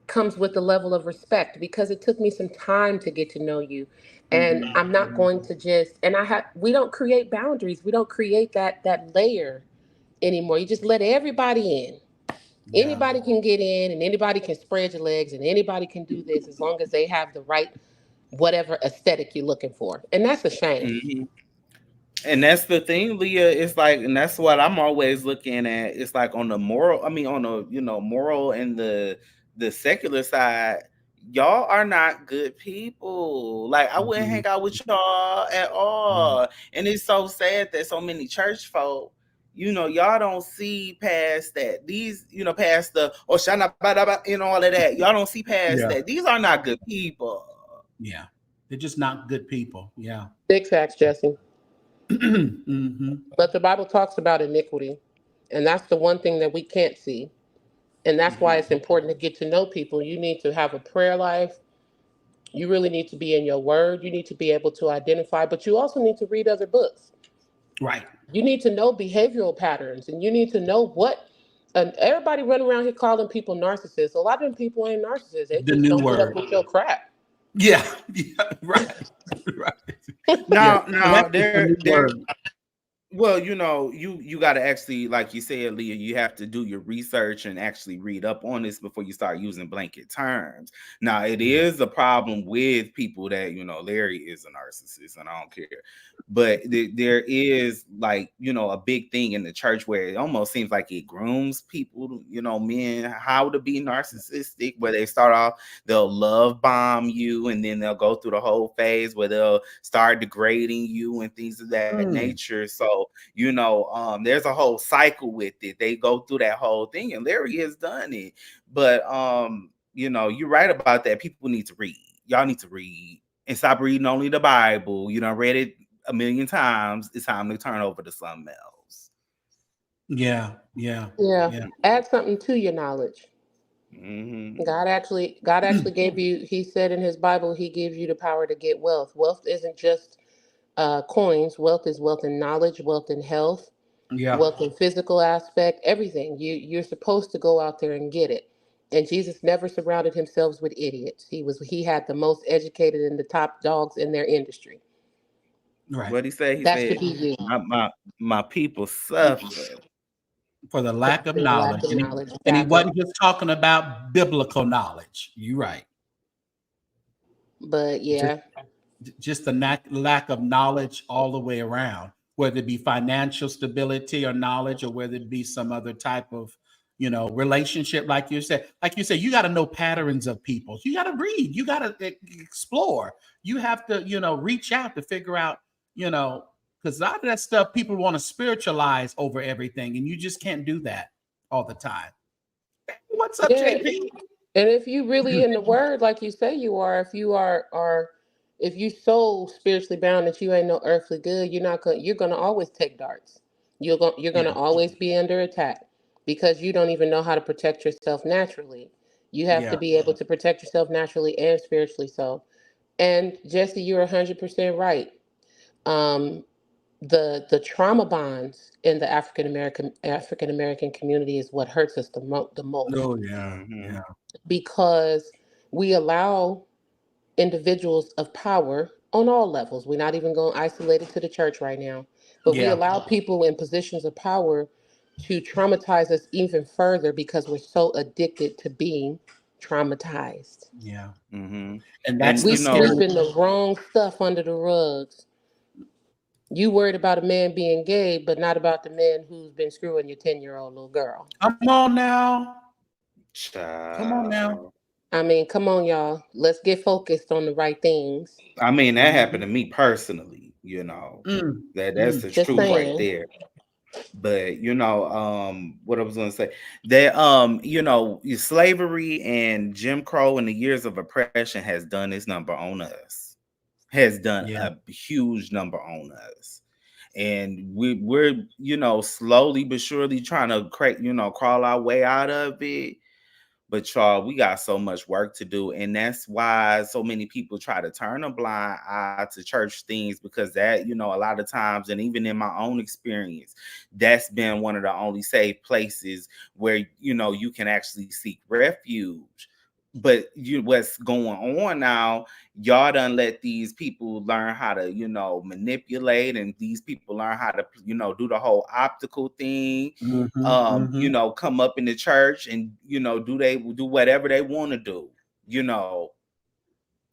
comes with a level of respect because it took me some time to get to know you, and Mm-hmm. I'm not going to just and I have we don't create boundaries, we don't create that layer anymore. You just let everybody in. Yeah. Anybody can get in and anybody can spread your legs and anybody can do this as long as they have the right whatever aesthetic you're looking for, and that's a shame. Hmm. And that's the thing, Leah. It's like, and that's what I'm always looking at. It's like on the moral, I mean, on the moral and the secular side, y'all are not good people. Like, I wouldn't Mm-hmm. hang out with y'all at Right. all. And it's so sad that so many church folk, y'all don't see past that. These, past the Oshana and all of that. Y'all don't see past Yeah. that. These are not good people. Yeah. They're just not good people. Yeah. Big facts, Jesse. Mm-hmm. But the Bible talks about iniquity, and that's the one thing that we can't see. And that's why Mm-hmm. it's important to get to know people. You need to have a prayer life. You really need to be in your word. You need to be able to identify, but you also need to read other books. Right. You need to know behavioral patterns and you need to know what. And everybody running around here calling people narcissists. A lot of them people ain't narcissists. They The just new don't put up word. with your crap. Yeah. Yeah. Right. Right. Yeah. Now, Correct is the new there. word. Well, you got to actually, like you said, Leah, you have to do your research and actually read up on this before you start using blanket terms. Now, it is a problem with people that, Larry is a narcissist, and I don't care. But there is, like, a big thing in the church where it almost seems like it grooms people, men, how to be narcissistic, where they start off, they'll love bomb you, and then they'll go through the whole phase where they'll start degrading you and things of that nature. So, there's a whole cycle with it. They go through that whole thing, and Larry has done it. But you're right about that. People need to read. Y'all need to read and stop reading only the Bible. You done read it a million times. It's time to turn over to something else. Yeah. Yeah. Yeah. Yeah. Add something to your knowledge. Mm-hmm. God actually gave you, he said in his Bible, he gives you the power to get wealth. Wealth isn't just coins. Wealth is wealth in knowledge, wealth in health, Yeah. wealth in physical aspect, everything. You're supposed to go out there and get it. And Jesus never surrounded himself with idiots. He had the most educated and the top dogs in their industry. Right. What he say? He That should said, be you. my people suffer. For the lack of For the lack knowledge. of knowledge. And he Exactly. wasn't just talking about biblical knowledge. You're right. But Just yeah. just the lack of knowledge all the way around, whether it be financial stability or knowledge, or whether it be some other type of, relationship. Like you said, you got to know patterns of people. You got to read. You got to explore. You have to, reach out to figure out, because a lot of that stuff people want to spiritualize over everything, and you just can't do that all the time. What's up, Yeah. JP? And if you really in the word, like you say you are, if you are if you so spiritually bound that you ain't no earthly good, you're gonna always take darts. You're gonna Yeah. always be under attack because you don't even know how to protect yourself naturally. You have Yeah. to be able to protect yourself naturally and spiritually. So, and Jesse, you're 100% right. Um, the trauma bonds in the African American community is what hurts us the most, Oh yeah. Mm-hmm. Yeah. because we allow individuals of power on all levels. We're not even going to isolate it to the church right now, but we Yeah. allow people in positions of power to traumatize us even further because we're so addicted to being traumatized. Yeah. Mm-hmm. And that's And We the scary. sweeping the wrong stuff under the rugs. You worried about a man being gay, but not about the man who's been screwing your 10-year-old little girl. Come on now. Come on now. child. I mean, come on, y'all. Let's get focused on the right things. I mean, that happened to Mhm. me personally, Mm, That's mm. the Just truth right saying. there. But what I was gonna say, that slavery and Jim Crow and the years of oppression has done its number on us. Has done Yeah. a huge number on us. And we're slowly but surely trying to crawl our way out of it. But y'all, we got so much work to do, and that's why so many people try to turn a blind eye to church things, because that, a lot of times, and even in my own experience, that's been one of the only safe places where you can actually seek refuge. But what's going on now, y'all done let these people learn how to manipulate, and these people learn how to do the whole optical thing, Mhm. Mhm. come up in the church and do whatever they want to do,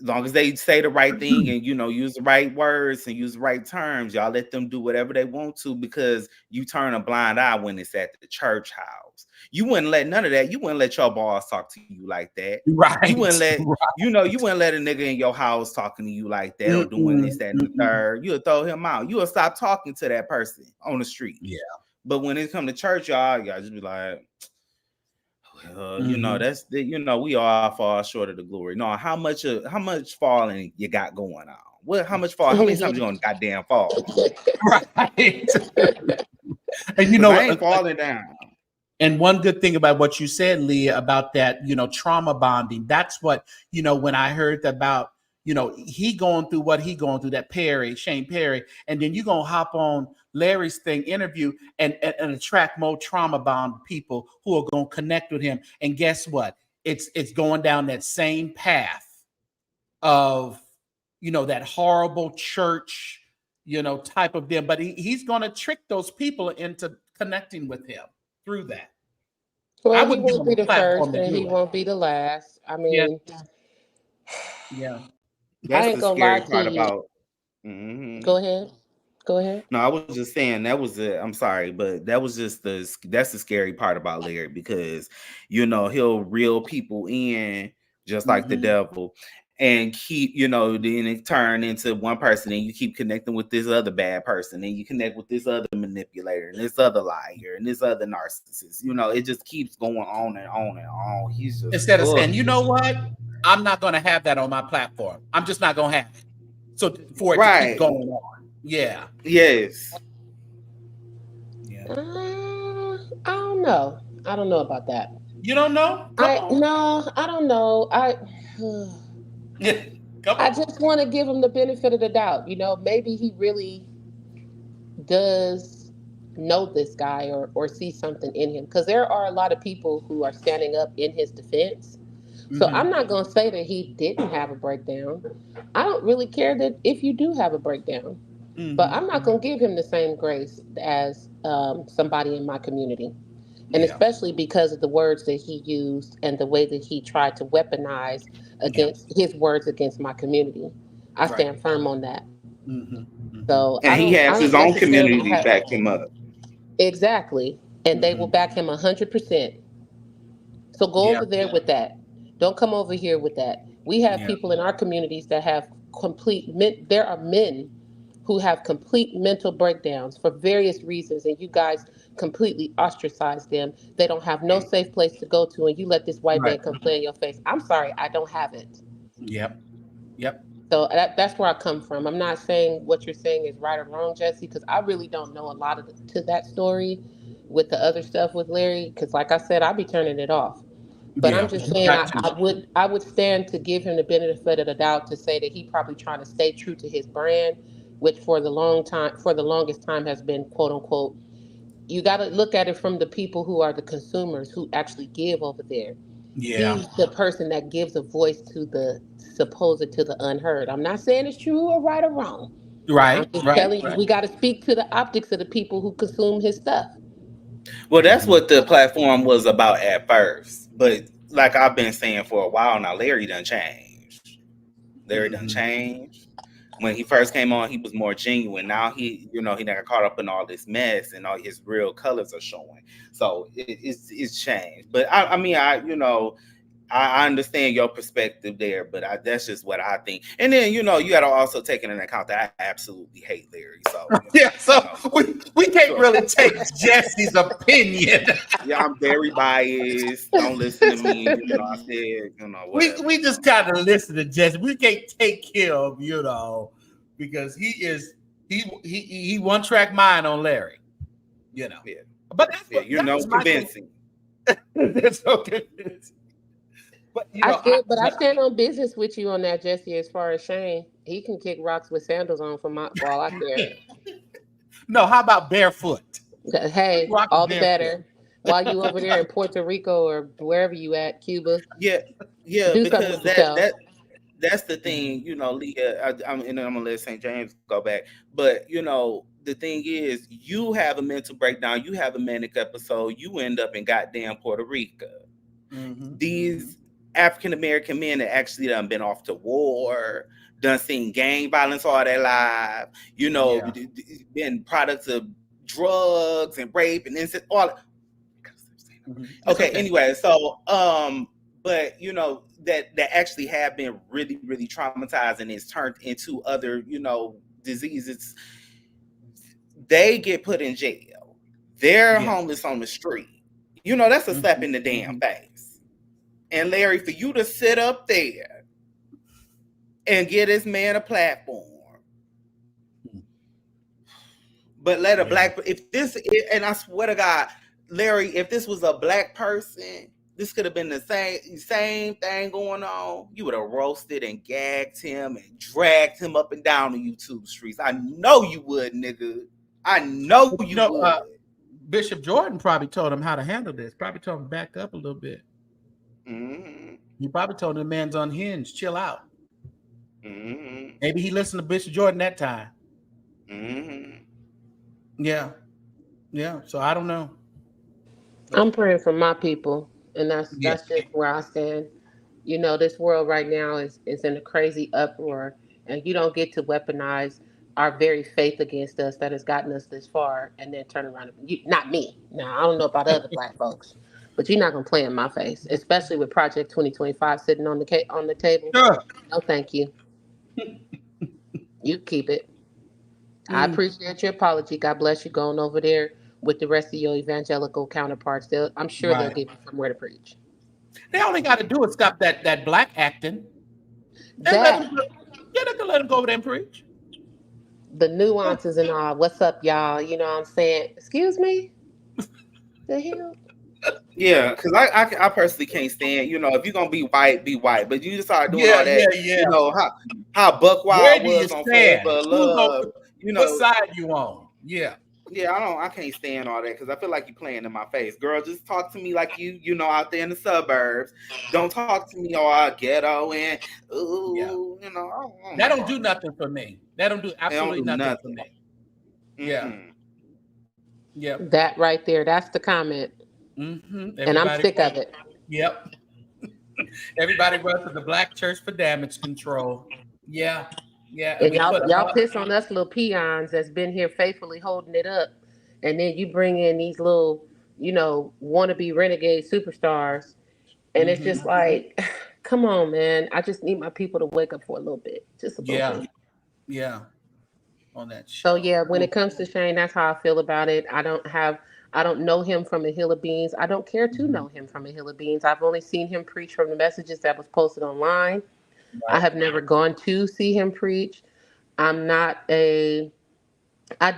as long as they say the right thing and use the right words and use the right terms. Y'all let them do whatever they want to, because you turn a blind eye when it's at the church house. You wouldn't let none of that. You wouldn't let your boss talk to you like that. You Right. wouldn't let Right. you wouldn't let a nigga in your house talking to you like that, or doing this, Mm-mm. that, and the Mm-mm. third. You'll throw him out. You'll stop talking to that person on the street. Yeah. But when it come to church, y'all just be like, Mhm. that's the, we all fall short of the glory. No, how much falling you got going on? How much fall? How many times you gonna goddamn fall? Right. And Because I ain't falling down. and one good thing about what you said, Leah, about that, trauma bonding, that's what, when I heard about, he going through what he going through, that Shane Perry, and then you going to hop on Larry's interview and attract more trauma bond people who are going to connect with him. And guess what? It's going down that same path of, that horrible church, type of them. But he's going to trick those people into connecting with him through that. I Well, he wouldn't give won't him be a the platform first to and he do it. won't be the last. I Yeah, mean, yeah. I That's ain't the gonna lie scary to part you. about. Mhm. Go ahead. Go ahead. No, I was just saying that was it. I'm sorry, but that's the scary part about Larry, because he'll reel people in just like the Mm-hmm. devil, and keep then it turn into one person, and you keep connecting with this other bad person, and you connect with this other manipulator and this other liar and this other narcissist. It just keeps going on and on and on. He's just Instead of saying, you know what, I'm not going to have that on my platform. I'm just not going to have it. So for it to keep right. going on. Yeah, Yes. yeah. I don't know. I don't know about that. You don't know? Come I on. no, I don't know. Yeah, come I on. just want to give him the benefit of the doubt. Maybe he really does know this guy, or see something in him, because there are a lot of people who are standing up in his defense. So Mm-hmm. I'm not going to say that he didn't have a breakdown. I don't really care that if you do have a breakdown, but I'm not Mm-hmm. going to give him the same grace as somebody in my community. And Yeah, especially because of the words that he used and the way that he tried to weaponize yeah. against his words against my community. I Right. stand firm on that. Mm-hmm. Mm-hmm. So And he I has his don't own necessarily community to have. back him up. Exactly. And they will Mm-hmm. back him 100%. So go Yeah, over there with that. Don't come over here with that. We have yeah. people in our communities that have there are men who have complete mental breakdowns for various reasons, and you guys completely ostracize them. They don't have no safe place to go to, and you let this white Right. man come play in your face. I'm sorry, I don't have it. Yep. Yep. So that's where I come from. I'm not saying what you're saying is right or wrong, Jesse, because I really don't know a lot to that story with the other stuff with Larry. Because, like I said, I be turning it off. But Yeah, I'm just you saying, got to. I would stand to give him the benefit of the doubt to say that he probably trying to stay true to his brand, which for the longest time has been quote unquote. You got to look at it from the people who are the consumers who actually give over there. Yeah. He's the person that gives a voice to the supposed to the unheard. I'm not saying it's true or right or wrong. I'm Right. just Right. telling you, Right. we got to speak to the optics of the people who consume his stuff. Well, that's Mm-hmm. what the platform was about at first. But like I've been saying for a while now, Larry done changed. Larry done Mm-hmm. changed. When he first came on, he was more genuine. Now he got caught up in all this mess, and all his real colors are showing. So it's changed. But I mean, I understand your perspective there, but that's just what I think. And then you got to also take into account that I absolutely hate Larry. So Yeah, so we can't really take Jesse's opinion. yeah, I'm very biased. Don't listen to me. I said, whatever. We just gotta listen to Jesse. We can't take him, because he one track mind on Larry, Yeah, But that was my thing. convincing. That's okay. But I stand on business with you on that, Jesse. As far as Shane, he can kick rocks with sandals on for all I care. No, how about barefoot? Hey, Rock all the barefoot. better. While you over there in Puerto Rico or wherever you at, Cuba, Yeah, do something because with yourself. that's the thing, Leah. And then I'm gonna let St. James go back. But the thing is, you have a mental breakdown, you have a manic episode, you end up in goddamn Puerto Rico. Mm-hmm. These African American men that actually done been off to war, done seen gang violence all their life, been products of drugs and rape and incest, all. Mm-hmm. Okay, anyway, so but that actually have been really, really traumatized and it's turned into other, diseases. They get put in jail. They're homeless on the street. That's a slap in the damn face. And Larry, for you to sit up there and get this man a platform, but let a black, and I swear to God, Larry, if this was a black person, this could have been the same thing going on. You would have roasted and gagged him and dragged him up and down the YouTube streets. I know you would, nigga. I know you would. Bishop Jordan probably told him how to handle this. Probably told him back up a little bit. Mm-hmm. He probably told him the man's unhinged. Chill out. Mm-hmm. Maybe he listened to Bishop Jordan that time. Mm-hmm. Yeah. So I don't know. I'm praying for my people, and that's just where I stand. This world right now is in a crazy uproar, and you don't get to weaponize our very faith against us that has gotten us this far, and then turn around. Not me. Now I don't know about other black folks, but you're not gonna play in my face, especially with Project 2025 sitting on the table. Sure. No, thank you. You keep it. I appreciate your apology. God bless you going over there with the rest of your evangelical counterparts. I'm sure they'll give you somewhere to preach. They only got to do is stop that black acting. And they can let him go over there and preach. The nuances and all. What's up, y'all? You know what I'm saying? Excuse me? The hell? Yeah, because I personally can't stand, if you're gonna be white, be white. But you just start doing all that, how Buck Where Wild do you was on stand? Flavor of Love. What side you on? Yeah. Yeah, I can't stand all that because I feel like you're playing in my face. Girl, just talk to me like you out there in the suburbs. Don't talk to me all ghetto and that don't do nothing for me. That don't do absolutely nothing for me. Mm-hmm. Yeah. That right there, that's the comment. Mm-hmm. And I'm sick of it. Yep. Everybody runs to the black church for damage control. Yeah. And y'all piss on us little peons that's been here faithfully holding it up. And then you bring in these little, wannabe renegade superstars. And it's just like, come on, man. I just need my people to wake up for a little bit. Just a little bit. Yeah. On that show. So when it comes to Shane, that's how I feel about it. I don't know him from a hill of beans. I don't care to know him from a hill of beans. I've only seen him preach from the messages that was posted online. Right. I have never gone to see him preach. I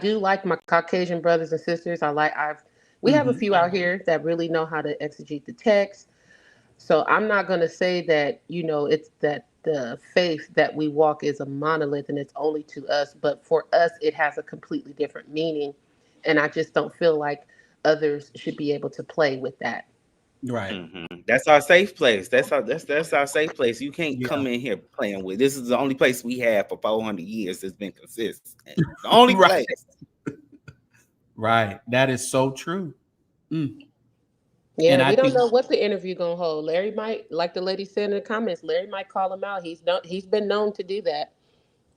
do like my Caucasian brothers and sisters. We have a few out here that really know how to exegete the text. So I'm not going to say that, it's that the faith that we walk is a monolith and it's only to us, but for us, it has a completely different meaning. And I just don't feel like others should be able to play with that. Right. Mm-hmm. That's our safe place. That's our safe place. You can't Yeah. come in here playing with. This is the only place we have for 400 years that's been consistent. The only Right. place. Right. That is so true. Mm. Yeah, And I we don't think know what the interview gonna hold. Larry might, like the lady said in the comments, Larry might call him out. He's been known to do that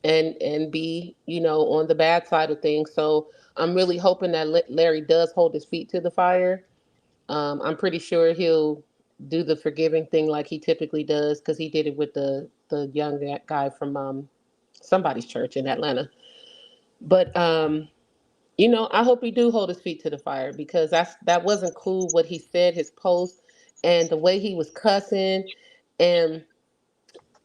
and be, on the bad side of things. So I'm really hoping that Larry does hold his feet to the fire. I'm pretty sure he'll do the forgiving thing like he typically does, because he did it with the young guy from somebody's church in Atlanta. But I hope he do hold his feet to the fire, because that wasn't cool what he said, his post, and the way he was cussing. And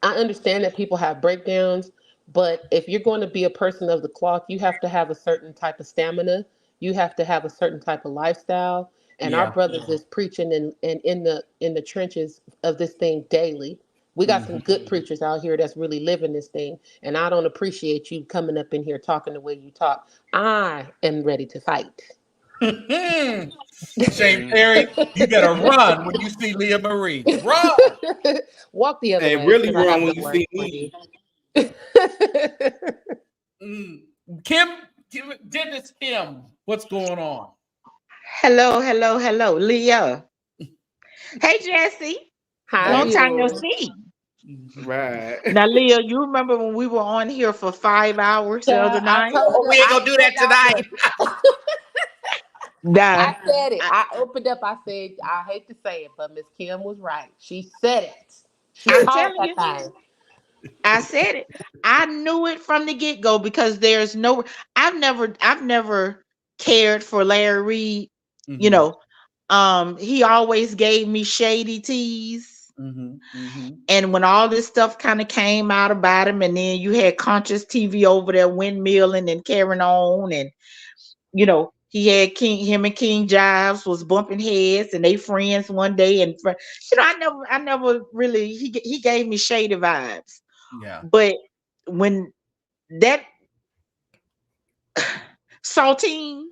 I understand that people have breakdowns, but if you're going to be a person of the cloth, you have to have a certain type of stamina. You have to have a certain type of lifestyle. And our yeah. brothers is preaching and in the trenches of this thing daily. We got some good preachers out here that's really living this thing. And I don't appreciate you coming up in here talking the way you talk. I am ready to fight. Shane Perry, you better run when you see Leah Marie. Run. Walk the other And way, really because I wrong have when no you words see for me. you. Kim, Dennis Kim, what's going on? Hello, Leah. Hey, Jesse. Hi, Long time no beautiful. see. Right. Now, Leah, you remember when we were on here for 5 hours the other Child, I night? told her, We ain't I gonna do said that that tonight. one. Nah, I said it. I opened up. I said, I hate to say it, but Miss Kim was right. She said it. She I'm called telling that you, thing. I said it. I knew it from the get-go because I've never cared for Larry Reid. You Mm-hmm. know, he always gave me shady teas. Mm-hmm. Mm-hmm. And when all this stuff kind of came out about him, and then you had Conscious TV over there windmilling and carrying on, and he had him and King Jives was bumping heads, and they friends one day, and I never really he gave me shady vibes. Yeah. But when that saltine,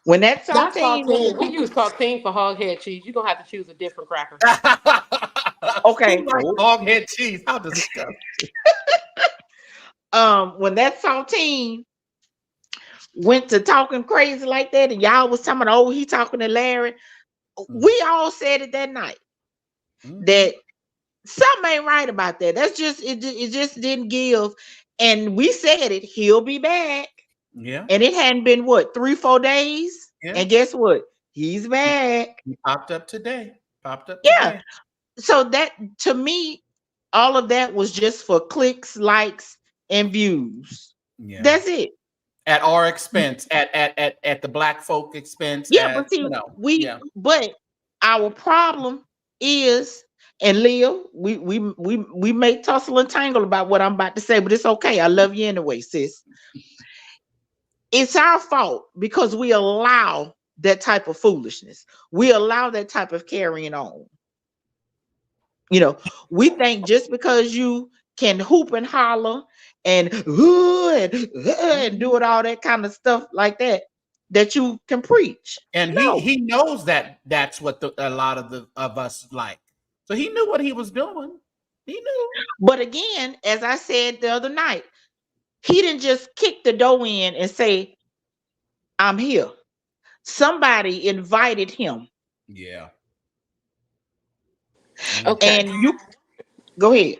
when that That's saltine went saltine. to We use saltine for hog head cheese. You're going to have to choose a different cracker. okay, Who likes hog head cheese? How disgusting. when that saltine went to talking crazy like that, and y'all was talking about, oh, he talking to Larry. We all said it that night Mm-hmm. that something ain't right about that. That's just it just didn't give. And we said it, he'll be back. Yeah. And it hadn't been what, 3-4 days? Yeah. And guess what? He's back. He popped up today. Yeah. So that, to me, all of that was just for clicks, likes, and views. Yeah. That's it. At our expense, at the black folk expense, Yeah, but see, yeah. but our problem is, and Leo, we may tussle and tangle about what I'm about to say, but it's okay. I love you anyway, sis. It's our fault because we allow that type of foolishness. We allow that type of carrying on. We think just because you can hoop and holler and and do it all that kind of stuff like that you can preach. And No. he knows that that's what a lot of us like. So he knew what he was doing. He knew. But again, as I said the other night, he didn't just kick the door in and say, I'm here. Somebody invited him. Yeah. Okay. And you go ahead.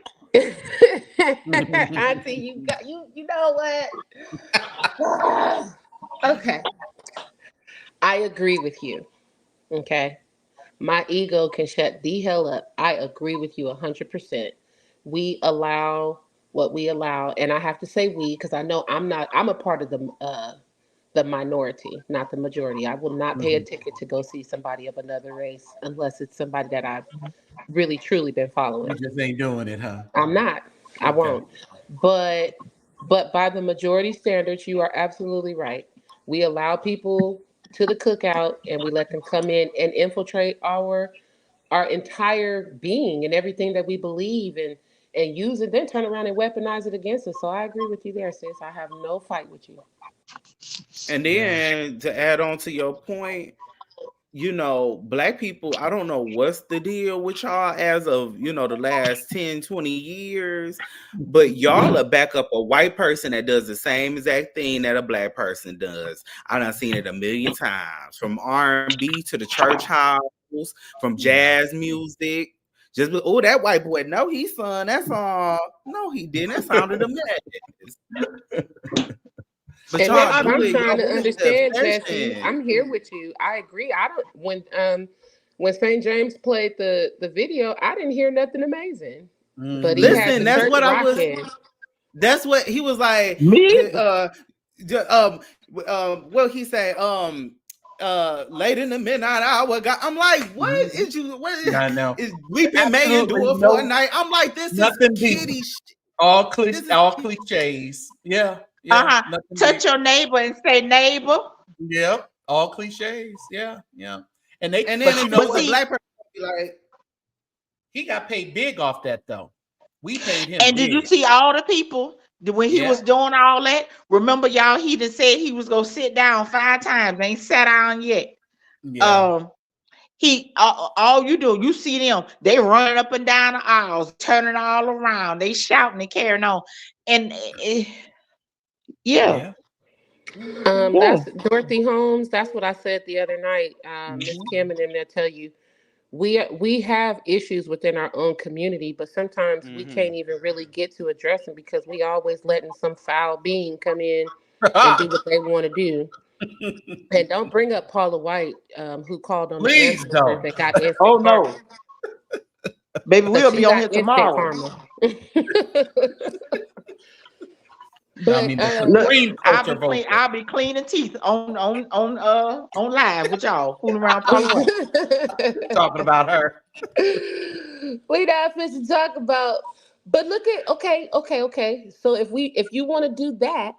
Auntie, you know what? Okay. I agree with you. Okay. My ego can shut the hell up. I agree with you 100%. We allow what we allow, and I have to say we, because I know I'm a part of the minority, not the majority. I will not pay a ticket to go see somebody of another race unless it's somebody that I've really truly been You following. just ain't doing it, huh? I'm not. I Okay. won't. But by the majority standards, you are absolutely right. We allow people to the cookout and we let them come in and infiltrate our entire being and everything that we believe and use it, then turn around and weaponize it against us. So I agree with you there, sis. I have no fight with you. And then to add on to your point, you know, black people, I don't know what's the deal with y'all as of, you know, the last 10, 20 years, but y'all are back up a white person that does the same exact thing that a black person does. I done seen it a million times, from R&B to the church house, from jazz music. Just, oh, that white boy, no, he sung that song. No, he didn't. That sounded a mess. But And y'all that's what do I'm it. trying Y'all to really understand, obsession. Jesse. I'm here with you. I agree. I don't when St. James played the video, I didn't hear nothing amazing. But he had Listen, the that's church what I was. rocking. That's what he was like. Me? What he say? Late in the midnight hour. I'm like, what is you? What I know. is weeping may Absolutely endure for a night? I'm like, this is nothing kitty. All cliches. Yeah. Nothing Touch deep. your neighbor and say, neighbor. Yep. All cliches. Yeah. And then but you know but what? the black person be like, he got paid big off that though. We paid him And big. did you see all the people when he was doing all that? Remember, y'all, he just said he was gonna sit down 5 times. Ain't sat down yet. Yeah. He all you do, you see them, they running up and down the aisles, turning all around, they shouting and carrying on. And That's Dorothy Holmes. That's what I said the other night. Miss Kim and them, they'll tell you we have issues within our own community, but sometimes we can't even really get to address them because we always letting some foul being come in and do what they want to do. And don't bring up Paula White, who called on the Please ancestors don't. that got instant Oh karma. no. Baby, we'll She be on got here instant tomorrow. karma. I mean, the Supreme Court I'll be cleaning teeth on live with y'all, fooling around Paula White. talking about her. We not supposed to talk about, but look at okay. So if you want to do that,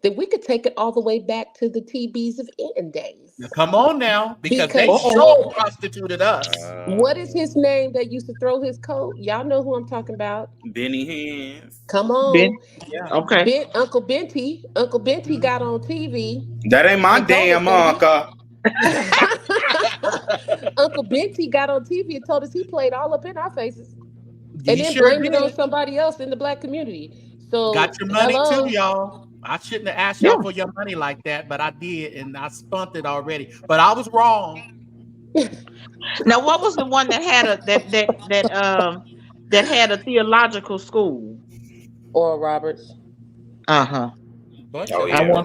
then we could take it all the way back to the TBs of Eden days. Now, come on now, because they Because sure prostituted us. What is his name that used to throw his coat? Y'all know who I'm talking about. Benny Hands. Come on. Ben, okay. Uncle Benty. Uncle Benty got on TV. That ain't my and told us damn that uncle. Uncle Benty got on TV and told us he played all up in our faces. He And then sure blamed it on did. somebody else in the black community. So Got your money hello. too, y'all. I shouldn't have asked y'all for your money like that, but I did, and I spent it already. But I was wrong. Now, what was the one that had that had a theological school? Oral Roberts. Bunch Oh of yeah.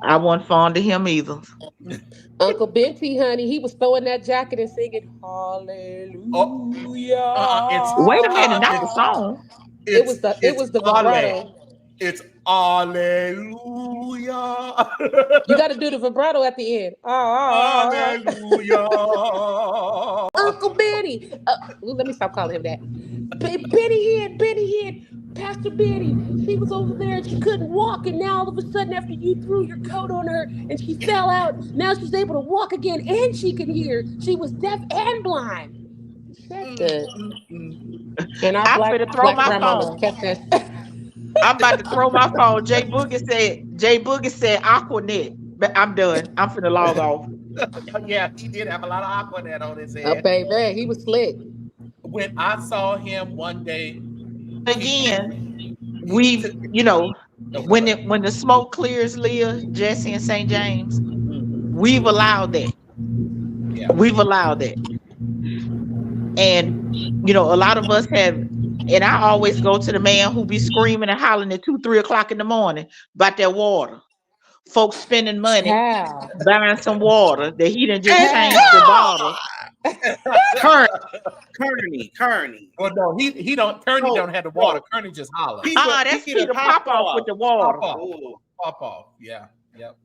I wasn't fond of him either. Uncle Benty, honey, he was throwing that jacket and singing Hallelujah. Wait a minute, not the song. It was the vibrato. It's Hallelujah. You got to do the vibrato at the end. Hallelujah. Uncle Benny. Let me stop calling him that. Benny Hinn, Pastor Benny. She was over there and she couldn't walk, and now all of a sudden, after you threw your coat on her and she fell out, now she's able to walk again and she can hear. She was deaf and blind. And our black grandmamas kept that. I'm about to throw my phone. Jay Boogie said Aquanet. But I'm done. I'm finna log off. Yeah, he did have a lot of Aquanet on his head. Oh, baby, he was slick. When I saw him one day, again, when the smoke clears, Leah, Jesse, and St. James, we've allowed that. Yeah. We've allowed that. And a lot of us have. And I always go to the man who be screaming and hollering at 2, 3 o'clock in the morning about that water. Folks spending money buying some water that he done just changed the bottle. Kearney. Well, no, he don't. Kearney don't have the water. Kearney just holler. That's Peter Pop off with the water. Pop off. Yeah. Yep.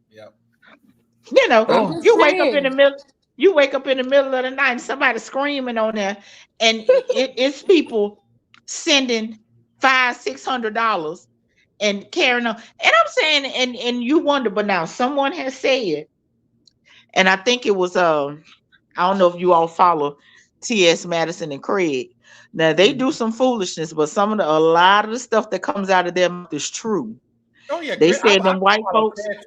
You wake up in the middle. You wake up in the middle of the night and somebody screaming on there, and it's people sending $500-$600 and carrying on. And I'm saying, and you wonder, but now someone has said And I think it was I don't know if you all follow T.S. Madison and Craig. Now they do some foolishness, but a lot of the stuff that comes out of their mouth is true. Oh yeah, They I said them white follow folks. Crash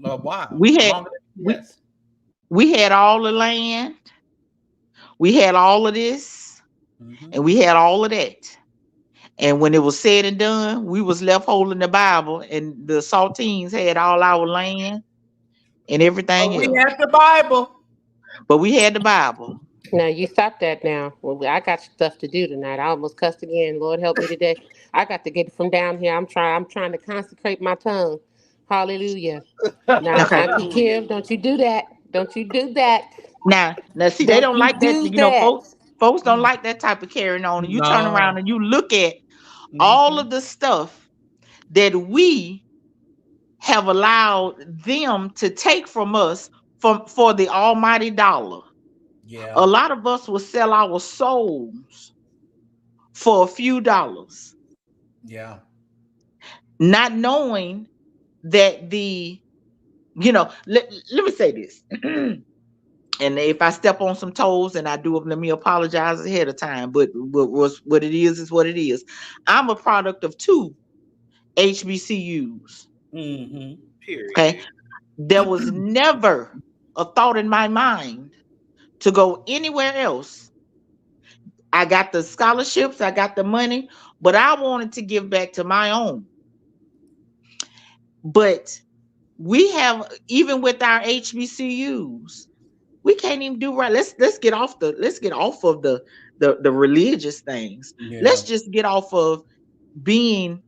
a while We had longer than we yes. we had all the land, we had all of this, and we had all of that. And when it was said and done, we was left holding the Bible, and the Saltines had all our land and everything Oh, we else. had the Bible. But we had the Bible. Now you stop that now. Well, I got stuff to do tonight. I almost cussed again. Lord help me today. I got to get it from down here. I'm trying to consecrate my tongue. Hallelujah. Now, Okay. Auntie Kim, don't you do that. Don't you do that. Now, see, they Don't don't you like that. do You know, that. folks don't like that type of carrying on. And you turn around No. and you look at all of the stuff that we have allowed them to take from us for the almighty dollar. Yeah. A lot of us will sell our souls for a few dollars, Yeah. not knowing that let me say this. And if I step on some toes and I do it, let me apologize ahead of time. But what it is what it is. I'm a product of 2 HBCUs. Period. Okay. There was never a thought in my mind to go anywhere else. I got the scholarships, I got the money, but I wanted to give back to my own. But we have, even with our HBCUs, we can't even do right. Let's get off of the religious things. Yeah. Let's just get off of being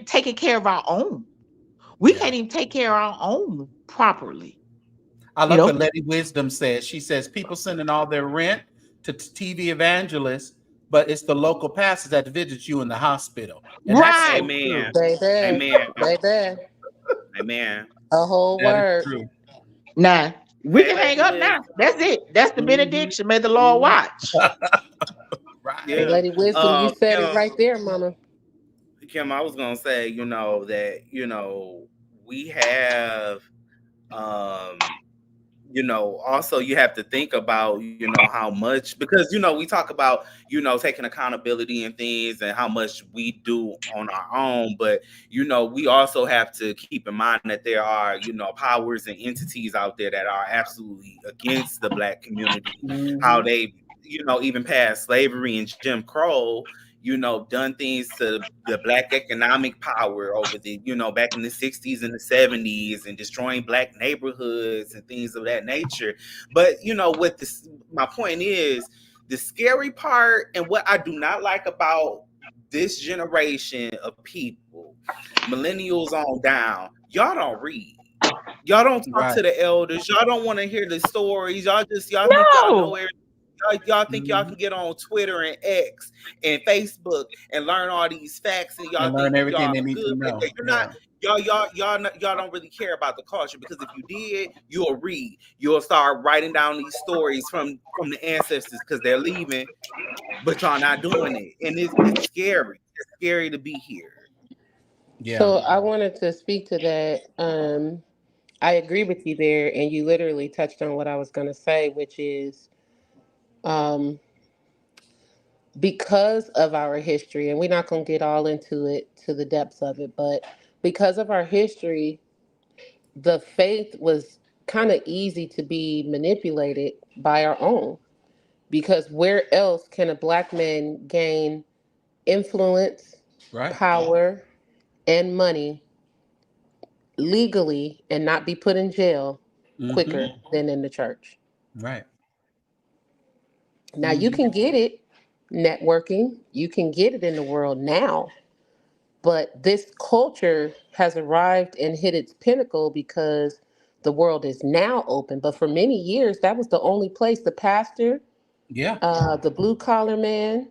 taking care of our own. We can't even take care of our own properly. I love what Lady Wisdom says. She says people sending all their rent to TV evangelists, but it's the local pastors that visit you in the hospital. And that's so Amen. true. Baby. Amen. Baby. Amen. A whole That is word. true. Now we Hey, can hang Lady up Wisdom. now. That's it. That's the benediction. May the Lord watch. Right. Hey, Lady Wisdom, you said it right there, Mama. Kim, I was gonna say, that we have also you have to think about, how much, because we talk about, taking accountability and things and how much we do on our own, but we also have to keep in mind that there are, powers and entities out there that are absolutely against the Black community, how they, even past slavery and Jim Crow, done things to the Black economic power over the, back in the 60s and the 70s, and destroying Black neighborhoods and things of that nature. But, what this, my point is, the scary part and what I do not like about this generation of people, millennials on down, y'all don't read. Y'all don't talk to the elders. Y'all don't want to hear the stories. Y'all think y'all know everything. Y'all think y'all can get on Twitter and X and Facebook and learn all these facts, and y'all learn think everything y'all they need good. to know. You're not. Y'all don't really care about the culture, because if you did, you'll read. You'll start writing down these stories from the ancestors, because they're leaving, but y'all not doing it, and it's scary. It's scary to be here. Yeah. So I wanted to speak to that. I agree with you there, and you literally touched on what I was going to say, which is um, because of our history, and we're not going to get all into it to the depths of it, but because of our history, the faith was kind of easy to be manipulated by our own. Because where else can a Black man gain influence, power, and money legally and not be put in jail quicker than in the church? Right. Now you can get it networking, you can get it in the world now, but this culture has arrived and hit its pinnacle because the world is now open. But for many years, that was the only place. The pastor, the blue collar man.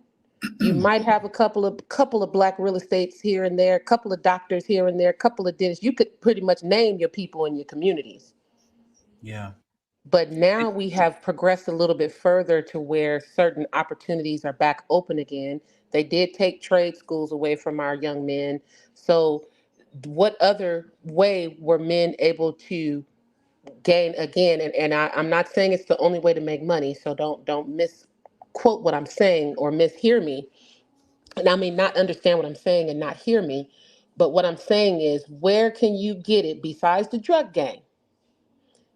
You might have a couple of Black real estates here and there, a couple of doctors here and there, a couple of dentists. You could pretty much name your people in your communities. Yeah. But now we have progressed a little bit further to where certain opportunities are back open again. They did take trade schools away from our young men. So what other way were men able to gain again, and I'm not saying it's the only way to make money, so don't misquote what I'm saying or mishear me. And I mean not understand what I'm saying and not hear me. But what I'm saying is, where can you get it besides the drug gang?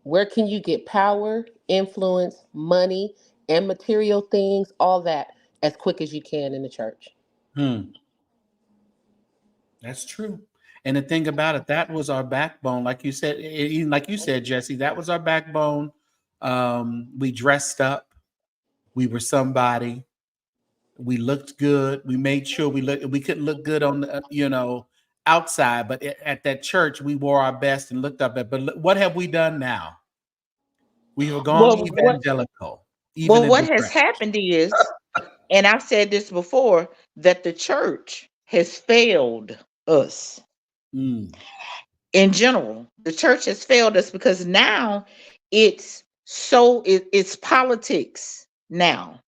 Where can you get power, influence, money, and material things, all that, as quick as you can in the church? That's true. And the thing about it, that was our backbone. Like you said, even like you said, Jesse, that was our backbone. We dressed up. We were somebody. We looked good. We made sure we couldn't look good on the, outside, but at that church, we wore our best and looked up at. But what have we done now? We have gone Well, evangelical, even in what the has dress. happened is, and I've said this before, that the church has failed us in general. The church has failed us because now it's politics now.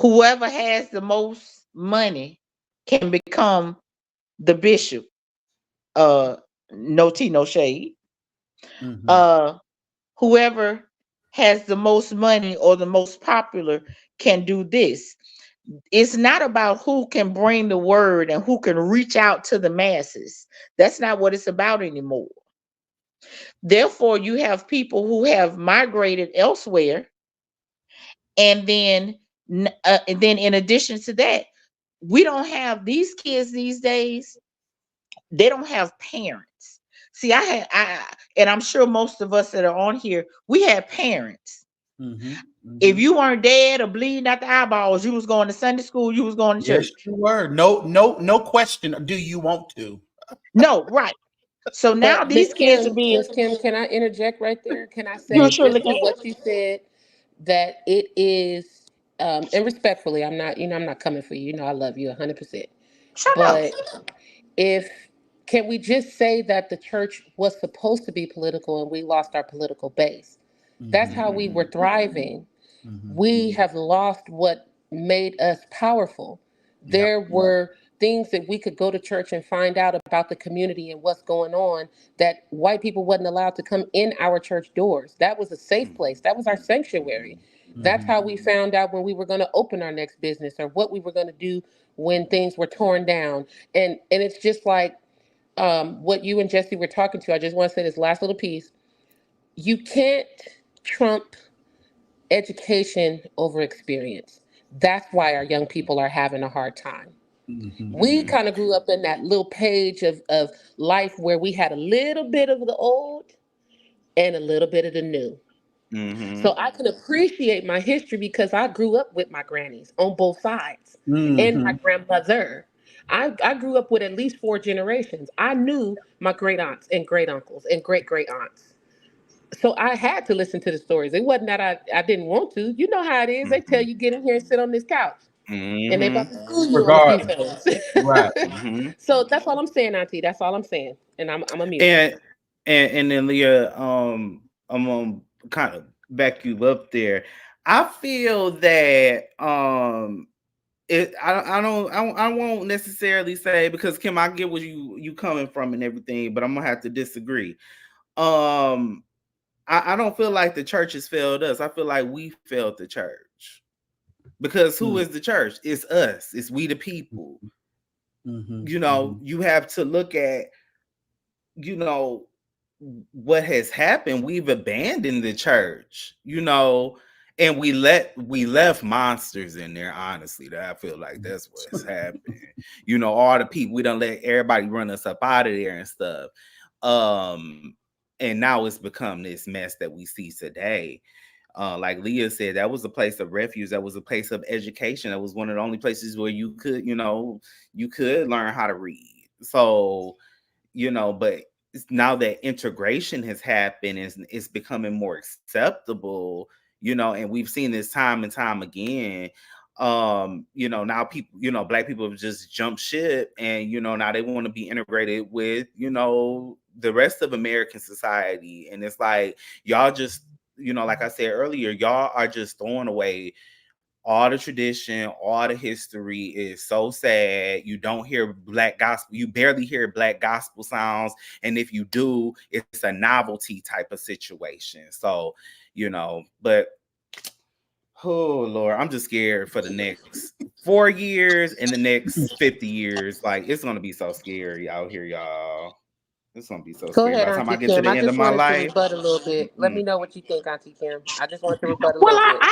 Whoever has the most money can become the bishop. No tea, no shade. Whoever has the most money or the most popular can do this. It's not about who can bring the word and who can reach out to the masses. That's not what it's about anymore. Therefore, you have people who have migrated elsewhere, and then in addition to that, we don't have these kids these days. They don't have parents. See, and I'm sure most of us that are on here, we had parents. If you weren't dead or bleeding out the eyeballs, you was going to Sunday school, you was going to church. Yes, you were. No question. Do you want to? No, right. So now But these kids are being. Miss Kim, can I interject right there? Can I You say surely just to can. what you said, that it is, and respectfully, I'm not, I'm not coming for you. I love you 100%. Shut up. But if can we just say that the church was supposed to be political and we lost our political base? That's how we were thriving. We have lost what made us powerful. There were things that we could go to church and find out about the community and what's going on, that white people wasn't allowed to come in our church doors. That was a safe place. That was our sanctuary. That's how we found out when we were going to open our next business or what we were going to do when things were torn down. And it's just like what you and Jesse were talking to. I just want to say this last little piece. You can't trump education over experience. That's why our young people are having a hard time. We kind of grew up in that little page of life where we had a little bit of the old and a little bit of the new. So I can appreciate my history because I grew up with my grannies on both sides and my grandmother. I grew up with at least 4 generations. I knew my great aunts and great uncles and great great aunts. So I had to listen to the stories. It wasn't that I didn't want to. You know how it is. They tell you get in here and sit on this couch. And they about to school you on a few things. Right. So that's all I'm saying, Auntie. That's all I'm saying. And I'm a mute. And then Leah, I'm gonna kind of back you up there. I feel that I won't necessarily say, because Kim, I get where you coming from and everything, but I'm gonna have to disagree. I don't feel like the church has failed us. I feel like we failed the church. Because who is the church? It's us. It's we the people. You have to look at, what has happened. We've abandoned the church, and we left monsters in there. Honestly, that I feel like that's what's happened. All the people, we don't let everybody run us up out of there and stuff. And now it's become this mess that we see today. Like Leah said, that was a place of refuge. That was a place of education. That was one of the only places where you could learn how to read. So, but now that integration has happened, it's becoming more acceptable, and we've seen this time and time again. Now people, Black people have just jumped ship, and now they want to be integrated with, the rest of American society. And it's like, y'all just, like I said earlier, y'all are just throwing away all the tradition, all the history is so sad. You don't hear black gospel. You barely hear black gospel sounds. And if you do, it's a novelty type of situation. So, you know, but oh Lord, I'm just scared for the next 4 years and the next 50 years. Like, it's gonna be so scary out here, y'all. It's gonna be so Go scary. ahead, By the time I Auntie get to Kim. the I end of just my wanted to life. rebut a little bit. Let me know what you think, Auntie Kim. I just wanted to rebut a Well, little bit.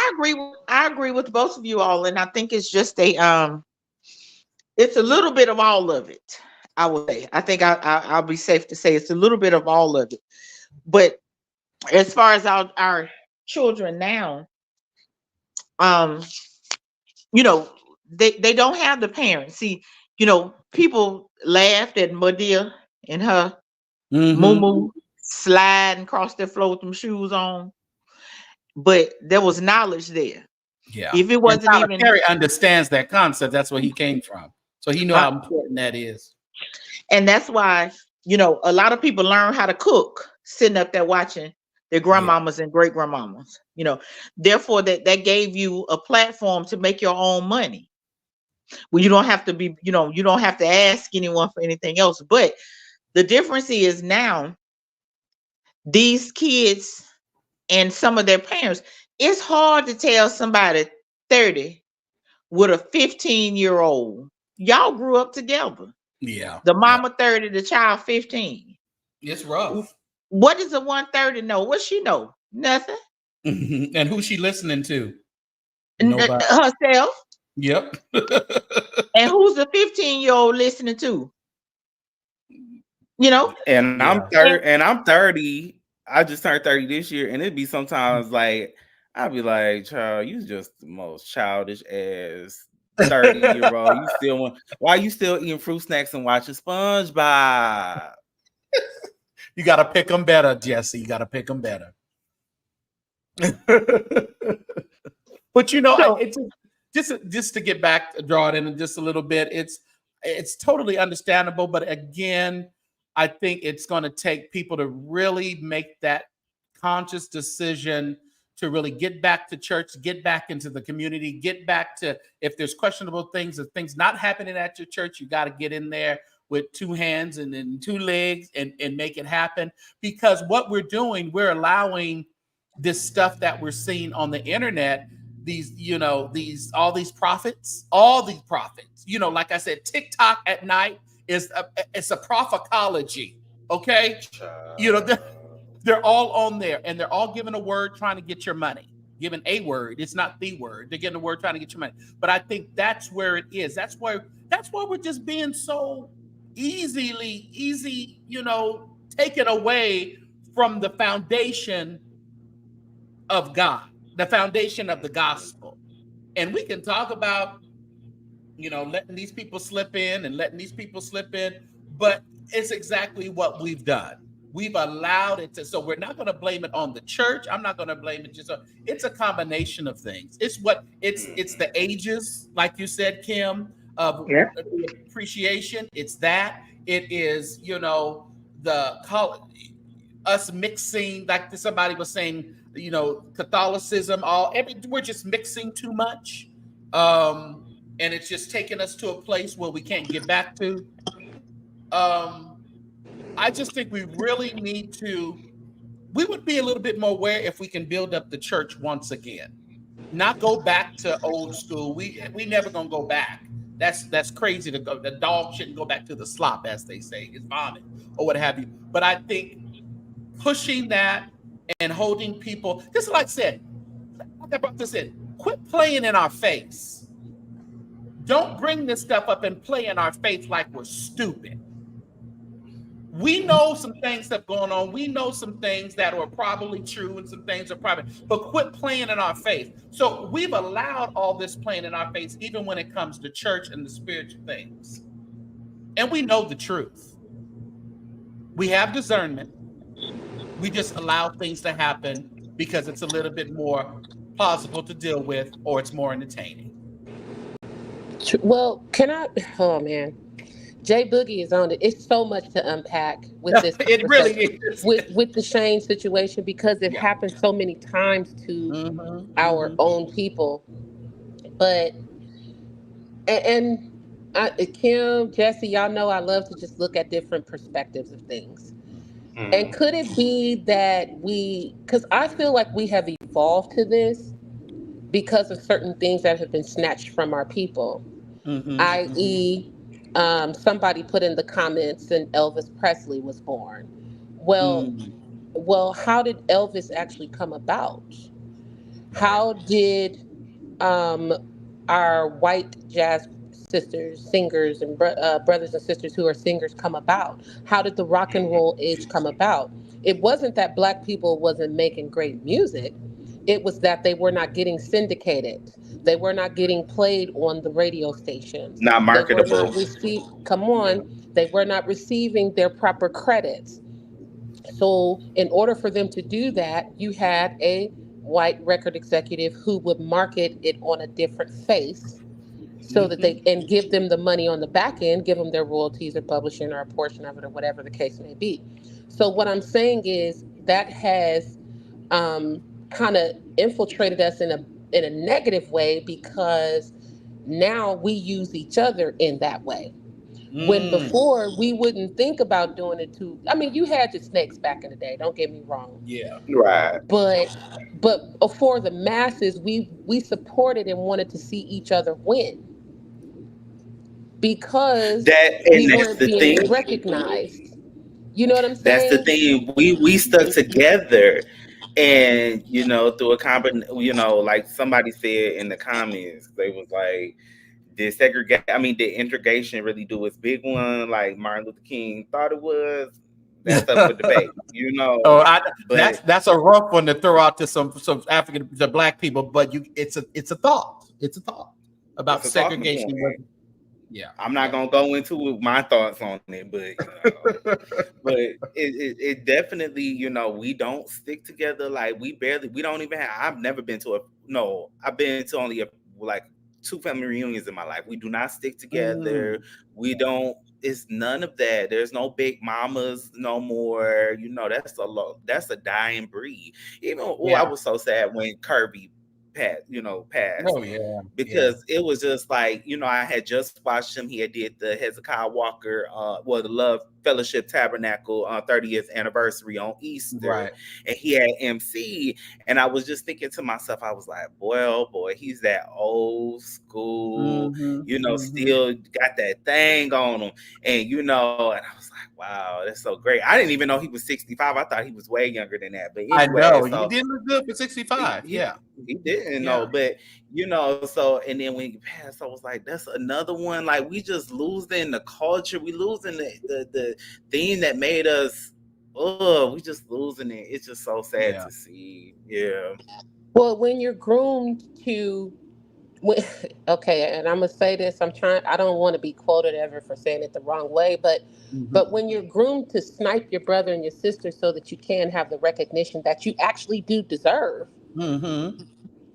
I agree with both of you all, and I think it's just it's a little bit of all of it. I would say. I think I'll be safe to say it's a little bit of all of it. But as far as our children now, you know, they don't have the parents. See, you know, people laughed at Madea and her moo sliding across the floor with them shoes on, but there was knowledge there. Yeah. If it And wasn't Tyler even, Perry understands that concept. That's where he came from. So he knew how important that is. and that's why, you know, a lot of people learn how to cook sitting up there watching their grandmamas and great grandmamas, you know. Therefore, that gave you a platform to make your own money. Well, you don't have to be, you know, you don't have to ask anyone for anything else. But the difference is now these kids and some of their parents, it's hard to tell somebody 30 with a 15-year-old. Y'all grew up together. Yeah. The mama 30, the child 15. It's rough. What does a 130 know? What she know? Nothing. And who's she listening to? Nobody. Herself. Yep. And who's the 15-year-old listening to? You know? And I'm 30. I just turned 30 this year, and it'd be sometimes like I'd be like, "Child, you just the most childish ass 30-year-old. You still want? Why you still eating fruit snacks and watching SpongeBob?" You got to pick them better, Jesse. You got to pick them better. But you know, it's just to get back, draw it in just a little bit. It's totally understandable, but again, I think it's going to take people to really make that conscious decision to really get back to church, get back into the community, get back to, if there's questionable things, if things not happening at your church, you got to get in there with 2 hands and then 2 legs and make it happen. Because what we're doing, we're allowing this stuff that we're seeing on the internet, these, you know, all these prophets, you know, like I said, TikTok at night is it's a prophecology. Okay. You know, they're all on there and they're all giving a word trying to get your money, giving a word. It's not the word. They're getting a word trying to get your money. But I think that's where it is. That's why we're just being so easy, you know, taken away from the foundation of God, the foundation of the gospel. And we can talk about, you know, letting these people slip in and letting these people slip in, but it's exactly what we've done. We've allowed it to, so we're not going to blame it on the church. I'm not going to blame it it's a combination of things. It's the ages, like you said, Kim, of appreciation. It's that. It is, you know, us mixing, like somebody was saying, you know, Catholicism, we're just mixing too much. And it's just taking us to a place where we can't get back to. I just think we really need we would be a little bit more aware if we can build up the church once again, not go back to old school. We never gonna go back. That's crazy to go. The dog shouldn't go back to the slop, as they say, his vomit or what have you. But I think pushing that and holding people, just like I said, like I brought this in, quit playing in our face. Don't bring this stuff up and play in our face like we're stupid. We know some things that are going on. We know some things that are probably true and some things are private, but quit playing in our face. So we've allowed all this playing in our face, even when it comes to church and the spiritual things. And we know the truth. We have discernment. We just allow things to happen because it's a little bit more plausible to deal with, or it's more entertaining. Well, oh man, Jay Boogie is on it. It's so much to unpack with this. It really is. With the Shane situation, because it happens so many times to our own people. But and Kim, Jesse, y'all know I love to just look at different perspectives of things. And could it be that because I feel like we have evolved to this because of certain things that have been snatched from our people, i.e., somebody put in the comments and Elvis Presley was born. Well, how did Elvis actually come about? How did um, our white jazz sisters, singers, and brothers and sisters who are singers come about? How did the rock and roll age come about? It wasn't that black people wasn't making great music. It was that they were not getting syndicated. They were not getting played on the radio stations. Not They were marketable. not come on, they were not receiving their proper credits. So, in order for them to do that, you had a white record executive who would market it on a different face so that they and give them the money on the back end, give them their royalties or publishing or a portion of it or whatever the case may be. So, what I'm saying is that has kind of infiltrated us in a negative way because now we use each other in that way. When before we wouldn't think about doing it to, I mean, you had your snakes back in the day, don't get me wrong. Right. But for the masses, we supported and wanted to see each other win because we That's weren't the thing. being recognized. You know what I'm That's the saying? thing. We stuck together, and through a combination. Like somebody said in the comments, they was like, "Did segregate? I mean, did integration really do its big one? Like Martin Luther King thought it was." That's up for debate. But that's a rough one to throw out to some to black people, but it's a thought. It's a thought about it's a talking segregation. point. Yeah, I'm not gonna go into my thoughts on it, but but it definitely, we don't stick together. Like we don't even have. I've never been to I've been to only like 2 family reunions in my life. We do not stick together. We don't. It's none of that. There's no big mamas no more. That's a dying breed. Even I was so sad when Kervy passed. Oh yeah, Because it was just like, I had just watched him. He had did the Hezekiah Walker, the Love Fellowship Tabernacle 30th anniversary on Easter, right. And he had MC, and I was just thinking to myself, I was like, boy, oh boy, he's that old school, still got that thing on him, and and I was like, wow, that's so great. I didn't even know he was 65. I thought he was way younger than that. But anyway, I know he did look good for 65. He didn't know, but so, and then when he passed, I was like, that's another one. Like we just losing the culture, we losing the thing that made us. We just losing it. It's just so sad to see. Yeah. Well, when you're groomed to, okay, and I'm gonna say this. I don't want to be quoted ever for saying it the wrong way, but when you're groomed to snipe your brother and your sister so that you can have the recognition that you actually do deserve.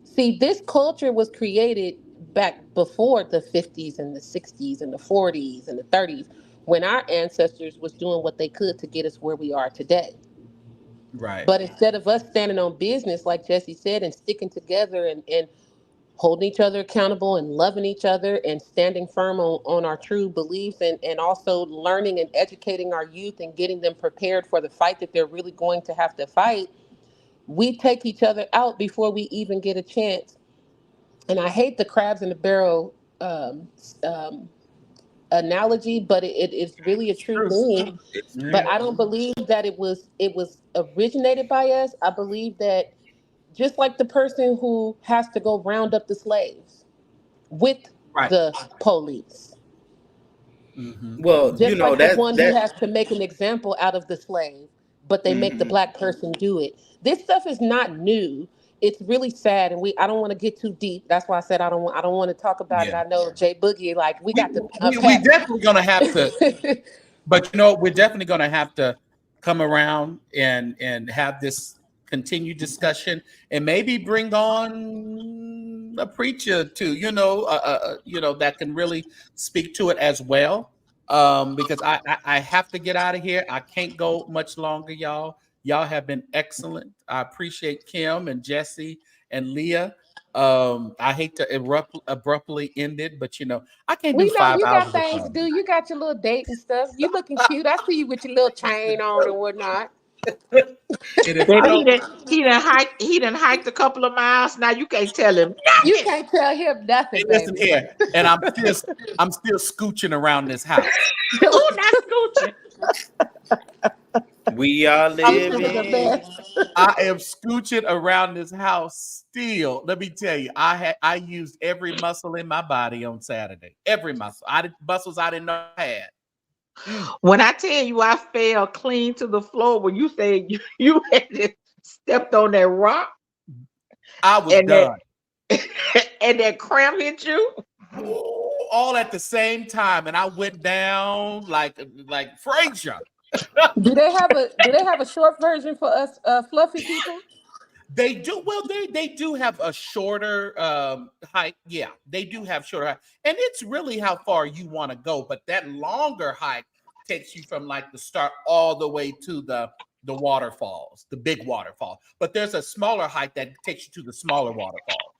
See, this culture was created back before the 50s and the 60s and the 40s and the 30s when our ancestors was doing what they could to get us where we are today. Right. But instead of us standing on business, like Jesse said, and sticking together and holding each other accountable and loving each other and standing firm on our true beliefs and also learning and educating our youth and getting them prepared for the fight that they're really going to have to fight, we take each other out before we even get a chance. And I hate the crabs in the barrel analogy, but it's really a true thing. But I don't believe that it was originated by us. I believe that just like the person who has to go round up the slaves with the police. Well, Just like the one who has to make an example out of the slave, but they make the black person do it. This stuff is not new. It's really sad, and I don't want to get too deep. That's why I said I don't want to talk about it. I know Jay Boogie, like we got to unpack. We definitely gonna have to, but we're definitely gonna have to come around and have this continued discussion, and maybe bring on a preacher too. That can really speak to it as well. Because I have to get out of here. I can't go much longer, y'all. Y'all have been excellent. I appreciate Kim and Jesse and Leah I hate to abruptly end it, but I can't do We know 5 you hours got of things to do. comedy. You got your little date and stuff. You looking cute. I see you with your little chain on and whatnot. And if I Baby, don't, he done hiked a couple of miles. Now you can't tell him You nothing. can't tell him nothing, listen baby. here, and I'm still scooching around this house. Ooh, not scooching. We are Scooching is a living. mess. I am scooching around this house still. Let me tell you, I used every muscle in my body on Saturday. Every muscle. Muscles I didn't know I had. When I tell you I fell clean to the floor when you said you had stepped on that rock I was and done. and that cramp hit you. All at the same time, and I went down like Frasier. Do they have a short version for us fluffy people? They do. Well, they do have a shorter hike. Yeah, they do have shorter hike, and it's really how far you want to go. But that longer hike takes you from like the start all the way to the waterfalls, the big waterfall. But there's a smaller hike that takes you to the smaller waterfall.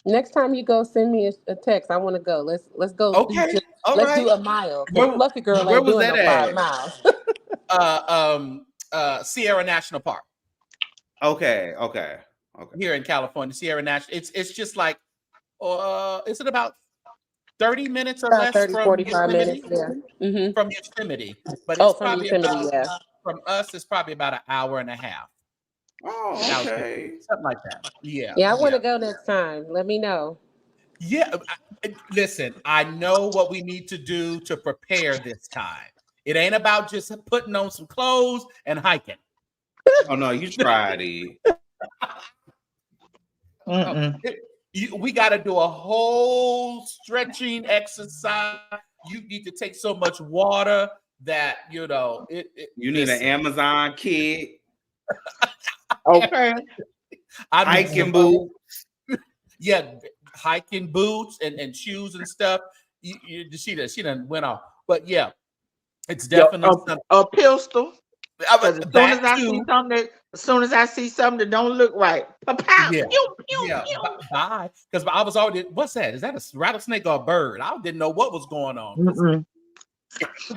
Next time you go, send me a text. I want to go. Let's go. Okay, all let's right. do a mile. Where- Fluffy girl where ain't was doing that no at? 5 miles. Sierra National Park. Okay. Here in California, Sierra National. It's just like, is it about 30 minutes or About less 30, from 45 Yosemite? minutes. Yeah. Mm-hmm. From Yosemite, but Oh, it's from probably Yosemite, about yeah. from us. It's probably about an hour and a half. Oh, okay. Something like that. Yeah. Yeah, I want to go next time. Let me know. Yeah. Listen, I know what we need to do to prepare this time. It ain't about just putting on some clothes and hiking. Oh no, you tried it. We got to do a whole stretching exercise. You need to take so much water that you need an Amazon kit. Okay. Hiking boots. Yeah, hiking boots and shoes and stuff. She done went off. But yeah, it's definitely a pistol. As soon as I see something that don't look right, bye. Because I was already. What's that? Is that a rattlesnake or a bird? I didn't know what was going on.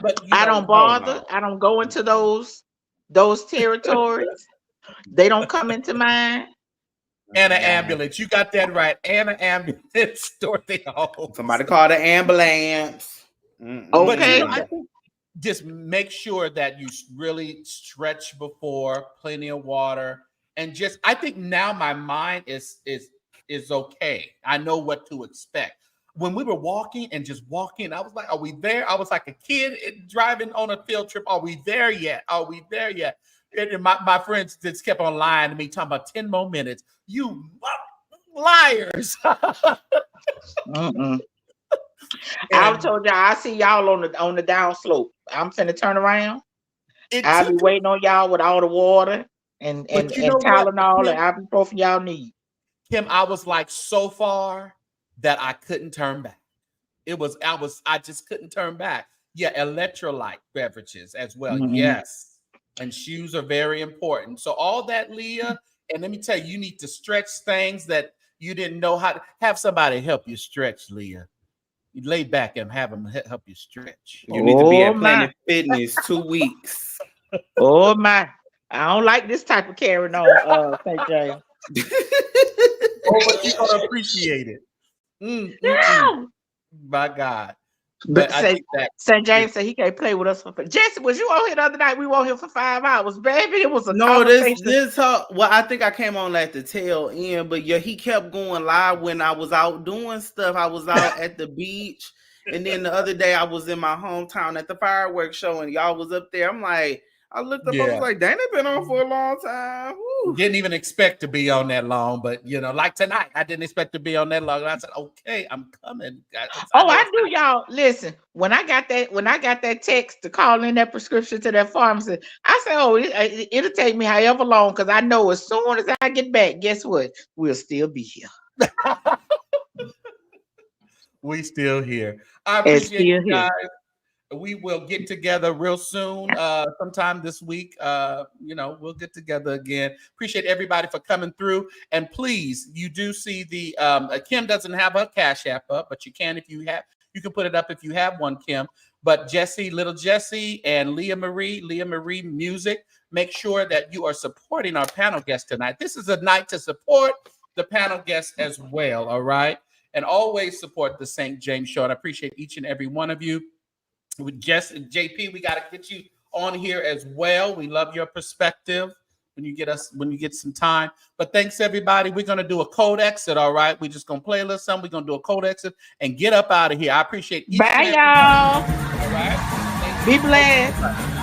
But I don't bother. I don't go into those territories. They don't come into mine. And an ambulance. You got that right. And an ambulance. Store they all. Somebody call the ambulance. Okay. But I think just make sure that you really stretch before, plenty of water, and just. I think now my mind is okay. I know what to expect. When we were walking, I was like, "Are we there?" I was like a kid driving on a field trip. Are we there yet? Are we there yet? And my friends just kept on lying to me, talking about 10 more minutes. You liars. I told y'all I see y'all on the down slope. I'm finna turn around. I'll be waiting on y'all with all the water and Tylenol and ibuprofen y'all need. Kim, I was like so far that I couldn't turn back. I just couldn't turn back. Yeah, electrolyte beverages as well. Mm-hmm. Yes. And shoes are very important. So all that, Leah, and let me tell you, you need to stretch things that you didn't know how to. Have somebody help you stretch, Leah. You lay back and have them help you stretch. You need to be at Planet Fitness 2 weeks. Oh my! I don't like this type of carrying on, St. James. But you're gonna appreciate it. No. My God. But St. James said he can't play with us for. Jesse, was you on here the other night? We were on here for 5 hours, baby. It was a conversation. Well, I think I came on at the tail end, but yeah, he kept going live when I was out doing stuff. I was out at the beach, and then the other day I was in my hometown at the fireworks show, and y'all was up there. I'm like, I looked up, I was like, dang, they've been on for a long time. Woo. Didn't even expect to be on that long, but like tonight, I didn't expect to be on that long. And I said, okay, I'm coming. I do, y'all. Listen, when I got that text to call in that prescription to that pharmacy, I said, it'll take me however long, because I know as soon as I get back, guess what? We'll still be here. We still here. I appreciate you guys. we will get together real soon, sometime this week. We'll get together again. Appreciate everybody for coming through. And please, you do see the Kim doesn't have her Cash App up, but you can you can put it up if you have one, Kim. But little Jessie and Leah Marie Music, make sure that you are supporting our panel guest tonight. This is a night to support the panel guests as well, all right? And always support the St. James Show. And I appreciate each and every one of you. With Jess and JP, we got to get you on here as well. We love your perspective when you get some time. But thanks, everybody. We're going to do a code exit, all right? We're just going to play a little something. We're going to do a code exit and get up out of here. I appreciate each and every one. Bye, y'all. All right? Be blessed.